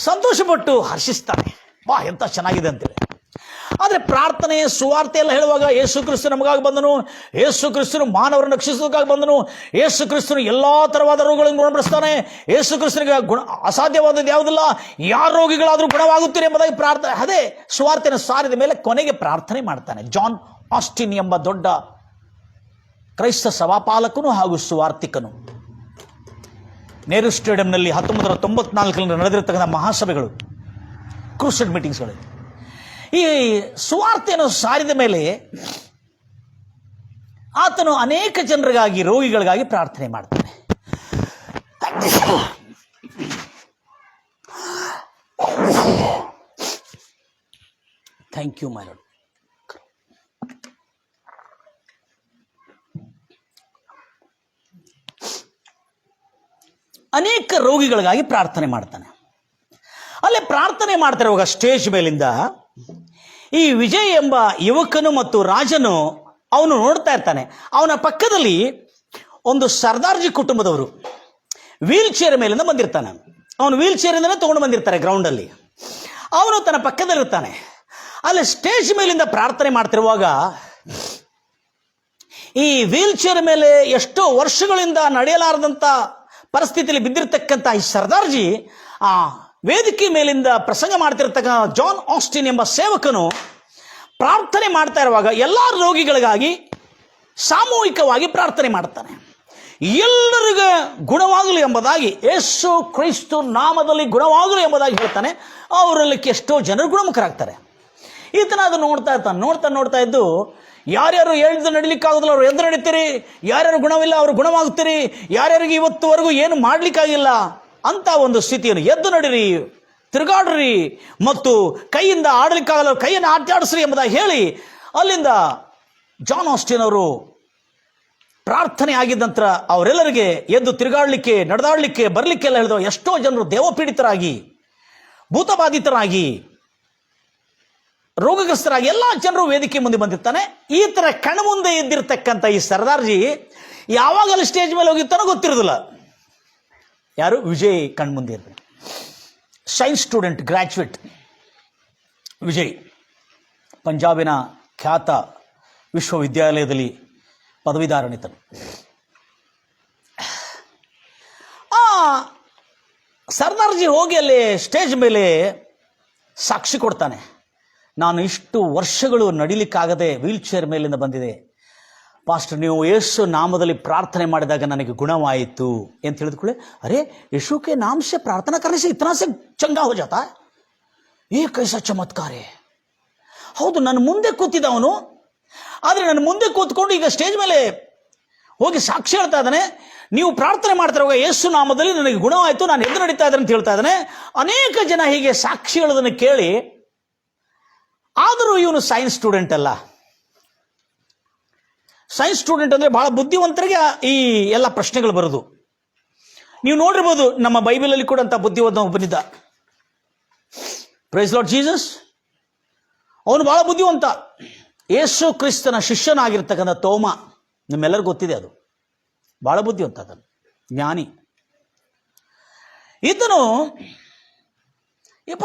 ಸಂತೋಷಪಟ್ಟು ಹರ್ಷಿಸ್ತಾನೆ, ಬಾ ಎಂತ ಚೆನ್ನಾಗಿದೆ ಅಂತೇಳಿ. ಆದರೆ ಪ್ರಾರ್ಥನೆ, ಸುವಾರ್ತೆ ಎಲ್ಲ ಹೇಳುವಾಗ ಯೇಸು ಕ್ರಿಸ್ತು ನಮಗಾಗಿ ಬಂದನು, ಯೇಸು ಕ್ರಿಸ್ತನು ಮಾನವರನ್ನು ರಕ್ಷಿಸೋದಕ್ಕಾಗಿ ಬಂದನು, ಯೇಸು ಕ್ರಿಸ್ತನು ಎಲ್ಲಾ ತರವಾದ ರೋಗಗಳನ್ನು ಗುಣಪಡಿಸ್ತಾನೆ, ಯೇಸು ಕ್ರಿಸ್ತನಿಗೆ ಅಸಾಧ್ಯವಾದದ್ದು ಯಾವುದಿಲ್ಲ, ಯಾರ ರೋಗಿಗಳಾದರೂ ಗುಣವಾಗುತ್ತೀರಿ ಎಂಬುದಾಗಿ ಪ್ರಾರ್ಥನೆ, ಅದೇ ಸುವಾರ್ತೆಯನ್ನು ಸಾರಿದ ಮೇಲೆ ಕೊನೆಗೆ ಪ್ರಾರ್ಥನೆ ಮಾಡ್ತಾನೆ. ಜಾನ್ ಆಸ್ಟಿನ್ ಎಂಬ ದೊಡ್ಡ ಕ್ರೈಸ್ತ ಸಭಾಪಾಲಕನು ಹಾಗೂ ಸುವಾರ್ತಿಕನು ನೆಹರು ಸ್ಟೇಡಿಯಂನಲ್ಲಿ 1994ರಲ್ಲಿ ನಡೆದಿರತಕ್ಕಂಥ ಮಹಾಸಭೆಗಳು, ಕ್ರೂಸೈಡ್ ಮೀಟಿಂಗ್ಸ್ಗಳು, ಈ ಸುವಾರ್ತೆಯನ್ನು ಸಾರಿದ ಮೇಲೆ ಆತನು ಅನೇಕ ಜನರಿಗಾಗಿ, ರೋಗಿಗಳಿಗಾಗಿ ಪ್ರಾರ್ಥನೆ ಮಾಡ್ತಾನೆ. Thank you my Lord. ಅನೇಕ ರೋಗಿಗಳಿಗಾಗಿ ಪ್ರಾರ್ಥನೆ ಮಾಡ್ತಾನೆ. ಅಲ್ಲೇ ಪ್ರಾರ್ಥನೆ ಮಾಡ್ತಿರುವಾಗ ಸ್ಟೇಜ್ ಮೇಲಿಂದ ಈ ವಿಜಯ್ ಎಂಬ ಯುವಕನು ಮತ್ತು ರಾಜನು ಅವನು ನೋಡ್ತಾ ಇರ್ತಾನೆ. ಅವನ ಪಕ್ಕದಲ್ಲಿ ಒಂದು ಸರ್ದಾರ್ಜಿ ಕುಟುಂಬದವರು ವೀಲ್ ಚೇರ್ ಮೇಲಿಂದ ಬಂದಿರ್ತಾನೆ. ಅವನು ವೀಲ್ ಚೇರಿಂದನೇ ತಗೊಂಡು ಬಂದಿರ್ತಾರೆ ಗ್ರೌಂಡಲ್ಲಿ. ಅವನು ತನ್ನ ಪಕ್ಕದಲ್ಲಿರ್ತಾನೆ. ಅಲ್ಲಿ ಸ್ಟೇಜ್ ಮೇಲಿಂದ ಪ್ರಾರ್ಥನೆ ಮಾಡ್ತಿರುವಾಗ ಈ ವೀಲ್ ಚೇರ್ ಮೇಲೆ ಎಷ್ಟೋ ವರ್ಷಗಳಿಂದ ನಡೆಯಲಾರದಂಥ ಪರಿಸ್ಥಿತಿಯಲ್ಲಿ ಬಿದ್ದಿರತಕ್ಕಂಥ ಈ ಸರ್ದಾರ್ಜಿ ಆ ವೇದಿಕೆ ಮೇಲಿಂದ ಪ್ರಸಂಗ ಮಾಡ್ತಿರ್ತಕ್ಕಂಥ ಜಾನ್ ಆಸ್ಟಿನ್ ಎಂಬ ಸೇವಕನು ಪ್ರಾರ್ಥನೆ ಮಾಡ್ತಾ ಇರುವಾಗ ಎಲ್ಲ ರೋಗಿಗಳಿಗಾಗಿ ಸಾಮೂಹಿಕವಾಗಿ ಪ್ರಾರ್ಥನೆ ಮಾಡ್ತಾನೆ. ಎಲ್ಲರಿಗೂ ಗುಣವಾಗಲಿ ಎಂಬುದಾಗಿ, ಯೇಸು ಕ್ರಿಸ್ತು ನಾಮದಲ್ಲಿ ಗುಣವಾಗಲಿ ಎಂಬುದಾಗಿ ಹೇಳ್ತಾನೆ. ಅವರಲ್ಲಿ ಎಷ್ಟೋ ಜನರು ಗುಣಮುಖರಾಗ್ತಾರೆ. ಈತನ ಅದು ನೋಡ್ತಾ ಇರ್ತಾನೆ. ನೋಡ್ತಾ ಇದ್ದು ಯಾರ್ಯಾರು ಎದ್ದು ನಡಿಲಿಕ್ಕಾಗೋದಿಲ್ಲ ಅವ್ರು ಎದ್ದು ನಡೀತೀರಿ, ಯಾರ್ಯಾರು ಗುಣವಿಲ್ಲ ಅವರು ಗುಣವಾಗ್ತೀರಿ, ಯಾರ್ಯಾರಿಗೆ ಇವತ್ತುವರೆಗೂ ಏನು ಮಾಡ್ಲಿಕ್ಕಾಗಿಲ್ಲ ಅಂತ ಒಂದು ಸ್ಥಿತಿಯನ್ನು ಎದ್ದು ನಡಿರಿ, ತಿರುಗಾಡ್ರಿ ಮತ್ತು ಕೈಯಿಂದ ಆಡಲಿಕ್ಕಾಗಲ್ಲ ಕೈಯನ್ನು ಆಟಾಡಿಸ್ರಿ ಎಂಬುದಾಗಿ ಹೇಳಿ ಅಲ್ಲಿಂದ ಜಾನ್ ಆಸ್ಟಿನ್ ಅವರು ಪ್ರಾರ್ಥನೆ ಆಗಿದ್ದ ನಂತರ ಅವರೆಲ್ಲರಿಗೆ ಎದ್ದು ತಿರುಗಾಡಲಿಕ್ಕೆ, ನಡೆದಾಡಲಿಕ್ಕೆ, ಬರಲಿಕ್ಕೆಲ್ಲ ಹೇಳಿದ್ರು. ಎಷ್ಟೋ ಜನರು ದೇವಪೀಡಿತರಾಗಿ, ಭೂತಬಾಧಿತರಾಗಿ, ರೋಗಗ್ರಸ್ತರಾಗಿ ಎಲ್ಲ ಜನರು ವೇದಿಕೆ ಮುಂದೆ ಬಂದಿರ್ತಾನೆ. ಈ ಥರ ಕಣ್ಮುಂದೆ ಇದ್ದಿರ್ತಕ್ಕಂಥ ಈ ಸರ್ದಾರ್ಜಿ ಯಾವಾಗಲೂ ಸ್ಟೇಜ್ ಮೇಲೆ ಹೋಗಿರ್ತಾನೋ ಗೊತ್ತಿರೋದಿಲ್ಲ. ಯಾರು? ವಿಜಯ್ ಕಣ್ಮುಂದೆ ಇರ್ತಾನೆ. ಸೈನ್ಸ್ ಸ್ಟೂಡೆಂಟ್, ಗ್ರ್ಯಾಜುಯೇಟ್ ವಿಜಯ್ ಪಂಜಾಬಿನ ಖ್ಯಾತ ವಿಶ್ವವಿದ್ಯಾಲಯದಲ್ಲಿ ಪದವೀಧರನಿತನು. ಸರ್ದಾರ್ಜಿ ಹೋಗಿ ಅಲ್ಲಿ ಸ್ಟೇಜ್ ಮೇಲೆ ಸಾಕ್ಷಿ ಕೊಡ್ತಾನೆ. ನಾನು ಇಷ್ಟು ವರ್ಷಗಳು ನಡಿಲಿಕ್ಕಾಗದೆ ವೀಲ್ ಚೇರ್ ಮೇಲಿಂದ ಬಂದಿದೆ. ಪಾಸ್ಟರ್, ನೀವು ಯೇಸು ನಾಮದಲ್ಲಿ ಪ್ರಾರ್ಥನೆ ಮಾಡಿದಾಗ ನನಗೆ ಗುಣವಾಯಿತು ಅಂತ ಹೇಳಿದ್ಕೊಳ್ಳಿ. ಅರೆ, ಯೇಸು ಕೆ ನಾಮ ಸೆ ಪ್ರಾರ್ಥನಾ करने से इतना से चंगा हो जाता है, ये कैसा चमत्कार है. ಹೌದು, ನನ್ನ ಮುಂದೆ ಕೂತಿದ್ದವನು, ಆದರೆ ನನ್ನ ಮುಂದೆ ಕೂತ್ಕೊಂಡು ಈಗ ಸ್ಟೇಜ್ ಮೇಲೆ ಹೋಗಿ ಸಾಕ್ಷಿ ಹೇಳ್ತಾ ಇದ್ದಾನೆ. ನೀವು ಪ್ರಾರ್ಥನೆ ಮಾಡ್ತಿರುವಾಗ ಯೇಸು ನಾಮದಲ್ಲಿ ನನಗೆ ಗುಣವಾಯಿತು, ನಾನು ಎದ್ದು ನಡೀತಾ ಇದ್ದೇನೆ ಅಂತ ಹೇಳ್ತಾ ಇದ್ದಾನೆ. ಅನೇಕ ಜನ ಹೀಗೆ ಸಾಕ್ಷಿ ಹೇಳೋದನ್ನು ಕೇಳಿ, ಆದರೂ ಇವನು ಸೈನ್ಸ್ ಸ್ಟೂಡೆಂಟ್ ಅಲ್ಲ. ಸೈನ್ಸ್ ಸ್ಟೂಡೆಂಟ್ ಅಂದರೆ ಬಹಳ ಬುದ್ಧಿವಂತರಿಗೆ ಈ ಎಲ್ಲ ಪ್ರಶ್ನೆಗಳು ಬರೋದು. ನೀವು ನೋಡಿರ್ಬೋದು, ನಮ್ಮ ಬೈಬಲಲ್ಲಿ ಕೂಡ ಅಂತ ಬುದ್ಧಿವಂತ ಒಬ್ಬನಿದ್ದ, ಪ್ರೈಸ್ ಲಾರ್ಡ್ ಜೀಸಸ್. ಅವನು ಬಹಳ ಬುದ್ಧಿವಂತ, ಯೇಸು ಕ್ರಿಸ್ತನ ಶಿಷ್ಯನಾಗಿರ್ತಕ್ಕಂಥ ತೋಮ, ನಿಮ್ಮೆಲ್ಲರಿಗೂ ಗೊತ್ತಿದೆ. ಅದು ಬಹಳ ಬುದ್ಧಿವಂತ, ಅದನ್ನು ಜ್ಞಾನಿ. ಈತನು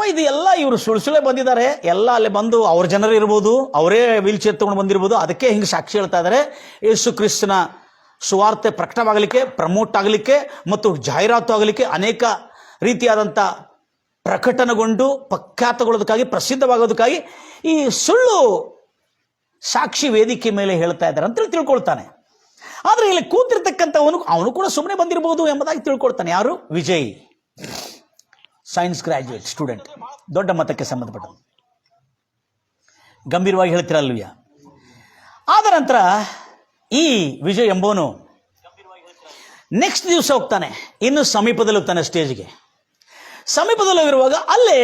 ಇದು ಎಲ್ಲ ಇವರು ಸುಳ್ಸುಳೆ ಬಂದಿದ್ದಾರೆ, ಎಲ್ಲ ಅಲ್ಲಿ ಬಂದು ಅವ್ರ ಜನರು ಇರ್ಬೋದು, ಅವರೇ ವೀಲ್ ಚೇರ್ ತಗೊಂಡು ಬಂದಿರ್ಬೋದು, ಅದಕ್ಕೆ ಹಿಂಗೆ ಸಾಕ್ಷಿ ಹೇಳ್ತಾ ಇದ್ದಾರೆ. ಯೇಸು ಕ್ರಿಸ್ತನ ಸುವಾರ್ತೆ ಪ್ರಕಟವಾಗಲಿಕ್ಕೆ, ಪ್ರಮೋಟ್ ಆಗಲಿಕ್ಕೆ ಮತ್ತು ಜಾಹೀರಾತು ಆಗಲಿಕ್ಕೆ, ಅನೇಕ ರೀತಿಯಾದಂಥ ಪ್ರಕಟಣೆಗೊಂಡು ಪ್ರಖ್ಯಾತಗೊಳ್ಳೋದಕ್ಕಾಗಿ, ಪ್ರಸಿದ್ಧವಾಗೋದಕ್ಕಾಗಿ ಈ ಸುಳ್ಳು ಸಾಕ್ಷಿ ವೇದಿಕೆ ಮೇಲೆ ಹೇಳ್ತಾ ಇದ್ದಾರೆ ಅಂತೇಳಿ ತಿಳ್ಕೊಳ್ತಾನೆ. ಆದರೆ ಇಲ್ಲಿ ಕೂತಿರ್ತಕ್ಕಂಥವನು ಅವನು ಕೂಡ ಸುಮ್ಮನೆ ಬಂದಿರಬಹುದು ಎಂಬುದಾಗಿ ತಿಳ್ಕೊಳ್ತಾನೆ. ಯಾರು? ವಿಜಯ್, ಸೈನ್ಸ್ ಗ್ರಾಜ್ಯುಯೇಟ್ ಸ್ಟೂಡೆಂಟ್, ದೊಡ್ಡ ಮತಕ್ಕೆ ಸಂಬಂಧಪಟ್ಟ. ಗಂಭೀರವಾಗಿ ಹೇಳ್ತಿರಲ್ವಿಯ. ಆದ ನಂತರ ಈ ವಿಜಯ್ ಎಂಬವನು ನೆಕ್ಸ್ಟ್ ದಿವಸ ಹೋಗ್ತಾನೆ, ಇನ್ನು ಸಮೀಪದಲ್ಲಿ ಹೋಗ್ತಾನೆ ಸ್ಟೇಜ್ಗೆ. ಸಮೀಪದಲ್ಲಿ ಹೋಗಿರುವಾಗ ಅಲ್ಲೇ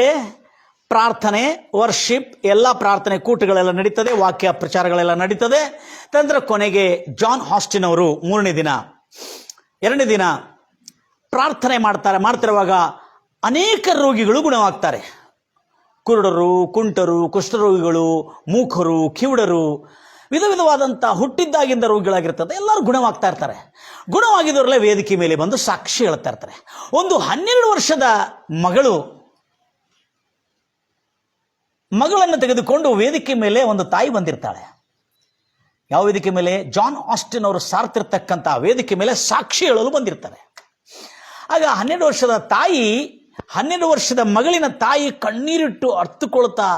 ಪ್ರಾರ್ಥನೆ, ವರ್ಷಿಪ್, ಎಲ್ಲ ಪ್ರಾರ್ಥನೆ ಕೂಟಗಳೆಲ್ಲ ನಡೀತದೆ, ವಾಕ್ಯ ಪ್ರಚಾರಗಳೆಲ್ಲ ನಡೀತದೆ. ನಂತರ ಕೊನೆಗೆ ಜಾನ್ ಆಸ್ಟಿನ್ ಅವರು 3ನೇ ದಿನ, 2ನೇ ದಿನ ಪ್ರಾರ್ಥನೆ ಮಾಡ್ತಿರುವಾಗ ಅನೇಕ ರೋಗಿಗಳು ಗುಣವಾಗ್ತಾರೆ. ಕುರುಡರು, ಕುಂಟರು, ಕುಷ್ಠರೋಗಿಗಳು, ಮೂಕರು, ಕಿವುಡರು, ವಿಧ ವಿಧವಾದಂಥ ಹುಟ್ಟಿದ್ದಾಗಿಂದ ರೋಗಿಗಳಾಗಿರ್ತದೆ, ಎಲ್ಲರೂ ಗುಣವಾಗ್ತಾ ಇರ್ತಾರೆ. ಗುಣವಾಗಿದ್ದವರೆಲ್ಲ ವೇದಿಕೆ ಮೇಲೆ ಬಂದು ಸಾಕ್ಷಿ ಹೇಳ್ತಾ ಇರ್ತಾರೆ. ಒಂದು 12 ವರ್ಷದ ಮಗಳನ್ನು ತೆಗೆದುಕೊಂಡು ವೇದಿಕೆ ಮೇಲೆ ಒಂದು ತಾಯಿ ಬಂದಿರ್ತಾಳೆ. ಯಾವ ವೇದಿಕೆ ಮೇಲೆ? ಜಾನ್ ಆಸ್ಟಿನ್ ಅವರು ಸಾರ್ತಿರ್ತಕ್ಕಂಥ ವೇದಿಕೆ ಮೇಲೆ ಸಾಕ್ಷಿ ಹೇಳಲು ಬಂದಿರ್ತಾರೆ. ಆಗ 12 ವರ್ಷದ ಮಗಳಿನ ತಾಯಿ ಕಣ್ಣೀರಿಟ್ಟು ಅರ್ಥಕೊಳ್ತಾ,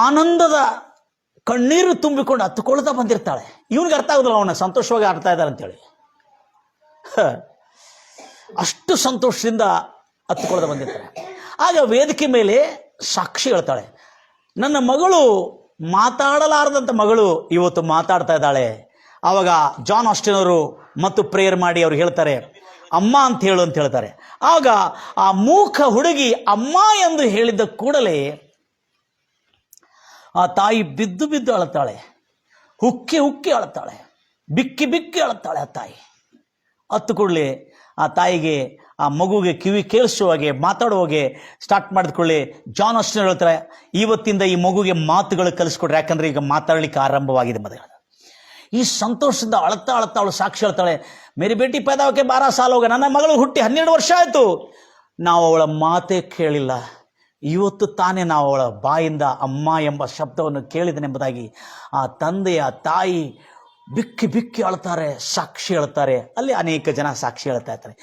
ಆನಂದದ ಕಣ್ಣೀರು ತುಂಬಿಕೊಂಡು ಹತ್ತುಕೊಳ್ತಾ ಬಂದಿರ್ತಾಳೆ. ಇವನಿಗೆ ಅರ್ಥ ಆಗೋದಿಲ್ಲ ಅವನ ಸಂತೋಷವಾಗಿ ಆಡ್ತಾ ಇದ್ದಾರೆ ಅಂತೇಳಿ. ಅಷ್ಟು ಸಂತೋಷದಿಂದ ಹತ್ತುಕೊಳ್ತಾ ಬಂದಿರ್ತಾಳೆ. ಆಗ ವೇದಿಕೆ ಮೇಲೆ ಸಾಕ್ಷಿ ಹೇಳ್ತಾಳೆ, ನನ್ನ ಮಗಳು, ಮಾತಾಡಲಾರದಂಥ ಮಗಳು ಇವತ್ತು ಮಾತಾಡ್ತಾ ಇದ್ದಾಳೆ. ಆವಾಗ ಜಾನ್ ಆಸ್ಟಿನ್ ಅವರು ಮತ್ತು ಪ್ರೇಯರ್ ಮಾಡಿ ಅವ್ರು ಹೇಳ್ತಾರೆ, ಅಮ್ಮ ಅಂತ ಹೇಳು ಅಂತ ಹೇಳ್ತಾರೆ. ಆಗ ಆ ಮೂಕ ಹುಡುಗಿ ಅಮ್ಮ ಎಂದು ಹೇಳಿದ ಕೂಡಲೇ ಆ ತಾಯಿ ಬಿದ್ದು ಬಿದ್ದು ಅಳುತ್ತಾಳೆ, ಹುಕ್ಕಿ ಹುಕ್ಕಿ ಅಳುತ್ತಾಳೆ, ಬಿಕ್ಕಿ ಬಿಕ್ಕಿ ಅಳುತ್ತಾಳೆ. ಆ ತಾಯಿ ಹತ್ತು ಕೂಡಲೇ ಆ ತಾಯಿಗೆ, ಆ ಮಗುಗೆ ಕಿವಿ ಕೇಳಿಸುವಾಗೆ, ಮಾತಾಡುವಾಗೆ ಸ್ಟಾರ್ಟ್ ಮಾಡಿದ್ಕೊಳ್ಳಿ. ಜಾನ್ ಆಸ್ಟಿನ್ ಹೇಳ್ತಾರೆ, ಇವತ್ತಿಂದ ಈ ಮಗುಗೆ ಮಾತುಗಳು ಕಲಿಸ್ಕೊಡ್ರಿ, ಯಾಕಂದ್ರೆ ಈಗ ಮಾತಾಡಲಿಕ್ಕೆ ಆರಂಭವಾಗಿದೆ ಮದುವೆ. ಈ ಸಂತೋಷದಿಂದ ಅಳ್ತಾ ಅಳ್ತಾ ಅವಳು ಸಾಕ್ಷಿ ಹೇಳ್ತಾಳೆ, ಮೇರಿ ಬೇಟಿ ಪೈದಾವಕ್ಕೆ 12 ಸಾಲ ಹೋಗ, ನನ್ನ ಮಗಳು ಹುಟ್ಟಿ 12 ವರ್ಷ ಆಯಿತು, ನಾವು ಅವಳ ಮಾತೇ ಕೇಳಿಲ್ಲ. ಇವತ್ತು ತಾನೇ ನಾವು ಅವಳ ಬಾಯಿಂದ ಅಮ್ಮ ಎಂಬ ಶಬ್ದವನ್ನು ಕೇಳಿದನೆಂಬುದಾಗಿ ಆ ತಂದೆಯ ತಾಯಿ ಬಿಕ್ಕಿ ಬಿಕ್ಕಿ ಅಳ್ತಾರೆ, ಸಾಕ್ಷಿ ಹೇಳ್ತಾರೆ. ಅಲ್ಲಿ ಅನೇಕ ಜನ ಸಾಕ್ಷಿ ಹೇಳ್ತಾ ಇರ್ತಾರೆ.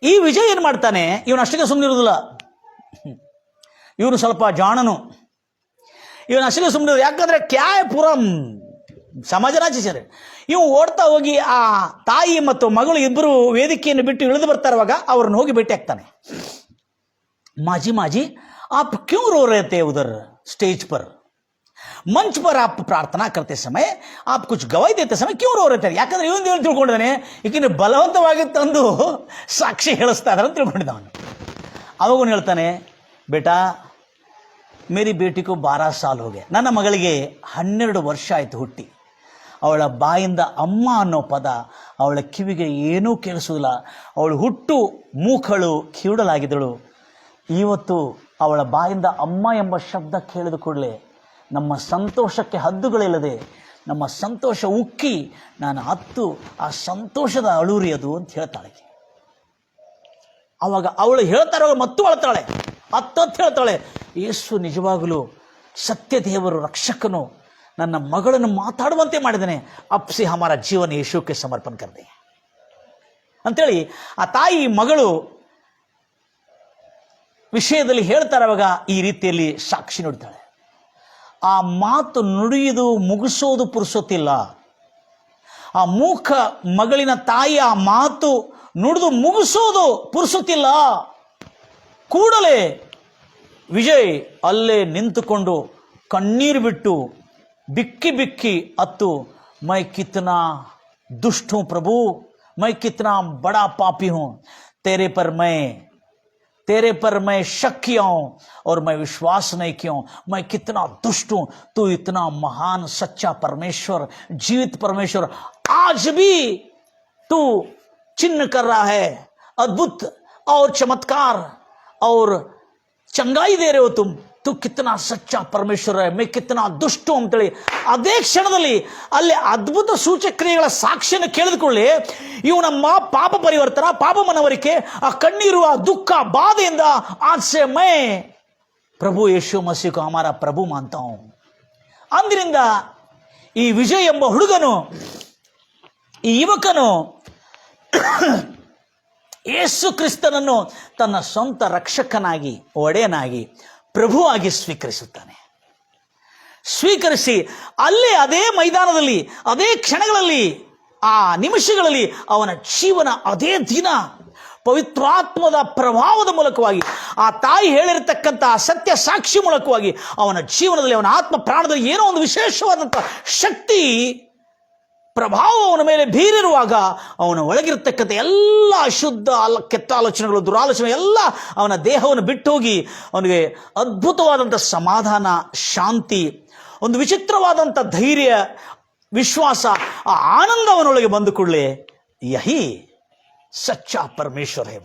ಈ ವಿಜಯ್ ಏನು ಮಾಡ್ತಾನೆ, ಇವನು ಅಷ್ಟಕ್ಕೆ ಸುಮ್ಮನೆ ಇರೋದಿಲ್ಲ. ಇವನು ಸ್ವಲ್ಪ ಜಾಣನು. ಇವನು ಅಷ್ಟಕ್ಕೆ ಸುಮ್ಮನೆ, ಯಾಕಂದ್ರೆ ಕ್ಯಾಯ್ ಪುರಂ ಸಮಾಜನಾಚಿಸರೆ. ಇವು ಓಡ್ತಾ ಹೋಗಿ ಆ ತಾಯಿ ಮತ್ತು ಮಗಳು ಇಬ್ಬರು ವೇದಿಕೆಯನ್ನು ಬಿಟ್ಟು ಇಳಿದು ಬರ್ತಾ ಇರುವಾಗ ಅವ್ರನ್ನ ಹೋಗಿ ಭೇಟಿ ಆಗ್ತಾನೆ. ಮಾಜಿ ಮಾಜಿ, आप क्यों रो रहे थे उधर स्टेज पर? मंच पर आप प्रार्थना करते समय, आप कुछ गवाही देते समय क्यों रो रहे थे? ಯಾಕಂದ್ರೆ ಇವನು ಏನು ತಿಳ್ಕೊಂಡಿದ್ದಾನೆ, ಈಗಿನ ಬಲವಂತವಾಗಿ ತಂದು ಸಾಕ್ಷಿ ಹೇಳಿಸ್ತಾ ಇದ್ದಾರೆ ಅಂತ ತಿಳ್ಕೊಂಡಿದ್ದ ಅವನು. ಅವಾಗೂ ಹೇಳ್ತಾನೆ, ಬೇಟಾ ಮೇರಿ ಬೇಟಿಗೂ 12 ಸಾಲ ಹೋಗೆ, ನನ್ನ ಮಗಳಿಗೆ 12 ವರ್ಷ ಆಯಿತು ಹುಟ್ಟಿ. ಅವಳ ಬಾಯಿಂದ ಅಮ್ಮ ಅನ್ನೋ ಪದ ಅವಳ ಕಿವಿಗೆ ಏನೂ ಕೇಳಿಸೋದಿಲ್ಲ. ಅವಳು ಹುಟ್ಟು ಮೂಕಳು, ಕಿವುಡಲಾಗಿದ್ದಳು. ಇವತ್ತು ಅವಳ ಬಾಯಿಂದ ಅಮ್ಮ ಎಂಬ ಶಬ್ದ ಕೇಳಿದ ಕೂಡಲೇ ನಮ್ಮ ಸಂತೋಷಕ್ಕೆ ಹದ್ದುಗಳಿಲ್ಲದೆ ನಮ್ಮ ಸಂತೋಷ ಉಕ್ಕಿ ನಾನು ಹತ್ತು ಆ ಸಂತೋಷದ ಅಳೂರಿ ಅದು ಅಂತ ಹೇಳ್ತಾಳೆ. ಅವಾಗ ಅವಳು ಹೇಳ್ತಾರ ಮತ್ತು ಅಳ್ತಾಳೆ, ಹತ್ತತ್ತು ಹೇಳ್ತಾಳೆ, ಯೇಸು ನಿಜವಾಗಲೂ ಸತ್ಯ ದೇವರು ರಕ್ಷಕನು ನನ್ನ ಮಗಳನ್ನು ಮಾತಾಡುವಂತೆ ಮಾಡಿದ್ದಾನೆ. ಅಪ್ಸಿ ಹಮಾರ ಜೀವನ ಯೇಸುಕ್ಕೆ ಸಮರ್ಪಣೆ ಕರ್ದೆ ಅಂತೇಳಿ ಆ ತಾಯಿ ಮಗಳು ವಿಷಯದಲ್ಲಿ ಹೇಳ್ತಾರವಾಗ ಈ ರೀತಿಯಲ್ಲಿ ಸಾಕ್ಷಿ ನುಡಿತಾಳೆ. ಆ ಮಾತು ನುಡಿಯುವುದು ಮುಗಿಸೋದು ಪುರುಸೊತ್ತಿಲ್ಲ. ಆ ಮೂಕ ಮಗಳಿನ ತಾಯಿ ಆ ಮಾತು ನುಡಿದು ಮುಗಿಸೋದು ಪುರುಸೊತ್ತಿಲ್ಲ. ಕೂಡಲೇ ವಿಜಯ್ ಅಲ್ಲೇ ನಿಂತುಕೊಂಡು ಕಣ್ಣೀರು ಬಿಟ್ಟು ಬಿಕ್ಕಿ ಬಿಕ್ಕಿ ಅತ್ತು, ಮೈ ಕಿತ್ನಾ दुष्ट हूं प्रभु, मैं कितना बड़ा पापी हूं, तेरे पर मैं शक किया हूं और मैं विश्वास नहीं किया हूं, मैं कितना दुष्ट हूं, तू इतना महान सच्चा परमेश्वर, जीवित परमेश्वर, आज भी तू चिन्ह कर रहा है, अद्भुत और चमत्कार और चंगाई दे रहे हो तुम, तू कितना सच्चा परमेश्वर है, मैं कितना दुष्ट हूं ಅಂತೇಳಿ ಅದೇ ಕ್ಷಣದಲ್ಲಿ ಅಲ್ಲಿ ಅದ್ಭುತ ಸೂಚಕ ಕ್ರಿಯೆಗಳ ಸಾಕ್ಷಿಯನ್ನು ಕೇಳಿದುಕೊಳ್ಳಿ ಇವನ ಪಾಪ ಪರಿವರ್ತನ, ಪಾಪ ಮನವರಿಕೆ, ಆ ಕಣ್ಣೀರು, ಆ ದುಃಖ, ಬಾಧೆಯಿಂದ ಆಜ್ ಸೆ ಮೈ ಪ್ರಭು ಯೇಸು ಮಸೀಹ ಕೋ ಹಮಾರಾ ಪ್ರಭು ಮಾನ್ತಾ ಹೂಂ. ಅಂದಿನಿಂದ ಈ ವಿಜಯ್ ಎಂಬ ಹುಡುಗನು, ಈ ಯುವಕನು ಯೇಸು ಕ್ರಿಸ್ತನನ್ನು ತನ್ನ ಸ್ವಂತ ರಕ್ಷಕನಾಗಿ, ಒಡೆಯನಾಗಿ, ಪ್ರಭುವಾಗಿ ಸ್ವೀಕರಿಸುತ್ತಾನೆ. ಸ್ವೀಕರಿಸಿ ಅಲ್ಲೇ ಅದೇ ಮೈದಾನದಲ್ಲಿ, ಅದೇ ಕ್ಷಣಗಳಲ್ಲಿ, ಆ ನಿಮಿಷಗಳಲ್ಲಿ ಅವನ ಜೀವನ ಅದೇ ದಿನ ಪವಿತ್ರಾತ್ಮದ ಪ್ರಭಾವದ ಮೂಲಕವಾಗಿ, ಆ ತಾಯಿ ಹೇಳಿರತಕ್ಕಂಥ ಸತ್ಯ ಸಾಕ್ಷಿ ಮೂಲಕವಾಗಿ ಅವನ ಜೀವನದಲ್ಲಿ, ಅವನ ಆತ್ಮ ಪ್ರಾಣದಲ್ಲಿ ಏನೋ ಒಂದು ವಿಶೇಷವಾದಂಥ ಶಕ್ತಿ ಪ್ರಭಾವ ಅವನ ಮೇಲೆ ಬೀರಿರುವಾಗ ಅವನ ಒಳಗಿರತಕ್ಕಂಥ ಎಲ್ಲ ಅಶುದ್ಧ ಕೆಟ್ಟ ಆಲೋಚನೆಗಳು, ದುರಾಲೋಚನೆ ಎಲ್ಲ ಅವನ ದೇಹವನ್ನು ಬಿಟ್ಟೋಗಿ ಅವನಿಗೆ ಅದ್ಭುತವಾದಂಥ ಸಮಾಧಾನ, ಶಾಂತಿ, ಒಂದು ವಿಚಿತ್ರವಾದಂಥ ಧೈರ್ಯ, ವಿಶ್ವಾಸ, ಆ ಆನಂದ ಅವನೊಳಗೆ ಬಂದು ಕೂಡಲೇ ಯಹಿ सच्चा परमेश्वर है,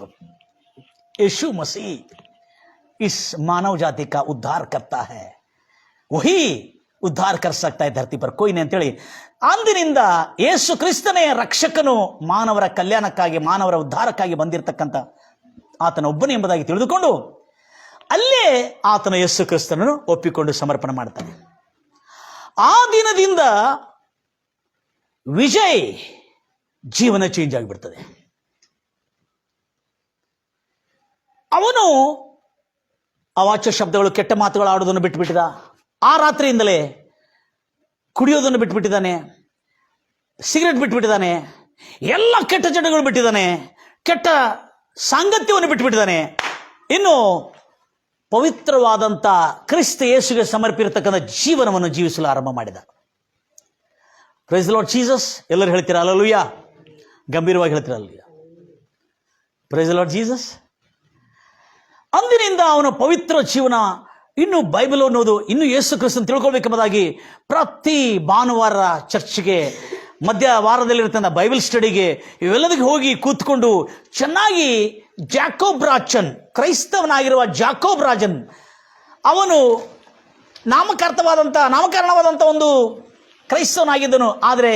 यीशु मसीह इस मानव जाति का उद्धार करता है, वही उद्धार कर सकता है धरती पर, कोई नहीं ಅಂತೇಳಿ ಅಂದಿನಿಂದ ಯೇಸು ಕ್ರಿಸ್ತನೇ ರಕ್ಷಕನು, ಮಾನವರ ಕಲ್ಯಾಣಕ್ಕಾಗಿ, ಮಾನವರ ಉದ್ಧಾರಕ್ಕಾಗಿ ಬಂದಿರತಕ್ಕಂಥ ಆತನ ಒಬ್ಬನೇ ಎಂಬುದಾಗಿ ತಿಳಿದುಕೊಂಡು ಅಲ್ಲೇ ಆತನ ಯೇಸು ಕ್ರಿಸ್ತನನ್ನು ಒಪ್ಪಿಕೊಂಡು ಸಮರ್ಪಣೆ ಮಾಡ್ತಾನೆ. ಆ ದಿನದಿಂದ ವಿಜಯ್ ಜೀವನ ಚೇಂಜ್ ಆಗಿಬಿಡ್ತದೆ. ಅವನು ಅವಾಚ್ಯ ಶಬ್ದಗಳು, ಕೆಟ್ಟ ಮಾತುಗಳು ಆಡೋದನ್ನು ಬಿಟ್ಟುಬಿಟ್ಟಿದ. ಆ ರಾತ್ರಿಯಿಂದಲೇ ಕುಡಿಯೋದನ್ನು ಬಿಟ್ಟುಬಿಟ್ಟಿದ್ದಾನೆ, ಸಿಗರೆಟ್ ಬಿಟ್ಟುಬಿಟ್ಟಿದ್ದಾನೆ, ಎಲ್ಲ ಕೆಟ್ಟ ಚಟಗಳು ಬಿಟ್ಟಿದ್ದಾನೆ, ಕೆಟ್ಟ ಸಾಂಗತ್ಯವನ್ನು ಬಿಟ್ಟುಬಿಟ್ಟಿದ್ದಾನೆ. ಇನ್ನು ಪವಿತ್ರವಾದಂಥ ಕ್ರಿಸ್ತ ಯೇಸುಗೆ ಸಮರ್ಪಿರತಕ್ಕಂಥ ಜೀವನವನ್ನು ಜೀವಿಸಲು ಆರಂಭ ಮಾಡಿದ. Praise the Lord Jesus. ಎಲ್ಲರೂ ಹೇಳ್ತೀರಾ ಹಲ್ಲೆಲೂಯಾ? ಗಂಭೀರವಾಗಿ ಹೇಳ್ತೀರಾ hallelujah? Praise the Lord Jesus. ಅಂದಿನಿಂದ ಅವನ ಪವಿತ್ರ ಜೀವನ, ಇನ್ನು ಬೈಬಲ್ ಅನ್ನೋದು, ಇನ್ನು ಯೇಸು ಕ್ರಿಸ್ತನ ತಿಳ್ಕೊಳ್ಬೇಕೆಂಬುದಾಗಿ ಪ್ರತಿ ಭಾನುವಾರ ಚರ್ಚ್ಗೆ, ಮಧ್ಯ ವಾರದಲ್ಲಿರ್ತಂಥ ಬೈಬಲ್ ಸ್ಟಡಿಗೆ, ಇವೆಲ್ಲದಕ್ಕೆ ಹೋಗಿ ಕೂತ್ಕೊಂಡು ಚೆನ್ನಾಗಿ ಜಾಕೋಬ್ ರಾಜನ್, ಕ್ರೈಸ್ತವನಾಗಿರುವ ಜಾಕೋಬ್ ರಾಜನ್, ಅವನು ನಾಮಕರಣವಾದಂಥ ಒಂದು ಕ್ರೈಸ್ತವನಾಗಿದ್ದನು. ಆದರೆ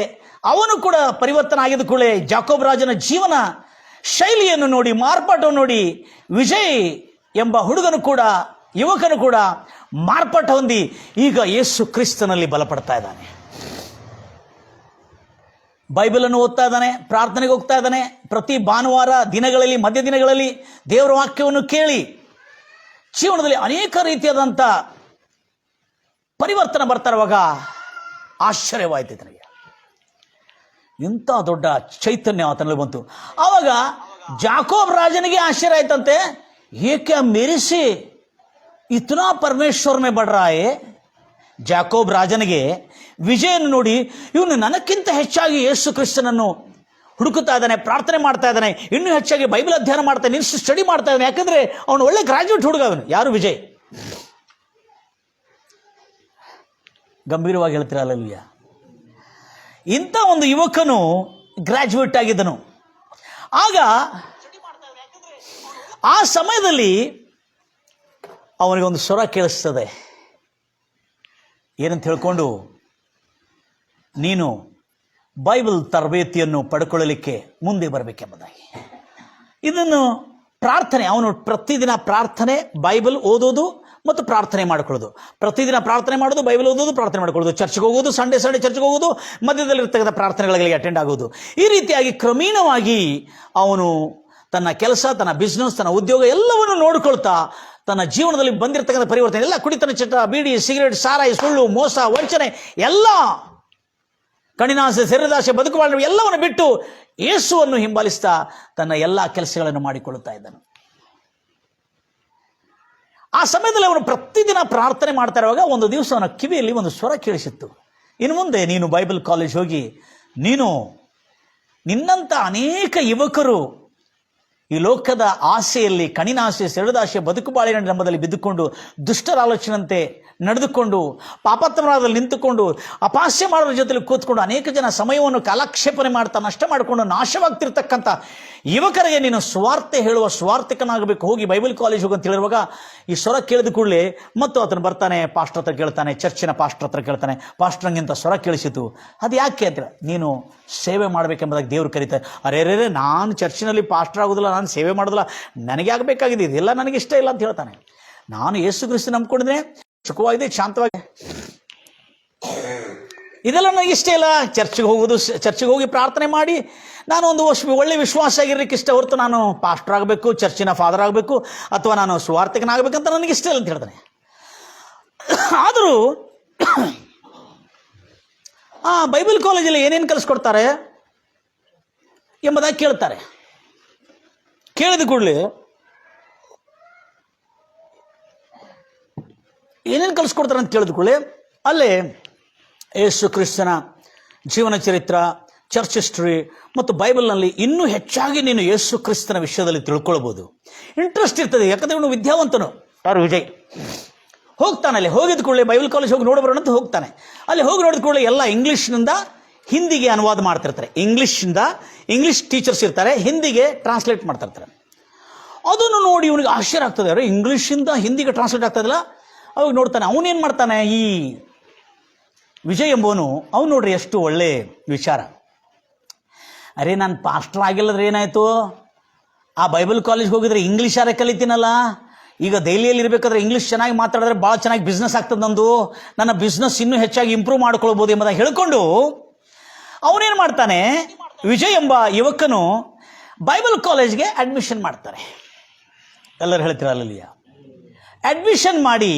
ಅವನು ಕೂಡ ಪರಿವರ್ತನೆ ಆಗಿದ್ದ ಕೂಡಲೇ ಜಾಕೋಬ್ ರಾಜನ ಜೀವನ ಶೈಲಿಯನ್ನು ನೋಡಿ, ಮಾರ್ಪಾಟವನ್ನು ನೋಡಿ, ವಿಜಯ್ ಎಂಬ ಹುಡುಗನು ಕೂಡ, ಯುವಕನು ಕೂಡ ಮಾರ್ಪಾಟ ಹೊಂದಿ ಈಗ ಯೇಸು ಕ್ರಿಸ್ತನಲ್ಲಿ ಬಲಪಡ್ತಾ ಇದ್ದಾನೆ. ಬೈಬಲನ್ನು ಓದ್ತಾ ಇದ್ದಾನೆ, ಪ್ರಾರ್ಥನೆಗೆ ಹೋಗ್ತಾ ಇದ್ದಾನೆ. ಪ್ರತಿ ಭಾನುವಾರ ದಿನಗಳಲ್ಲಿ, ಮಧ್ಯ ದಿನಗಳಲ್ಲಿ ದೇವರ ವಾಕ್ಯವನ್ನು ಕೇಳಿ ಜೀವನದಲ್ಲಿ ಅನೇಕ ರೀತಿಯಾದಂಥ ಪರಿವರ್ತನೆ ಬರ್ತಾ ಇರುವಾಗ ಆಶ್ಚರ್ಯವಾಯಿತು ನನಗೆ. ಇಂಥ ದೊಡ್ಡ ಚೈತನ್ಯ ಆತನಲ್ಲಿ ಬಂತು. ಆವಾಗ ಜಾಕೋಬ್ ರಾಜನಿಗೆ ಆಶ್ಚರ್ಯ ಆಯ್ತಂತೆ, ಏಕೆ ಮೇರೆ से इतना परमेश्वर में बढ़ रहा है, ಜಾಕೋಬ್ ರಾಜನಿಗೆ ವಿಜಯನ್ನು ನೋಡಿ ಇವನು ನನಕ್ಕಿಂತ ಹೆಚ್ಚಾಗಿ ಯೇಸು ಕ್ರಿಸ್ತನನ್ನು ಹುಡುಕುತ್ತಾ ಇದ್ದಾನೆ, ಪ್ರಾರ್ಥನೆ ಮಾಡ್ತಾ ಇದ್ದಾನೆ, ಇನ್ನೂ ಹೆಚ್ಚಾಗಿ ಬೈಬಲ್ ಅಧ್ಯಯನ ಮಾಡ್ತಾನೆ, ಇನ್ನೂ ಸ್ಟಡಿ ಮಾಡ್ತಾ ಇದ್ದಾನೆ. ಯಾಕಂದ್ರೆ ಅವನು ಒಳ್ಳೆ ಗ್ರಾಜ್ಯುಯೇಟ್ ಹುಡುಗ. ಅವನು ಯಾರು? ವಿಜಯ್. ಗಂಭೀರವಾಗಿ ಹೇಳ್ತಿರಲ್ಲ. ಇಂಥ ಒಂದು ಯುವಕನು ಗ್ರಾಜ್ಯುಯೇಟ್ ಆಗಿದ್ದನು. ಆಗ ಆ ಸಮಯದಲ್ಲಿ ಅವನಿಗೆ ಒಂದು ಸ್ವರ ಕೇಳಿಸ್ತದೆ. ಏನಂತ ಹೇಳ್ಕೊಂಡು, ನೀನು ಬೈಬಲ್ ತರಬೇತಿಯನ್ನು ಪಡ್ಕೊಳ್ಳಲಿಕ್ಕೆ ಮುಂದೆ ಬರಬೇಕೆಂಬುದಾಗಿ. ಇದನ್ನು ಪ್ರಾರ್ಥನೆ, ಅವನು ಪ್ರತಿದಿನ ಪ್ರಾರ್ಥನೆ, ಬೈಬಲ್ ಓದೋದು ಮತ್ತು ಪ್ರಾರ್ಥನೆ ಮಾಡ್ಕೊಳ್ಳೋದು, ಪ್ರತಿದಿನ ಪ್ರಾರ್ಥನೆ ಮಾಡೋದು, ಬೈಬಲ್ ಓದೋದು, ಪ್ರಾರ್ಥನೆ ಮಾಡ್ಕೊಳ್ಳೋದು, ಚರ್ಚ್ಗೆ ಹೋಗೋದು, ಸಂಡೇ ಚರ್ಚ್ಗೆ ಹೋಗೋದು, ಮಧ್ಯದಲ್ಲಿರ್ತಕ್ಕಂಥ ಪ್ರಾರ್ಥನೆಗಳಿಗೆ ಅಟೆಂಡ್ ಆಗೋದು. ಈ ರೀತಿಯಾಗಿ ಕ್ರಮೇಣವಾಗಿ ಅವನು ತನ್ನ ಕೆಲಸ, ತನ್ನ ಬಿಸ್ನೆಸ್, ತನ್ನ ಉದ್ಯೋಗ ಎಲ್ಲವನ್ನು ನೋಡಿಕೊಳ್ತಾ ತನ್ನ ಜೀವನದಲ್ಲಿ ಬಂದಿರತಕ್ಕಂಥ ಪರಿವರ್ತನೆ ಎಲ್ಲ, ಕುಡಿತನ, ಚಟ, ಬೀಡಿ, ಸಿಗರೇಟ್, ಸಾರಾಯಿ, ಸುಳ್ಳು, ಮೋಸ, ವಂಚನೆ, ಎಲ್ಲ ಕಣಿನಾಸೆ, ಶರೀರದಾಸೆ, ಬದುಕುವಾಳ ಎಲ್ಲವನ್ನು ಬಿಟ್ಟು ಯೇಸುವನ್ನು ಹಿಂಬಾಲಿಸ್ತಾ ತನ್ನ ಎಲ್ಲ ಕೆಲಸಗಳನ್ನು ಮಾಡಿಕೊಳ್ಳುತ್ತಾ ಇದ್ದನು. ಆ ಸಮಯದಲ್ಲಿ ಅವನು ಪ್ರತಿದಿನ ಪ್ರಾರ್ಥನೆ ಮಾಡ್ತಾ ಇರುವಾಗ ಒಂದು ದಿವಸ ಅವನ ಕಿವಿಯಲ್ಲಿ ಒಂದು ಸ್ವರ ಕೇಳಿಸಿತ್ತು. ಇನ್ನು ಮುಂದೆ ನೀನು ಬೈಬಲ್ ಕಾಲೇಜ್ ಹೋಗಿ ನೀನು ನಿನ್ನಂಥ ಅನೇಕ ಯುವಕರು ಈ ಲೋಕದ ಆಸೆಯಲ್ಲಿ, ಕಣಿನಾಸೆ, ಸೆಳೆದಾಸೆ, ಬದುಕುಬಾಳಿನ ನಂಬದಲ್ಲಿ ಬಿದ್ದುಕೊಂಡು ದುಷ್ಟರ ಆಲೋಚನೆಯಂತೆ ನಡೆದುಕೊಂಡು ಪಾಪಾತ್ಮರಾದಲ್ಲಿ ನಿಂತುಕೊಂಡು ಅಪಾಸ್ಯ ಮಾಡೋರ ಜೊತೆಲಿ ಕೂತ್ಕೊಂಡು ಅನೇಕ ಜನ ಸಮಯವನ್ನು ಕಾಲಕ್ಷೇಪಣೆ ಮಾಡ್ತಾ ನಷ್ಟ ಮಾಡಿಕೊಂಡು ನಾಶವಾಗ್ತಿರ್ತಕ್ಕಂಥ ಯುವಕರಿಗೆ ನೀನು ಸ್ವಾರ್ಥ ಹೇಳುವ ಸ್ವಾರ್ಥಿಕನಾಗಬೇಕು, ಹೋಗಿ ಬೈಬಲ್ ಕಾಲೇಜ್ ಹೋಗಿ ಅಂತ ಹೇಳಿರುವಾಗ ಈ ಸ್ವರ ಕೇಳಿದ ಕೂಡಲೇ ಮತ್ತು ಆತನು ಬರ್ತಾನೆ, ಪಾಸ್ಟರ್ ಹತ್ರ ಕೇಳ್ತಾನೆ, ಚರ್ಚಿನ ಪಾಸ್ಟರ್ ಹತ್ರ ಕೇಳ್ತಾನೆ, ಪಾಸ್ಟರ್ಗಿಂತ ಸ್ವರ ಕೇಳಿಸಿತು. ಅದು ಯಾಕೆ ಅಂತ, ನೀನು ಸೇವೆ ಮಾಡಬೇಕೆಂಬುದಾಗಿ ದೇವರು ಕರೀತಾರೆ. ಅರೆ ನಾನು ಚರ್ಚಿನಲ್ಲಿ ಪಾಸ್ಟರ್ ಆಗೋದಿಲ್ಲ, ನಾನು ಸೇವೆ ಮಾಡೋದಿಲ್ಲ, ನನಗೆ ಆಗಬೇಕಾಗಿದೆ, ಇದೆಲ್ಲ ನನಗೆ ಇಷ್ಟ ಇಲ್ಲ ಅಂತ ಹೇಳ್ತಾನೆ. ನಾನು ಯೇಸು ಕ್ರಿಸ್ತ ನಂಬ್ಕೊಂಡಿದ್ರೆ ಸುಖವಾಗಿದೆ, ಶಾಂತವಾಗಿ, ಇದೆಲ್ಲ ನನಗೆ ಇಷ್ಟ ಇಲ್ಲ. ಚರ್ಚ್ಗೆ ಹೋಗೋದು, ಚರ್ಚ್ಗೆ ಹೋಗಿ ಪ್ರಾರ್ಥನೆ ಮಾಡಿ ನಾನು ಒಂದು ಒಳ್ಳೆ ವಿಶ್ವಾಸ ಆಗಿರ್ಲಿಕ್ಕೆ ಇಷ್ಟ ಹೊರತು ನಾನು ಪಾಸ್ಟರ್ ಆಗಬೇಕು, ಚರ್ಚಿನ ಫಾದರ್ ಆಗಬೇಕು ಅಥವಾ ನಾನು ಸ್ವಾರ್ಥಿಕನಾಗಬೇಕಂತ ನನಗೆ ಇಷ್ಟ ಇಲ್ಲ ಅಂತ ಹೇಳ್ತಾನೆ. ಆದರೂ ಆ ಬೈಬಲ್ ಕಾಲೇಜಲ್ಲಿ ಏನೇನು ಕಲಿಸ್ಕೊಡ್ತಾರೆ ಎಂಬುದಾಗಿ ಕೇಳ್ತಾರೆ. ಕೇಳಿದ ಕೂಡಲೇ ಏನೇನು ಕಲಿಸ್ಕೊಡ್ತಾರೆ ಅಂತ ಕೇಳಿದ ಕೂಡಲೇ ಅಲ್ಲೇ ಯೇಸು ಕ್ರಿಸ್ತನ ಜೀವನ ಚರಿತ್ರ, ಚರ್ಚ್ ಹಿಸ್ಟ್ರಿ ಮತ್ತು ಬೈಬಲ್ನಲ್ಲಿ ಇನ್ನೂ ಹೆಚ್ಚಾಗಿ ನೀನು ಯೇಸು ಕ್ರಿಸ್ತನ ವಿಷಯದಲ್ಲಿ ತಿಳ್ಕೊಳ್ಬೋದು. ಇಂಟ್ರೆಸ್ಟ್ ಇರ್ತದೆ. ಯಾಕಂದರೆ ಇವನು ವಿದ್ಯಾವಂತನು. ಯಾರು? ವಿಜಯ್. ಹೋಗ್ತಾನೆ. ಅಲ್ಲಿ ಹೋಗಿದ ಕೂಡಲೇ ಬೈಬಲ್ ಕಾಲೇಜ್ ಹೋಗಿ ನೋಡಬರೋಣ ಅಂತ ಹೋಗ್ತಾನೆ. ಅಲ್ಲಿ ಹೋಗಿ ನೋಡಿದ ಕೂಡಲೇ ಎಲ್ಲ ಇಂಗ್ಲೀಷ್ನಿಂದ ಹಿಂದಿಗೆ ಅನುವಾದ ಮಾಡ್ತಿರ್ತಾರೆ. ಇಂಗ್ಲೀಷ್ ಟೀಚರ್ಸ್ ಇರ್ತಾರೆ, ಹಿಂದಿಗೆ ಟ್ರಾನ್ಸ್ಲೇಟ್ ಮಾಡ್ತಿರ್ತಾರೆ. ಅದನ್ನು ನೋಡಿ ಇವನಿಗೆ ಆಶ್ಚರ್ಯ ಆಗ್ತದೆ. ಅರೆ, ಇಂಗ್ಲೀಷಿಂದ ಹಿಂದಿಗೆ ಟ್ರಾನ್ಸ್ಲೇಟ್ ಆಗ್ತದಲ್ಲ. ಅವಾಗ ನೋಡ್ತಾನೆ, ಅವನೇನು ಮಾಡ್ತಾನೆ, ಈ ವಿಜಯ್ ಎಂಬವನು, ಅವನು ನೋಡ್ರಿ ಎಷ್ಟು ಒಳ್ಳೆ ವಿಚಾರ. ಅರೆ, ನಾನು ಪಾಸ್ಟರ್ ಆಗಿಲ್ಲದ್ರೆ ಏನಾಯಿತು, ಆ ಬೈಬಲ್ ಕಾಲೇಜ್ಗೆ ಹೋಗಿದ್ರೆ ಇಂಗ್ಲೀಷ್ ಯಾರೇ ಕಲಿತೀನಲ್ಲ, ಈಗ ದೆಹಲಿಯಲ್ಲಿ ಇರಬೇಕಾದ್ರೆ ಇಂಗ್ಲೀಷ್ ಚೆನ್ನಾಗಿ ಮಾತಾಡಿದ್ರೆ ಭಾಳ ಚೆನ್ನಾಗಿ ಬಿಸ್ನೆಸ್ ಆಗ್ತದೆ, ನಂದು ನನ್ನ ಬಿಸ್ನೆಸ್ ಇನ್ನೂ ಹೆಚ್ಚಾಗಿ ಇಂಪ್ರೂವ್ ಮಾಡ್ಕೊಳ್ಬೋದು ಎಂಬುದಾಗಿ ಹೇಳ್ಕೊಂಡು ಅವನೇನು ಮಾಡ್ತಾನೆ, ವಿಜಯ್ ಎಂಬ ಯುವಕನು ಬೈಬಲ್ ಕಾಲೇಜ್ಗೆ ಅಡ್ಮಿಷನ್ ಮಾಡ್ತಾರೆ. ಎಲ್ಲರೂ ಹೇಳ್ತೀರಲ್ಲ, ಅಡ್ಮಿಷನ್ ಮಾಡಿ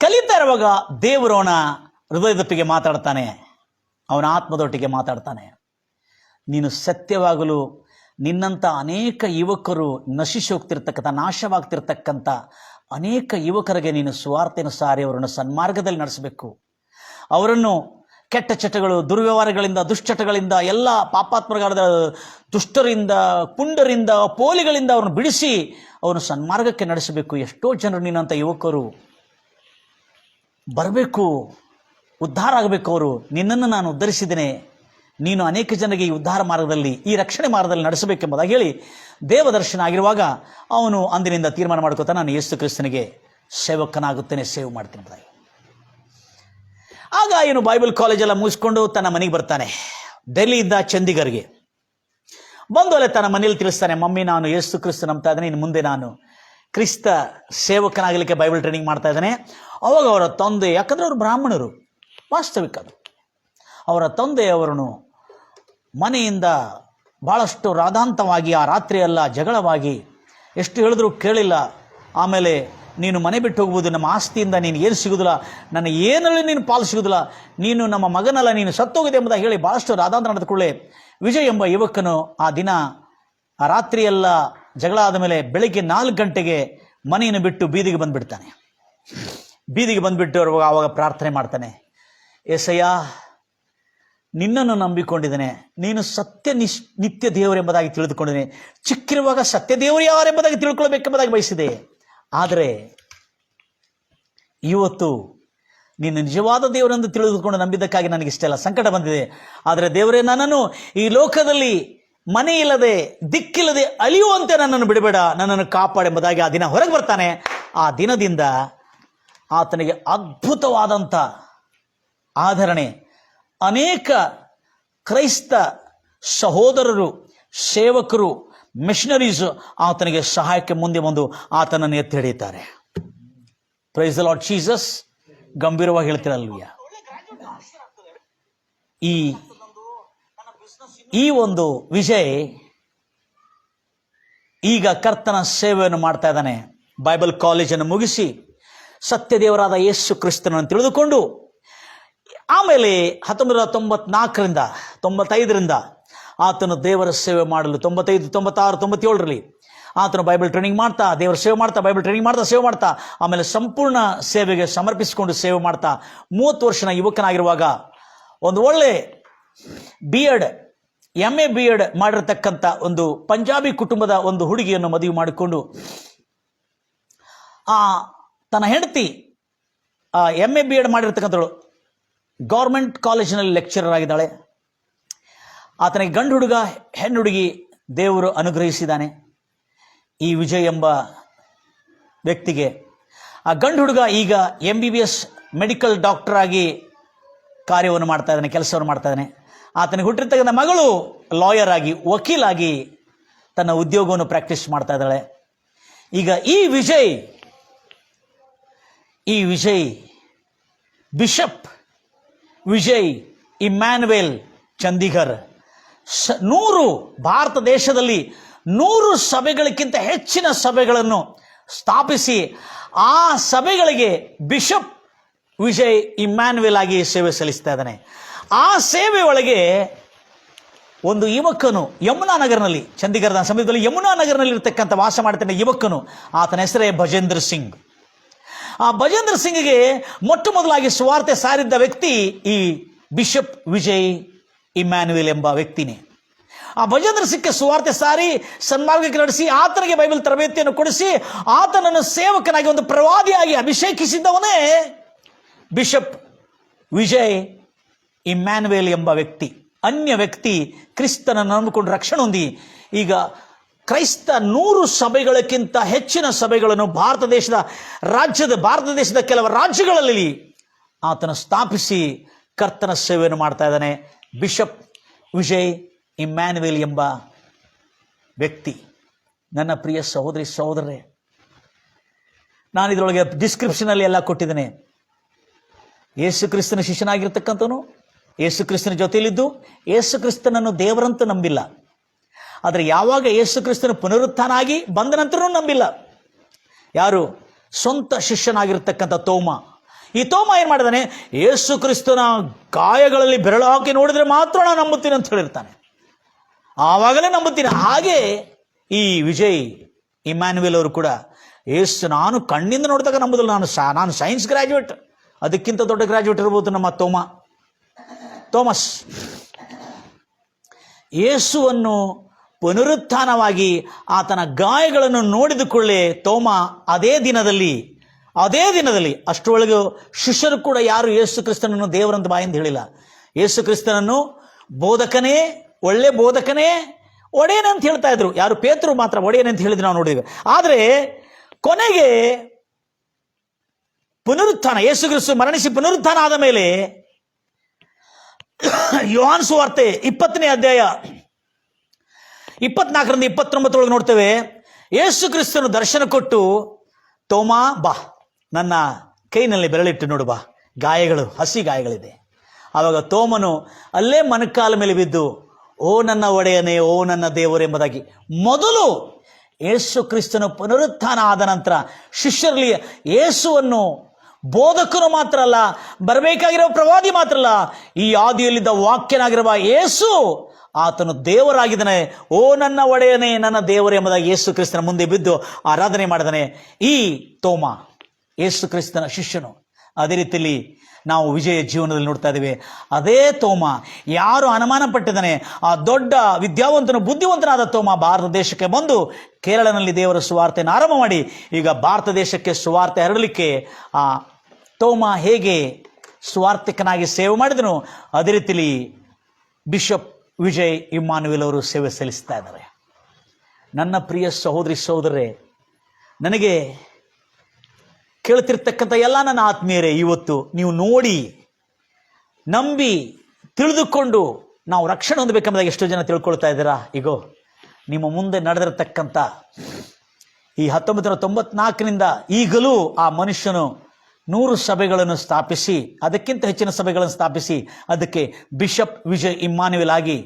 ಕಲಿತಾ ಇರುವಾಗ ದೇವರು ಅವನ ಹೃದಯದೊಟ್ಟಿಗೆ ಮಾತಾಡ್ತಾನೆ, ಅವನ ಆತ್ಮದೊಟ್ಟಿಗೆ ಮಾತಾಡ್ತಾನೆ. ನೀನು ಸತ್ಯವಾಗಲು ನಿನ್ನಂಥ ಅನೇಕ ಯುವಕರು ನಶಿಸಿ ಹೋಗ್ತಿರ್ತಕ್ಕಂಥ, ನಾಶವಾಗ್ತಿರ್ತಕ್ಕಂಥ ಅನೇಕ ಯುವಕರಿಗೆ ನೀನು ಸುವಾರ್ತೆಯನ್ನು ಸಾರಿ ಅವರನ್ನು ಸನ್ಮಾರ್ಗದಲ್ಲಿ ನಡೆಸಬೇಕು. ಅವರನ್ನು ಕೆಟ್ಟ ಚಟಗಳು, ದುರ್ವ್ಯವಹಾರಗಳಿಂದ, ದುಶ್ಚಟಗಳಿಂದ, ಎಲ್ಲ ಪಾಪಾತ್ಮಗಾರದ ದುಷ್ಟರಿಂದ, ಪುಂಡರಿಂದ, ಪೋಲಿಗಳಿಂದ ಅವ್ರನ್ನ ಬಿಡಿಸಿ ಅವನು ಸನ್ಮಾರ್ಗಕ್ಕೆ ನಡೆಸಬೇಕು. ಎಷ್ಟೋ ಜನರು ನಿನ್ನಂಥ ಯುವಕರು ಬರಬೇಕು, ಉದ್ಧಾರ ಆಗಬೇಕು. ಅವರು ನಿನ್ನನ್ನು ನಾನು ಉದ್ಧರಿಸಿದ್ದೇನೆ, ನೀನು ಅನೇಕ ಜನರಿಗೆ ಈ ಉದ್ಧಾರ ಮಾರ್ಗದಲ್ಲಿ, ಈ ರಕ್ಷಣೆ ಮಾರ್ಗದಲ್ಲಿ ನಡೆಸಬೇಕೆಂಬುದಾಗಿ ಹೇಳಿ ದೇವದರ್ಶನ ಆಗಿರುವಾಗ ಅವನು ಅಂದಿನಿಂದ ತೀರ್ಮಾನ ಮಾಡ್ಕೋತಾ, ನಾನು ಯೇಸು ಕ್ರಿಸ್ತನಿಗೆ ಸೇವಕನಾಗುತ್ತೇನೆ, ಸೇವೆ ಮಾಡ್ತೇನೆ ಎಂಬುದಾಗಿ. ಆಗ ಇವನು ಬೈಬಲ್ ಕಾಲೇಜೆಲ್ಲ ಮುಗಿಸ್ಕೊಂಡು ತನ್ನ ಮನೆಗೆ ಬರ್ತಾನೆ. ಡೆಲ್ಲಿಯಿಂದ ಚಂಡೀಗರ್ಗೆ ಬಂದು ಅಲ್ಲೇ ತನ್ನ ಮನೇಲಿ ತಿಳಿಸ್ತಾನೆ, ಮಮ್ಮಿ ನಾನು ಯೇಸು ಕ್ರಿಸ್ತ ನಂಬ್ತಾ ಇದ್ದೇನೆ, ಇನ್ನು ಮುಂದೆ ನಾನು ಕ್ರಿಸ್ತ ಸೇವಕನಾಗಲಿಕ್ಕೆ ಬೈಬಲ್ ಟ್ರೈನಿಂಗ್ ಮಾಡ್ತಾ ಇದ್ದಾನೆ. ಅವಾಗ ಅವರ ತಂದೆ, ಯಾಕಂದರೆ ಅವರು ಬ್ರಾಹ್ಮಣರು, ವಾಸ್ತವಿಕ ಅದು, ಅವರ ತಂದೆಯವರನ್ನು ಮನೆಯಿಂದ ಭಾಳಷ್ಟು ರಾಧಾಂತವಾಗಿ ಆ ರಾತ್ರಿಯೆಲ್ಲ ಜಗಳವಾಗಿ ಎಷ್ಟು ಹೇಳಿದ್ರು ಕೇಳಿಲ್ಲ. ಆಮೇಲೆ ನೀನು ಮನೆ ಬಿಟ್ಟು ಹೋಗ್ಬೋದು, ನಮ್ಮ ಆಸ್ತಿಯಿಂದ ನೀನು ಏನು ಸಿಗೋದಿಲ್ಲ, ನನ್ನ ಏನಲ್ಲಿ ನೀನು ಪಾಲು ಸಿಗೋದಿಲ್ಲ, ನೀನು ನಮ್ಮ ಮಗನಲ್ಲ, ನೀನು ಸತ್ತೋಗಿದೆ ಎಂಬುದಾಗಿ ಹೇಳಿ ಭಾಳಷ್ಟು ರಾಧಾಂತ ನಡೆದುಕೊಳ್ಳೆ ವಿಜಯ್ ಎಂಬ ಯುವಕನು ಆ ದಿನ ಆ ರಾತ್ರಿಯೆಲ್ಲ ಜಗಳ ಆದ ಮೇಲೆ ಬೆಳಗ್ಗೆ 4 ಗಂಟೆಗೆ ಮನೆಯನ್ನು ಬಿಟ್ಟು ಬೀದಿಗೆ ಬಂದುಬಿಡ್ತಾನೆ. ಬೀದಿಗೆ ಬಂದುಬಿಟ್ಟು ಆವಾಗ ಪ್ರಾರ್ಥನೆ ಮಾಡ್ತಾನೆ, ಏಸಯ್ಯ ನಿನ್ನನ್ನು ನಂಬಿಕೊಂಡಿದ್ದೇನೆ, ನೀನು ನಿತ್ಯ ದೇವರೆಂಬುದಾಗಿ ತಿಳಿದುಕೊಂಡಿದ್ದೇನೆ. ಚಿಕ್ಕಿರುವಾಗ ಸತ್ಯ ದೇವರು ಯಾರೆಂಬುದಾಗಿ ತಿಳ್ಕೊಳ್ಬೇಕೆಂಬುದಾಗಿ ಬಯಸಿದೆ. ಆದರೆ ಇವತ್ತು ನೀನು ನಿಜವಾದ ದೇವರೆಂದು ತಿಳಿದುಕೊಂಡು ನಂಬಿದ್ದಕ್ಕಾಗಿ ನನಗೆ ಇಷ್ಟೆಲ್ಲ ಸಂಕಟ ಬಂದಿದೆ. ಆದರೆ ದೇವರೇ, ನನ್ನನ್ನು ಈ ಲೋಕದಲ್ಲಿ ಮನೆ ಇಲ್ಲದೆ ದಿಕ್ಕಿಲ್ಲದೆ ಅಳಿಯುವಂತೆ ನನ್ನನ್ನು ಬಿಡಬೇಡ, ನನ್ನನ್ನು ಕಾಪಾಡೆಂಬುದಾಗಿ ಆ ದಿನ ಹೊರಗೆ ಬರ್ತಾನೆ. ಆ ದಿನದಿಂದ ಆತನಿಗೆ ಅದ್ಭುತವಾದಂಥ ಆಧರಣೆ. ಅನೇಕ ಕ್ರೈಸ್ತ ಸಹೋದರರು, ಸೇವಕರು, ಮಿಷನರೀಸು ಆತನಿಗೆ ಸಹಾಯಕ್ಕೆ ಮುಂದೆ ಬಂದು ಆತನನ್ನು ಎತ್ತಿ ಹಿಡಿಯುತ್ತಾರೆ. Praise the Lord Jesus. ಗಂಭೀರವಾಗಿ ಹೇಳ್ತೀರಲ್ವಿಯ. ಈ ಒಂದು ವಿಜಯ್ ಈಗ ಕರ್ತನ ಸೇವೆಯನ್ನು ಮಾಡ್ತಾ ಇದ್ದಾನೆ. ಬೈಬಲ್ ಕಾಲೇಜನ್ನು ಮುಗಿಸಿ ಸತ್ಯದೇವರಾದ ಯೇಸು ಕ್ರಿಸ್ತನನ್ನು ತಿಳಿದುಕೊಂಡು ಆಮೇಲೆ 1994ರಿಂದ 95ರಿಂದ ಆತನು ದೇವರ ಸೇವೆ ಮಾಡಲು 95, 96, 97ರಲ್ಲಿ ಆತನು ಬೈಬಲ್ ಟ್ರೈನಿಂಗ್ ಮಾಡ್ತಾ, ದೇವರ ಸೇವೆ ಮಾಡ್ತಾ, ಬೈಬಲ್ ಟ್ರೈನಿಂಗ್ ಮಾಡ್ತಾ, ಸೇವೆ ಮಾಡ್ತಾ, ಆಮೇಲೆ ಸಂಪೂರ್ಣ ಸೇವೆಗೆ ಸಮರ್ಪಿಸಿಕೊಂಡು ಸೇವೆ ಮಾಡ್ತಾ 30 ವರ್ಷದ ಯುವಕನಾಗಿರುವಾಗ ಒಂದು ಒಳ್ಳೆ MA BEd ಮಾಡಿರತಕ್ಕಂಥ ಒಂದು ಪಂಜಾಬಿ ಕುಟುಂಬದ ಒಂದು ಹುಡುಗಿಯನ್ನು ಮದುವೆ ಮಾಡಿಕೊಂಡು ತನ್ನ ಹೆಂಡತಿ MA BEd ಮಾಡಿರ್ತಕ್ಕಂಥವಳು ಗೌರ್ಮೆಂಟ್ ಕಾಲೇಜಿನಲ್ಲಿ ಲೆಕ್ಚರರ್ ಆಗಿದ್ದಾಳೆ. ಆತನಿಗೆ ಗಂಡು ಹುಡುಗ, ಹೆಣ್ಣು ಹುಡುಗಿ ದೇವರು ಅನುಗ್ರಹಿಸಿದ್ದಾನೆ. ಈ ವಿಜಯ್ ಎಂಬ ವ್ಯಕ್ತಿಗೆ ಆ ಗಂಡು ಹುಡುಗ ಈಗ MBBS ಮೆಡಿಕಲ್ ಡಾಕ್ಟರ್ ಆಗಿ ಕಾರ್ಯವನ್ನು ಮಾಡ್ತಾ ಇದ್ದಾನೆ, ಕೆಲಸವನ್ನು ಮಾಡ್ತಾ ಇದ್ದಾನೆ. ಆತನಿಗೆ ಹುಟ್ಟಿರ್ತಕ್ಕಂಥ ಮಗಳು ಲಾಯರ್ ಆಗಿ, ವಕೀಲಾಗಿ ತನ್ನ ಉದ್ಯೋಗವನ್ನು ಪ್ರಾಕ್ಟೀಸ್ ಮಾಡ್ತಾ ಇದ್ದಾಳೆ. ಈಗ ಈ ವಿಜಯ್ ಬಿಷಪ್ ವಿಜಯ್ ಇಮ್ಯಾನ್ಯುಯಲ್ ಚಂದಿಗರ್ 100 ಭಾರತ ದೇಶದಲ್ಲಿ 100 ಸಭೆಗಳಿಗಿಂತ ಹೆಚ್ಚಿನ ಸಭೆಗಳನ್ನು ಸ್ಥಾಪಿಸಿ ಆ ಸಭೆಗಳಿಗೆ ಬಿಷಪ್ ವಿಜಯ್ ಇಮ್ಯಾನ್ಯುಯಲ್ ಆಗಿ ಸೇವೆ ಸಲ್ಲಿಸ್ತಾ ಇದ್ದಾನೆ. ಆ ಸೇವೆ ಒಳಗೆ ಒಂದು ಯುವಕನು ಯಮುನಾನಗರ್ನಲ್ಲಿ, ಚಂಡೀಗಢದ ಸಮೀಪದಲ್ಲಿ ಯಮುನಾನಗರ್ನಲ್ಲಿ ಇರತಕ್ಕಂಥ ವಾಸ ಮಾಡ್ತಾನೆ ಯುವಕನು. ಆತನ ಹೆಸರೇ ಭಜೇಂದ್ರ ಸಿಂಗ್. ಆ ಭಜೇಂದ್ರ ಸಿಂಗ್ಗೆ ಮೊಟ್ಟ ಮೊದಲಾಗಿ ಸುವಾರ್ತೆ ಸಾರಿದ್ದ ವ್ಯಕ್ತಿ ಈ ಬಿಷಪ್ ವಿಜಯ್ ಇಮ್ಯಾನ್ಯುಯಲ್ ಎಂಬ ವ್ಯಕ್ತಿನೇ. ಆ ಭಜೇಂದ್ರ ಸಿಂಗ್ಗೆ ಸುವಾರ್ತೆ ಸಾರಿ ಸನ್ಮಾರ್ಗಕ್ಕೆ ನಡೆಸಿ ಆತನಿಗೆ ಬೈಬಲ್ ತರಬೇತಿಯನ್ನು ಕೊಡಿಸಿ ಆತನನ್ನು ಸೇವಕನಾಗಿ ಒಂದು ಪ್ರವಾದಿಯಾಗಿ ಅಭಿಷೇಕಿಸಿದ್ದವನೇ ಬಿಷಪ್ ವಿಜಯ್ ಇಮ್ಯಾನ್ಯುಯಲ್ ಎಂಬ ವ್ಯಕ್ತಿ. ಅನ್ಯ ವ್ಯಕ್ತಿ ಕ್ರಿಸ್ತನನ್ನು ನಂಬಿಕೊಂಡು ರಕ್ಷಣೆ ಹೊಂದಿ ಈಗ ಕ್ರೈಸ್ತ 100 ಸಭೆಗಳಕ್ಕಿಂತ ಹೆಚ್ಚಿನ ಸಭೆಗಳನ್ನು ಭಾರತ ದೇಶದ ಕೆಲವು ರಾಜ್ಯಗಳಲ್ಲಿ ಆತನ ಸ್ಥಾಪಿಸಿ ಕರ್ತನ ಸೇವೆಯನ್ನು ಮಾಡ್ತಾ ಇದ್ದಾನೆ. ಬಿಷಪ್ ವಿಜಯ್ ಇಮ್ಯಾನ್ಯುಯಲ್ ಎಂಬ ವ್ಯಕ್ತಿ. ನನ್ನ ಪ್ರಿಯ ಸಹೋದರಿ ಸಹೋದರರೇ, ನಾನು ಇದರೊಳಗೆ ಡಿಸ್ಕ್ರಿಪ್ಷನಲ್ಲಿ ಎಲ್ಲ ಕೊಟ್ಟಿದ್ದೇನೆ. ಯೇಸು ಕ್ರಿಸ್ತನ ಶಿಷ್ಯನಾಗಿರ್ತಕ್ಕಂಥವನು, ಯೇಸು ಕ್ರಿಸ್ತನ ಜೊತೆಯಲ್ಲಿದ್ದು ಯೇಸು ಕ್ರಿಸ್ತನನ್ನು ದೇವರಂತೂ ನಂಬಿಲ್ಲ. ಆದರೆ ಯಾವಾಗ ಯೇಸು ಕ್ರಿಸ್ತನ ಪುನರುತ್ಥಾನ ಆಗಿ ಬಂದ ನಂತರನೂ ನಂಬಿಲ್ಲ. ಯಾರು? ಸ್ವಂತ ಶಿಷ್ಯನಾಗಿರ್ತಕ್ಕಂಥ ತೋಮ. ಈ ತೋಮ ಏನು ಮಾಡಿದಾನೆ? ಯೇಸು ಕ್ರಿಸ್ತನ ಗಾಯಗಳಲ್ಲಿ ಬೆರಳು ಹಾಕಿ ನೋಡಿದ್ರೆ ಮಾತ್ರ ನಾನು ನಂಬುತ್ತೀನಿ ಅಂತ ಹೇಳಿರ್ತಾನೆ. ಆವಾಗಲೇ ನಂಬುತ್ತೀನಿ. ಹಾಗೆ ಈ ವಿಜಯ್ ಇಮ್ಯಾನ್ಯುಯಲ್ ಅವರು ಕೂಡ ನಾನು ಕಣ್ಣಿಂದ ನೋಡಿದಾಗ ನಂಬುದಿಲ್ಲ. ನಾನು ಸೈನ್ಸ್ ಗ್ರಾಜ್ಯುಯೇಟ್, ಅದಕ್ಕಿಂತ ದೊಡ್ಡ ಗ್ರಾಜ್ಯುಯೇಟ್ ಇರ್ಬೋದು ನಮ್ಮ ಥೋಮಸ್. ಯೇಸುವನ್ನು ಪುನರುತ್ಥಾನವಾಗಿ ಆತನ ಗಾಯಗಳನ್ನು ನೋಡಿದ ಕೂಡಲೇ ತೋಮ ಅದೇ ದಿನದಲ್ಲಿ ಅಷ್ಟರೊಳಗೆ ಶಿಷ್ಯರು ಕೂಡ ಯಾರು ಯೇಸು ಕ್ರಿಸ್ತನನ್ನು ದೇವರಂತ ಬಾಯಿಂದ ಹೇಳಿಲ್ಲ. ಯೇಸು ಕ್ರಿಸ್ತನನ್ನು ಬೋಧಕನೇ, ಒಳ್ಳೆ ಬೋಧಕನೇ, ಒಡೆಯನೇ ಅಂತ ಹೇಳ್ತಾ ಇದ್ರು. ಯಾರು? ಪೇತ್ರರು ಮಾತ್ರ ಒಡೆಯನೇ ಅಂತ ಹೇಳಿದ್ರು, ನಾವು ನೋಡಿದ್ವಿ. ಆದರೆ ಕೊನೆಗೆ ಪುನರುತ್ಥಾನ, ಯೇಸು ಕ್ರಿಸ್ತ ಮರಣಿಸಿ ಪುನರುತ್ಥಾನ ಆದ ಮೇಲೆ ಯೋಹಾನ ಸುವಾರ್ತೆ 20ನೇ ಅಧ್ಯಾಯ 24ರಿಂದ 29 ನೋಡ್ತೇವೆ. ಯೇಸು ಕ್ರಿಸ್ತನು ದರ್ಶನ ಕೊಟ್ಟು, ತೋಮಾ ಬಾ, ನನ್ನ ಕೈನಲ್ಲಿ ಬೆರಳಿಟ್ಟು ನೋಡು ಬಾ, ಗಾಯಗಳು, ಹಸಿ ಗಾಯಗಳಿದೆ. ಆವಾಗ ತೋಮನು ಅಲ್ಲೇ ಮೊಣಕಾಲ ಮೇಲೆ ಬಿದ್ದು, ಓ ನನ್ನ ಒಡೆಯನೇ, ಓ ನನ್ನ ದೇವರೆಂಬುದಾಗಿ ಮೊದಲು ಯೇಸು ಕ್ರಿಸ್ತನು ಪುನರುತ್ಥಾನ ಆದ ನಂತರ ಶಿಷ್ಯರಲ್ಲಿ ಯೇಸುವನ್ನು ಬೋಧಕನು ಮಾತ್ರ ಅಲ್ಲ, ಬರಬೇಕಾಗಿರೋ ಪ್ರವಾದಿ ಮಾತ್ರ ಅಲ್ಲ, ಈ ಆದಿಯಲ್ಲಿದ್ದ ವಾಕ್ಯನಾಗಿರುವ ಯೇಸು ಆತನು ದೇವರಾಗಿದ್ದಾನೆ, ಓ ನನ್ನ ಒಡೆಯನೇ, ನನ್ನ ದೇವರು ಎಂಬುದಾಗಿ ಯೇಸು ಕ್ರಿಸ್ತನ ಮುಂದೆ ಬಿದ್ದು ಆರಾಧನೆ ಮಾಡಿದಾನೆ. ಈ ತೋಮ ಯೇಸು ಕ್ರಿಸ್ತನ ಶಿಷ್ಯನು. ಅದೇ ರೀತಿಯಲ್ಲಿ ನಾವು ವಿಜಯ ಜೀವನದಲ್ಲಿ ನೋಡ್ತಾ ಇದ್ದೇವೆ. ಅದೇ ತೋಮ, ಯಾರು ಅನುಮಾನ ಪಟ್ಟಿದ್ದಾನೆ, ಆ ದೊಡ್ಡ ವಿದ್ಯಾವಂತನು ಬುದ್ಧಿವಂತನಾದ ತೋಮ ಭಾರತ ದೇಶಕ್ಕೆ ಬಂದು ಕೇರಳನಲ್ಲಿ ದೇವರ ಸುವಾರ್ತೆಯನ್ನು ಆರಂಭ ಮಾಡಿ ಈಗ ಭಾರತ ದೇಶಕ್ಕೆ ಸುವಾರ್ತೆ ಹರಡಲಿಕ್ಕೆ ಆ ತೋಮ ಹೇಗೆ ಸುವಾರ್ತಿಕನಾಗಿ ಸೇವೆ ಮಾಡಿದನು, ಅದೇ ರೀತಿಯಲ್ಲಿ ಬಿಷಪ್ ವಿಜಯ್ ಇಮ್ಮಾನುವೇಲ್ ಅವರು ಸೇವೆ ಸಲ್ಲಿಸ್ತಾ ಇದ್ದಾರೆ. ನನ್ನ ಪ್ರಿಯ ಸಹೋದರಿ ಸಹೋದರರೇ, ನನಗೆ ಕೇಳ್ತಿರ್ತಕ್ಕಂಥ ಎಲ್ಲ ನನ್ನ ಆತ್ಮೀಯರೇ, ಇವತ್ತು ನೀವು ನೋಡಿ, ನಂಬಿ, ತಿಳಿದುಕೊಂಡು ನಾವು ರಕ್ಷಣೆ ಹೊಂದಬೇಕೆಂಬುದಾಗಿ ಎಷ್ಟೋ ಜನ ತಿಳ್ಕೊಳ್ತಾ ಇದ್ದೀರಾ. ಈಗೋ ನಿಮ್ಮ ಮುಂದೆ ನಡೆದಿರತಕ್ಕಂಥ ಈ 1994 ಈಗಲೂ ಆ ಮನುಷ್ಯನು 100 ಸಭೆಗಳನ್ನು ಸ್ಥಾಪಿಸಿ, ಅದಕ್ಕಿಂತ ಹೆಚ್ಚಿನ ಸಭೆಗಳನ್ನು ಸ್ಥಾಪಿಸಿ, ಅದಕ್ಕೆ ಬಿಷಪ್ ವಿಜಯ್ ಇಮ್ಮಾನುವೇಲ್ ಆಗಿ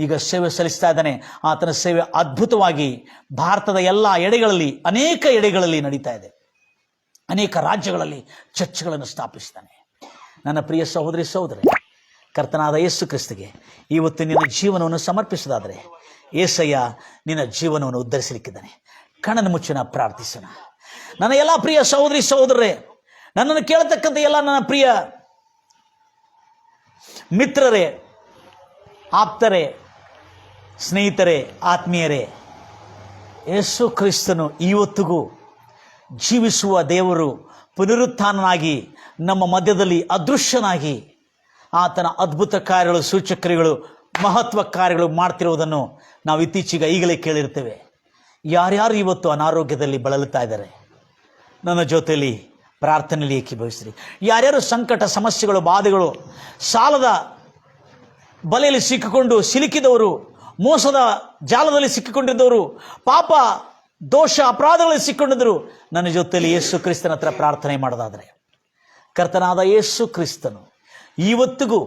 ಈಗ ಸೇವೆ ಸಲ್ಲಿಸ್ತಾ ಇದ್ದಾನೆ. ಆತನ ಸೇವೆ ಅದ್ಭುತವಾಗಿ ಭಾರತದ ಎಲ್ಲ ಎಡೆಗಳಲ್ಲಿ, ಅನೇಕ ಎಡೆಗಳಲ್ಲಿ ನಡೀತಾ ಇದೆ. ಅನೇಕ ರಾಜ್ಯಗಳಲ್ಲಿ ಚರ್ಚ್ಗಳನ್ನು ಸ್ಥಾಪಿಸ್ತಾನೆ. ನನ್ನ ಪ್ರಿಯ ಸಹೋದರಿ ಸಹೋದರಿ, ಕರ್ತನಾದ ಯೇಸು ಕ್ರಿಸ್ತಗೆ ಇವತ್ತು ನಿನ್ನ ಜೀವನವನ್ನು ಸಮರ್ಪಿಸೋದಾದರೆ ಏಸಯ್ಯ ನಿನ್ನ ಜೀವನವನ್ನು ಉದ್ಧರಿಸಲಿಕ್ಕಿದ್ದಾನೆ. ಕಣ್ಣನ್ನು ಮುಚ್ಚೋಣ, ಪ್ರಾರ್ಥಿಸೋಣ. ನನ್ನ ಎಲ್ಲ ಪ್ರಿಯ ಸಹೋದರಿ ಸಹೋದರರೇ, ನನ್ನನ್ನು ಕೇಳತಕ್ಕಂಥ ಎಲ್ಲ ನನ್ನ ಪ್ರಿಯ ಮಿತ್ರರೇ, ಆಪ್ತರೇ, ಸ್ನೇಹಿತರೇ, ಆತ್ಮೀಯರೇ, ಯೇಸು ಕ್ರಿಸ್ತನು ಇವತ್ತಿಗೂ ಜೀವಿಸುವ ದೇವರು, ಪುನರುತ್ಥಾನನಾಗಿ ನಮ್ಮ ಮಧ್ಯದಲ್ಲಿ ಅದೃಶ್ಯನಾಗಿ ಆತನ ಅದ್ಭುತ ಕಾರ್ಯಗಳು, ಸೂಚಕ್ರಿಯೆಗಳು, ಮಹತ್ವ ಕಾರ್ಯಗಳು ಮಾಡ್ತಿರುವುದನ್ನು ನಾವು ಇತ್ತೀಚೆಗೆ ಈಗಲೇ ಕೇಳಿರ್ತೇವೆ. ಯಾರ್ಯಾರು ಇವತ್ತು ಅನಾರೋಗ್ಯದಲ್ಲಿ ಬಳಲುತ್ತಾ ಇದ್ದಾರೆ, ನನ್ನ ಜೊತೆಯಲ್ಲಿ ಪ್ರಾರ್ಥನೆಯಲ್ಲಿ ಏಕೀಭವಿಸಿರಿ. ಯಾರ್ಯಾರು ಸಂಕಟ, ಸಮಸ್ಯೆಗಳು, ಬಾಧೆಗಳು, ಸಾಲದ ಬಲೆಯಲ್ಲಿ ಸಿಲುಕಿದವರು, ಮೋಸದ ಜಾಲದಲ್ಲಿ ಸಿಕ್ಕಿಕೊಂಡಿದ್ದವರು, ಪಾಪ ದೋಷ ಅಪರಾಧಗಳಲ್ಲಿ ಸಿಕ್ಕೊಂಡಿದ್ದರು, ನನ್ನ ಜೊತೆಯಲ್ಲಿ ಯೇಸು ಕ್ರಿಸ್ತನ ಹತ್ರ ಪ್ರಾರ್ಥನೆ ಮಾಡೋದಾದರೆ, ಕರ್ತನಾದ ಯೇಸು ಕ್ರಿಸ್ತನು ಇವತ್ತಿಗೂ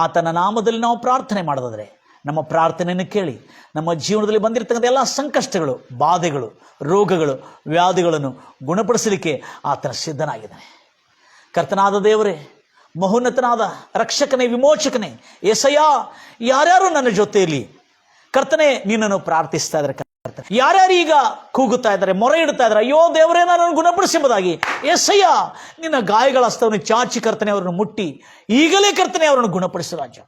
ಆತನ ನಾಮದಲ್ಲಿ ನಾವು ಪ್ರಾರ್ಥನೆ ಮಾಡೋದಾದರೆ, ನಮ್ಮ ಪ್ರಾರ್ಥನೆಯನ್ನು ಕೇಳಿ ನಮ್ಮ ಜೀವನದಲ್ಲಿ ಬಂದಿರತಕ್ಕಂಥ ಎಲ್ಲ ಸಂಕಷ್ಟಗಳು, ಬಾಧೆಗಳು, ರೋಗಗಳು, ವ್ಯಾಧಿಗಳನ್ನು ಗುಣಪಡಿಸಲಿಕ್ಕೆ ಆತನ ಸಿದ್ಧನಾಗಿದ್ದಾನೆ. ಕರ್ತನಾದ ದೇವರೇ, ಮಹೋನ್ನತನಾದ ರಕ್ಷಕನೇ, ವಿಮೋಚಕನೇ, ಏಸಯ್ಯ, ಯಾರ್ಯಾರು ನನ್ನ ಜೊತೆಯಲ್ಲಿ ಕರ್ತನೆ ನಿನ್ನನ್ನು ಪ್ರಾರ್ಥಿಸ್ತಾ ಇದ್ದಾರೆ, ಯಾರ್ಯಾರು ಈಗ ಕೂಗುತ್ತಾ ಇದ್ದಾರೆ, ಮೊರೆ ಇಡ್ತಾ ಇದ್ದಾರೆ, ಅಯ್ಯೋ ದೇವರೇ ನನ್ನನ್ನು ಗುಣಪಡಿಸಬಹುದಾಗಿ, ಏಸಯ್ಯ ನಿನ್ನ ಗಾಯಗಳ ಹಸ್ತವನ್ನು ಚಾಚಿ ಕರ್ತನೆ ಅವರನ್ನು ಮುಟ್ಟಿ ಈಗಲೇ ಕರ್ತನೆ ಅವರನ್ನು ಗುಣಪಡಿಸು ರಾಜ.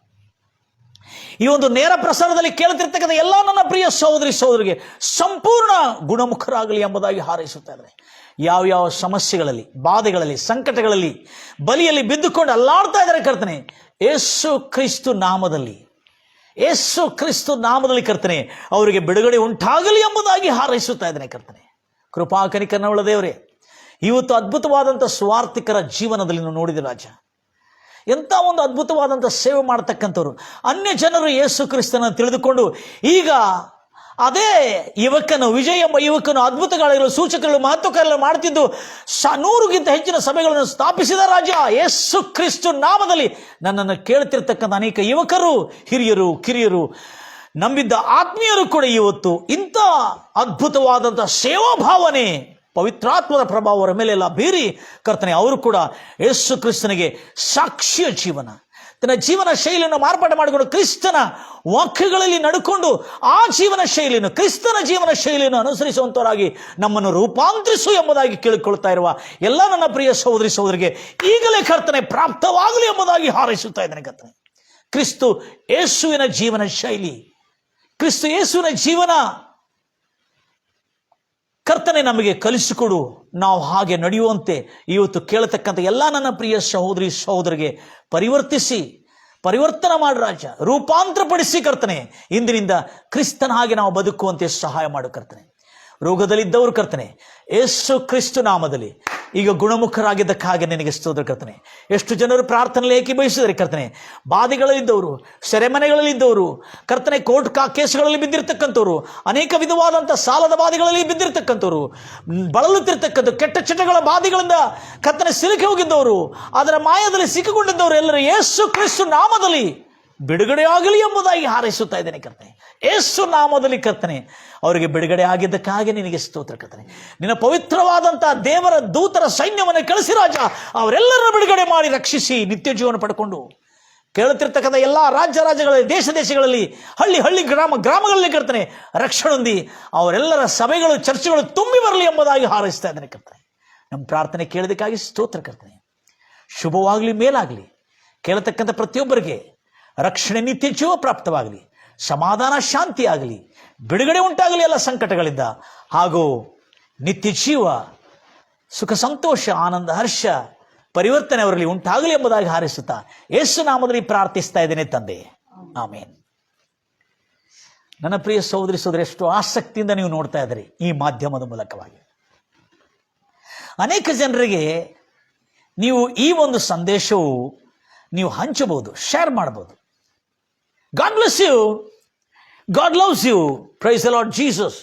ಈ ಒಂದು ನೇರ ಪ್ರಸಾರದಲ್ಲಿ ಕೇಳ್ತಿರ್ತಕ್ಕಂಥ ಎಲ್ಲ ನನ್ನ ಪ್ರಿಯ ಸಹೋದರಿ ಸಹೋದರಿಗೆ ಸಂಪೂರ್ಣ ಗುಣಮುಖರಾಗಲಿ ಎಂಬುದಾಗಿ ಹಾರೈಸುತ್ತಾ ಇದ್ದಾರೆ. ಯಾವ ಸಮಸ್ಯೆಗಳಲ್ಲಿ, ಬಾಧೆಗಳಲ್ಲಿ, ಸಂಕಟಗಳಲ್ಲಿ, ಬಲಿಯಲ್ಲಿ ಬಿದ್ದುಕೊಂಡು ಅಲ್ಲಾಡ್ತಾ ಇದ್ದಾರೆ ಕರ್ತನೆ, ಯೇಸು ಕ್ರಿಸ್ತು ನಾಮದಲ್ಲಿ, ಯೇಸು ಕ್ರಿಸ್ತು ನಾಮದಲ್ಲಿ ಕರ್ತನೆ ಅವರಿಗೆ ಬಿಡುಗಡೆ ಉಂಟಾಗಲಿ ಎಂಬುದಾಗಿ ಹಾರೈಸುತ್ತಾ ಇದ್ದೇನೆ ಕರ್ತನೆ. ಕೃಪಾ ಕನಿಕರವುಳ್ಳ ದೇವರೇ, ಇವತ್ತು ಅದ್ಭುತವಾದಂಥ ಸ್ವಾರ್ಥಿಕರ ಜೀವನದಲ್ಲಿ ನಾವು ನೋಡಿದೆ ರಾಜ. ಎಂಥ ಒಂದು ಅದ್ಭುತವಾದಂಥ ಸೇವೆ ಮಾಡತಕ್ಕಂಥವ್ರು, ಅನ್ಯ ಜನರು ಯೇಸು ಕ್ರಿಸ್ತನ ತಿಳಿದುಕೊಂಡು ಈಗ ಅದೇ ವಿಜಯ್ ಎಂಬ ಯುವಕನು ಅದ್ಭುತಗಳು, ಸೂಚಕಗಳು, ಮಹತ್ವಕಾರ್ಯಗಳು ಮಾಡ್ತಿದ್ದು 100ಗಿಂತ ಹೆಚ್ಚಿನ ಸಭೆಗಳನ್ನು ಸ್ಥಾಪಿಸಿದ ರಾಜ. ಯೇಸು ಕ್ರಿಸ್ತು ನಾಮದಲ್ಲಿ ನನ್ನನ್ನು ಕೇಳ್ತಿರ್ತಕ್ಕಂಥ ಅನೇಕ ಯುವಕರು, ಹಿರಿಯರು, ಕಿರಿಯರು, ನಂಬಿದ್ದ ಆತ್ಮೀಯರು ಕೂಡ ಇವತ್ತು ಇಂಥ ಅದ್ಭುತವಾದಂಥ ಸೇವಾ ಭಾವನೆ, ಪವಿತ್ರಾತ್ಮದ ಪ್ರಭಾವ ಅವರ ಮೇಲೆಲ್ಲ ಬೀರಿ ಕರ್ತನೆ ಅವರು ಕೂಡ ಯೇಸು ಕ್ರಿಸ್ತನಿಗೆ ಸಾಕ್ಷಿಯ ಜೀವನ, ತನ್ನ ಜೀವನ ಶೈಲಿಯನ್ನು ಮಾರ್ಪಾಡು ಮಾಡಿಕೊಂಡು ಕ್ರಿಸ್ತನ ವಾಕ್ಯಗಳಲ್ಲಿ ನಡ್ಕೊಂಡು ಆ ಜೀವನ ಶೈಲಿಯನ್ನು, ಕ್ರಿಸ್ತನ ಜೀವನ ಶೈಲಿಯನ್ನು ಅನುಸರಿಸುವಂತವರಾಗಿ ನಮ್ಮನ್ನು ರೂಪಾಂತರಿಸು ಎಂಬುದಾಗಿ ಕೇಳಿಕೊಳ್ತಾ ಇರುವ ಎಲ್ಲ ನನ್ನ ಪ್ರಿಯ ಸಹೋದರಿ ಸಹೋದರಿಗೆ ಈಗಲೇ ಕರ್ತನೆ ಪ್ರಾಪ್ತವಾಗಲಿ ಎಂಬುದಾಗಿ ಹಾರೈಸುತ್ತಾ ಇದ್ದೇನೆ ಕರ್ತನೆ. ಕ್ರಿಸ್ತು ಯೇಸುವಿನ ಜೀವನ ಶೈಲಿ, ಕ್ರಿಸ್ತು ಯೇಸುವಿನ ಜೀವನ ಕರ್ತನೆ ನಮಗೆ ಕಲಿಸಿಕೊಡು, ನಾವು ಹಾಗೆ ನಡೆಯುವಂತೆ ಇವತ್ತು ಕೇಳತಕ್ಕಂಥ ಎಲ್ಲ ನನ್ನ ಪ್ರಿಯ ಸಹೋದರಿ ಸಹೋದರಿಗೆ ಪರಿವರ್ತನೆ ಮಾಡಿ ರಾಜ, ರೂಪಾಂತರಪಡಿಸಿ ಕರ್ತನೆ, ಇಂದಿನಿಂದ ಕ್ರಿಸ್ತನ ಹಾಗೆ ನಾವು ಬದುಕುವಂತೆ ಸಹಾಯ ಮಾಡು ಕರ್ತನೆ. ರೋಗದಲ್ಲಿದ್ದವರು ಕರ್ತನೆ ಯೇಸು ಕ್ರಿಸ್ತು ನಾಮದಲ್ಲಿ ಈಗ ಗುಣಮುಖರಾಗಿದ್ದಕ್ಕಾಗಿ ನಿನಗೆ ಸ್ತೋತ್ರ ಕರ್ತನೆ. ಎಷ್ಟು ಜನರು ಪ್ರಾರ್ಥನೆಯಲ್ಲಿ ಏಕೀಭವಿಸಿದರೆ ಕರ್ತನೆ, ಬಾಧೆಗಳಲ್ಲಿದ್ದವರು, ಸೆರೆಮನೆಗಳಲ್ಲಿದ್ದವರು ಕರ್ತನೆ, ಕೋರ್ಟ್ ಕೇಸುಗಳಲ್ಲಿ ಬಿದ್ದಿರ್ತಕ್ಕಂಥವ್ರು, ಅನೇಕ ವಿಧವಾದಂಥ ಸಾಲದ ಬಾಧೆಗಳಲ್ಲಿ ಬಿದ್ದಿರ್ತಕ್ಕಂಥವ್ರು, ಬಳಲುತ್ತಿರ್ತಕ್ಕಂಥ ಕೆಟ್ಟ ಚಟಗಳ ಬಾಧೆಗಳಿಂದ ಕರ್ತನೆ ಸಿಲುಕಿ ಹೋಗಿದ್ದವರು, ಅದರ ಮಾಯದಲ್ಲಿ ಸಿಕ್ಕಿಕೊಂಡಿದ್ದವರು ಎಲ್ಲರೂ ಯೇಸು ಕ್ರಿಸ್ತು ನಾಮದಲ್ಲಿ ಬಿಡುಗಡೆ ಆಗಲಿ ಎಂಬುದಾಗಿ ಹಾರೈಸುತ್ತಾ ಇದ್ದೇನೆ ಕರ್ತನೆ. ಯೇಸು ನಾಮದಲ್ಲಿ ಕರ್ತನೆ ಅವರಿಗೆ ಬಿಡುಗಡೆ ಆಗಿದ್ದಕ್ಕಾಗಿ ನಿನಗೆ ಸ್ತೋತ್ರ ಕರ್ತನೆ. ನಿನ್ನ ಪವಿತ್ರವಾದಂತಹ ದೇವರ ದೂತರ ಸೈನ್ಯವನ್ನು ಕಳಿಸಿ ರಾಜ, ಅವರೆಲ್ಲರನ್ನು ಬಿಡುಗಡೆ ಮಾಡಿ ರಕ್ಷಿಸಿ ನಿತ್ಯ ಜೀವನ ಪಡ್ಕೊಂಡು ಕೇಳುತ್ತಿರ್ತಕ್ಕಂಥ ಎಲ್ಲ ರಾಜ್ಯಗಳಲ್ಲಿ, ದೇಶಗಳಲ್ಲಿ, ಹಳ್ಳಿ ಗ್ರಾಮಗಳಲ್ಲಿ ಕರ್ತನೆ ರಕ್ಷಣೆ ಹೊಂದಿ ಅವರೆಲ್ಲರ ಸಭೆಗಳು, ಚರ್ಚೆಗಳು ತುಂಬಿ ಬರಲಿ ಎಂಬುದಾಗಿ ಹಾರೈಸ್ತಾ ಇದ್ದೇನೆ ಕರ್ತನೆ. ನಮ್ಮ ಪ್ರಾರ್ಥನೆ ಕೇಳೋದಕ್ಕಾಗಿ ಸ್ತೋತ್ರ ಕರ್ತನೆ. ಶುಭವಾಗಲಿ, ಮೇಲಾಗಲಿ. ಕೇಳತಕ್ಕಂಥ ಪ್ರತಿಯೊಬ್ಬರಿಗೆ ರಕ್ಷಣೆ ನಿತ್ಯ ಜೀವ ಪ್ರಾಪ್ತವಾಗಲಿ, ಸಮಾಧಾನ ಶಾಂತಿ ಆಗಲಿ, ಬಿಡುಗಡೆ ಉಂಟಾಗಲಿ ಎಲ್ಲ ಸಂಕಟಗಳಿಂದ, ಹಾಗೂ ನಿತ್ಯ ಜೀವ, ಸುಖ ಸಂತೋಷ, ಆನಂದ, ಹರ್ಷ, ಪರಿವರ್ತನೆ ಅವರಲ್ಲಿ ಉಂಟಾಗಲಿ ಎಂಬುದಾಗಿ ಹಾರೈಸುತ್ತಾ ಯೇಸು ನಾಮದಲ್ಲಿ ಪ್ರಾರ್ಥಿಸ್ತಾ ಇದ್ದೇನೆ ತಂದೆ, ಆಮೇನ್. ನನ್ನ ಪ್ರಿಯ ಸಹೋದರಿ ಸಹೋದರಿ, ಎಷ್ಟು ಆಸಕ್ತಿಯಿಂದ ನೀವು ನೋಡ್ತಾ ಇದ್ದೀರಿ ಈ ಮಾಧ್ಯಮದ ಮೂಲಕವಾಗಿ. ಅನೇಕ ಜನರಿಗೆ ನೀವು ಈ ಒಂದು ಸಂದೇಶವು ನೀವು ಹಂಚಬಹುದು, ಶೇರ್ ಮಾಡಬಹುದು. God bless you, God loves you, praise the Lord Jesus.